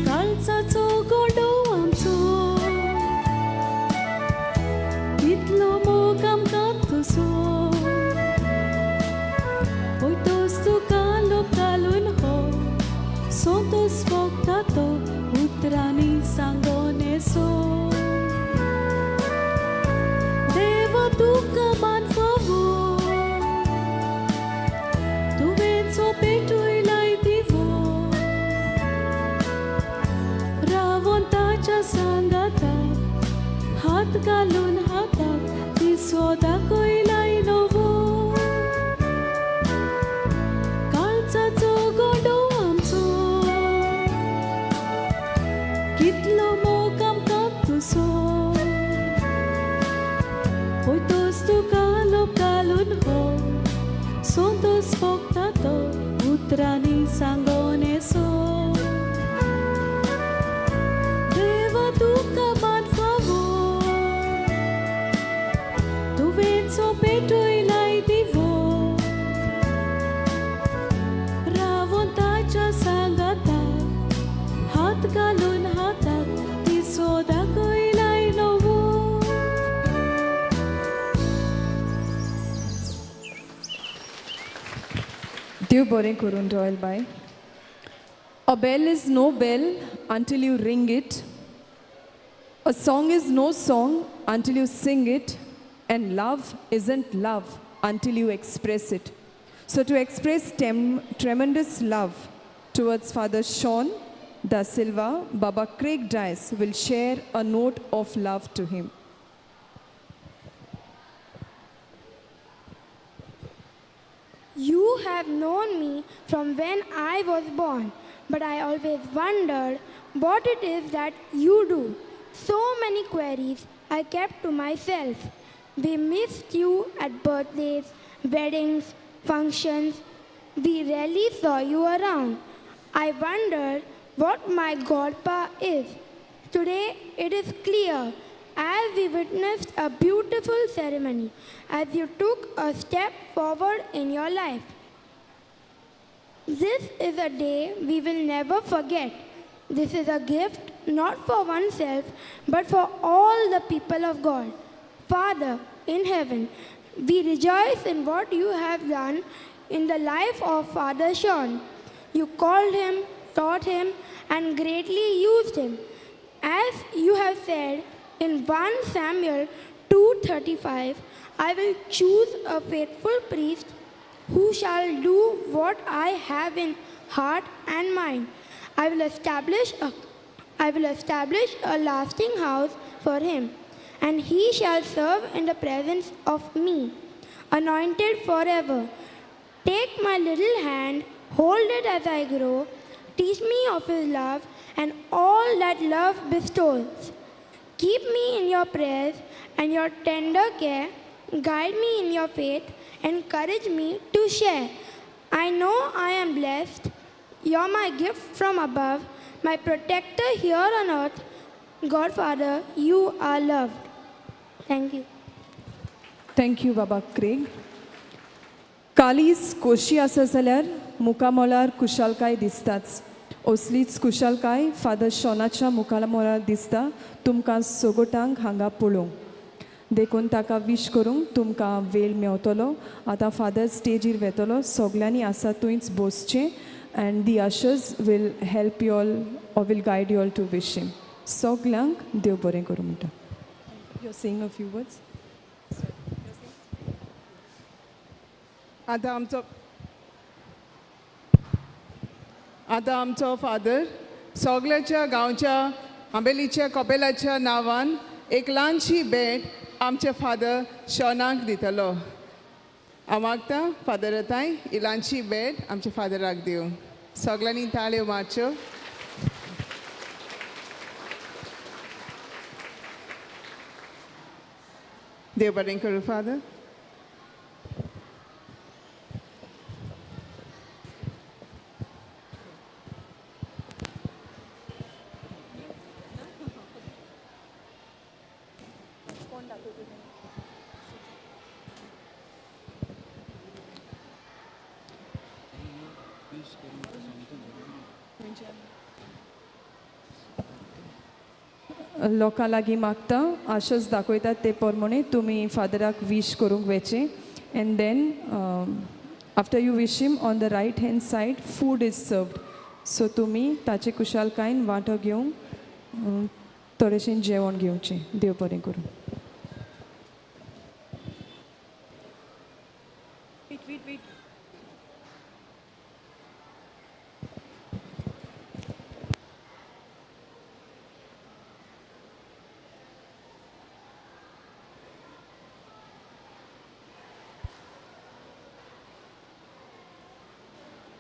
काळजाचो गोडो आमचो कितलो मोग आमकां तुजो पळयतोच तुका लोक घालून हो सोंतोस भोगता तो उतरांनी सांगोन येसो देवा तुका मान फावो तुवेंचो पेटूय लाय दिवो रावोन ताच्या सांगाताक हात घालून हाताक ती सोदाकय लाय नवो काळजाचो गोडो आमचो कितलो मोग आमकां तुजो पळयतोच तुका लोक घालून हो सोंतोस भोगता तो उतरांनी सांगोन येसो देवा तुका मान फावो तुवेंचो पेटूय लाय दिवो रावोन ताच्या सांगाताक हात घालून हाताक ती सोदाकय लाय नवो देव बरें करून royal bye A bell is no bell until you ring it. A song is no song until you sing it. And love isn't love until you express it. So to express tremendous love towards Father Sean Da Silva, Baba Craig Dice will share a note of love to him. You have known me from when I was born, but I always wondered what it is that you do. So many queries I kept to myself. We missed you at birthdays, weddings, functions. We rarely saw you around. I wondered what my godpa is. Today it is clear as we witnessed a beautiful ceremony, as you took a step forward in your life. This is a day we will never forget. This is a gift not for oneself, but for all the people of God. Father in heaven, we rejoice in what you have done in the life of Father Sean. You called him, taught him, and greatly used him. As you have said in 1 Samuel 2:35, I will choose a faithful priest who shall do what I have in heart and mind. I will establish a lasting house for him, and he shall serve in the presence of me, anointed forever. Take my little hand, hold it as I grow, teach me of his love and all that love bestows. Keep me in your prayers and your tender care. Guide me in your faith. Encourage me to share. I know I am blessed. You're my gift from above, my protector here on earth. God Father, you are loved. Thank you. Thank you, Baba Craig. कालीस कोशी आसा जाल्यार मुखामोलार कुशालकाय दिसताच. असलीच कुशालकाय father शॉनाच्या मुखामोलार दिसता तुमकां सोगोटांक हांगा पळोवंक. देखून ताका विश करूंक तुमकां वेळ मेवतलो. आतां फादर स्टेजीर वेतलो. सगल्यांनी आसा थंयच बसचें and the ushers will help you all or will guide you all to wish him. सगल्यांक देव बरें करूं म्हणटा. You are saying a few words. आतां आमचो फादर सगल्याच्या गांवच्या आंबेलीच्या कपेलाच्या नांवान एक ल्हानशी भेट आमचे फादर शॉनाक दितलो. हांव मागता फादराताय इलांची बेड आमच्या फादराक दिवं. सगळ्यांनी ताळयो मारच्यो. देव बरें करूं फादर. लोकां लागीं मागता आशोस दाखयतात ते प्रमाणे तुमी फादराक विश करूंक वेचे and then after you wish him on the right hand side food is served. So तुमी ताचे कुशालकायेन वांटो घेवंक थोडेशें जेवण घेवचें. देव बरें करूं.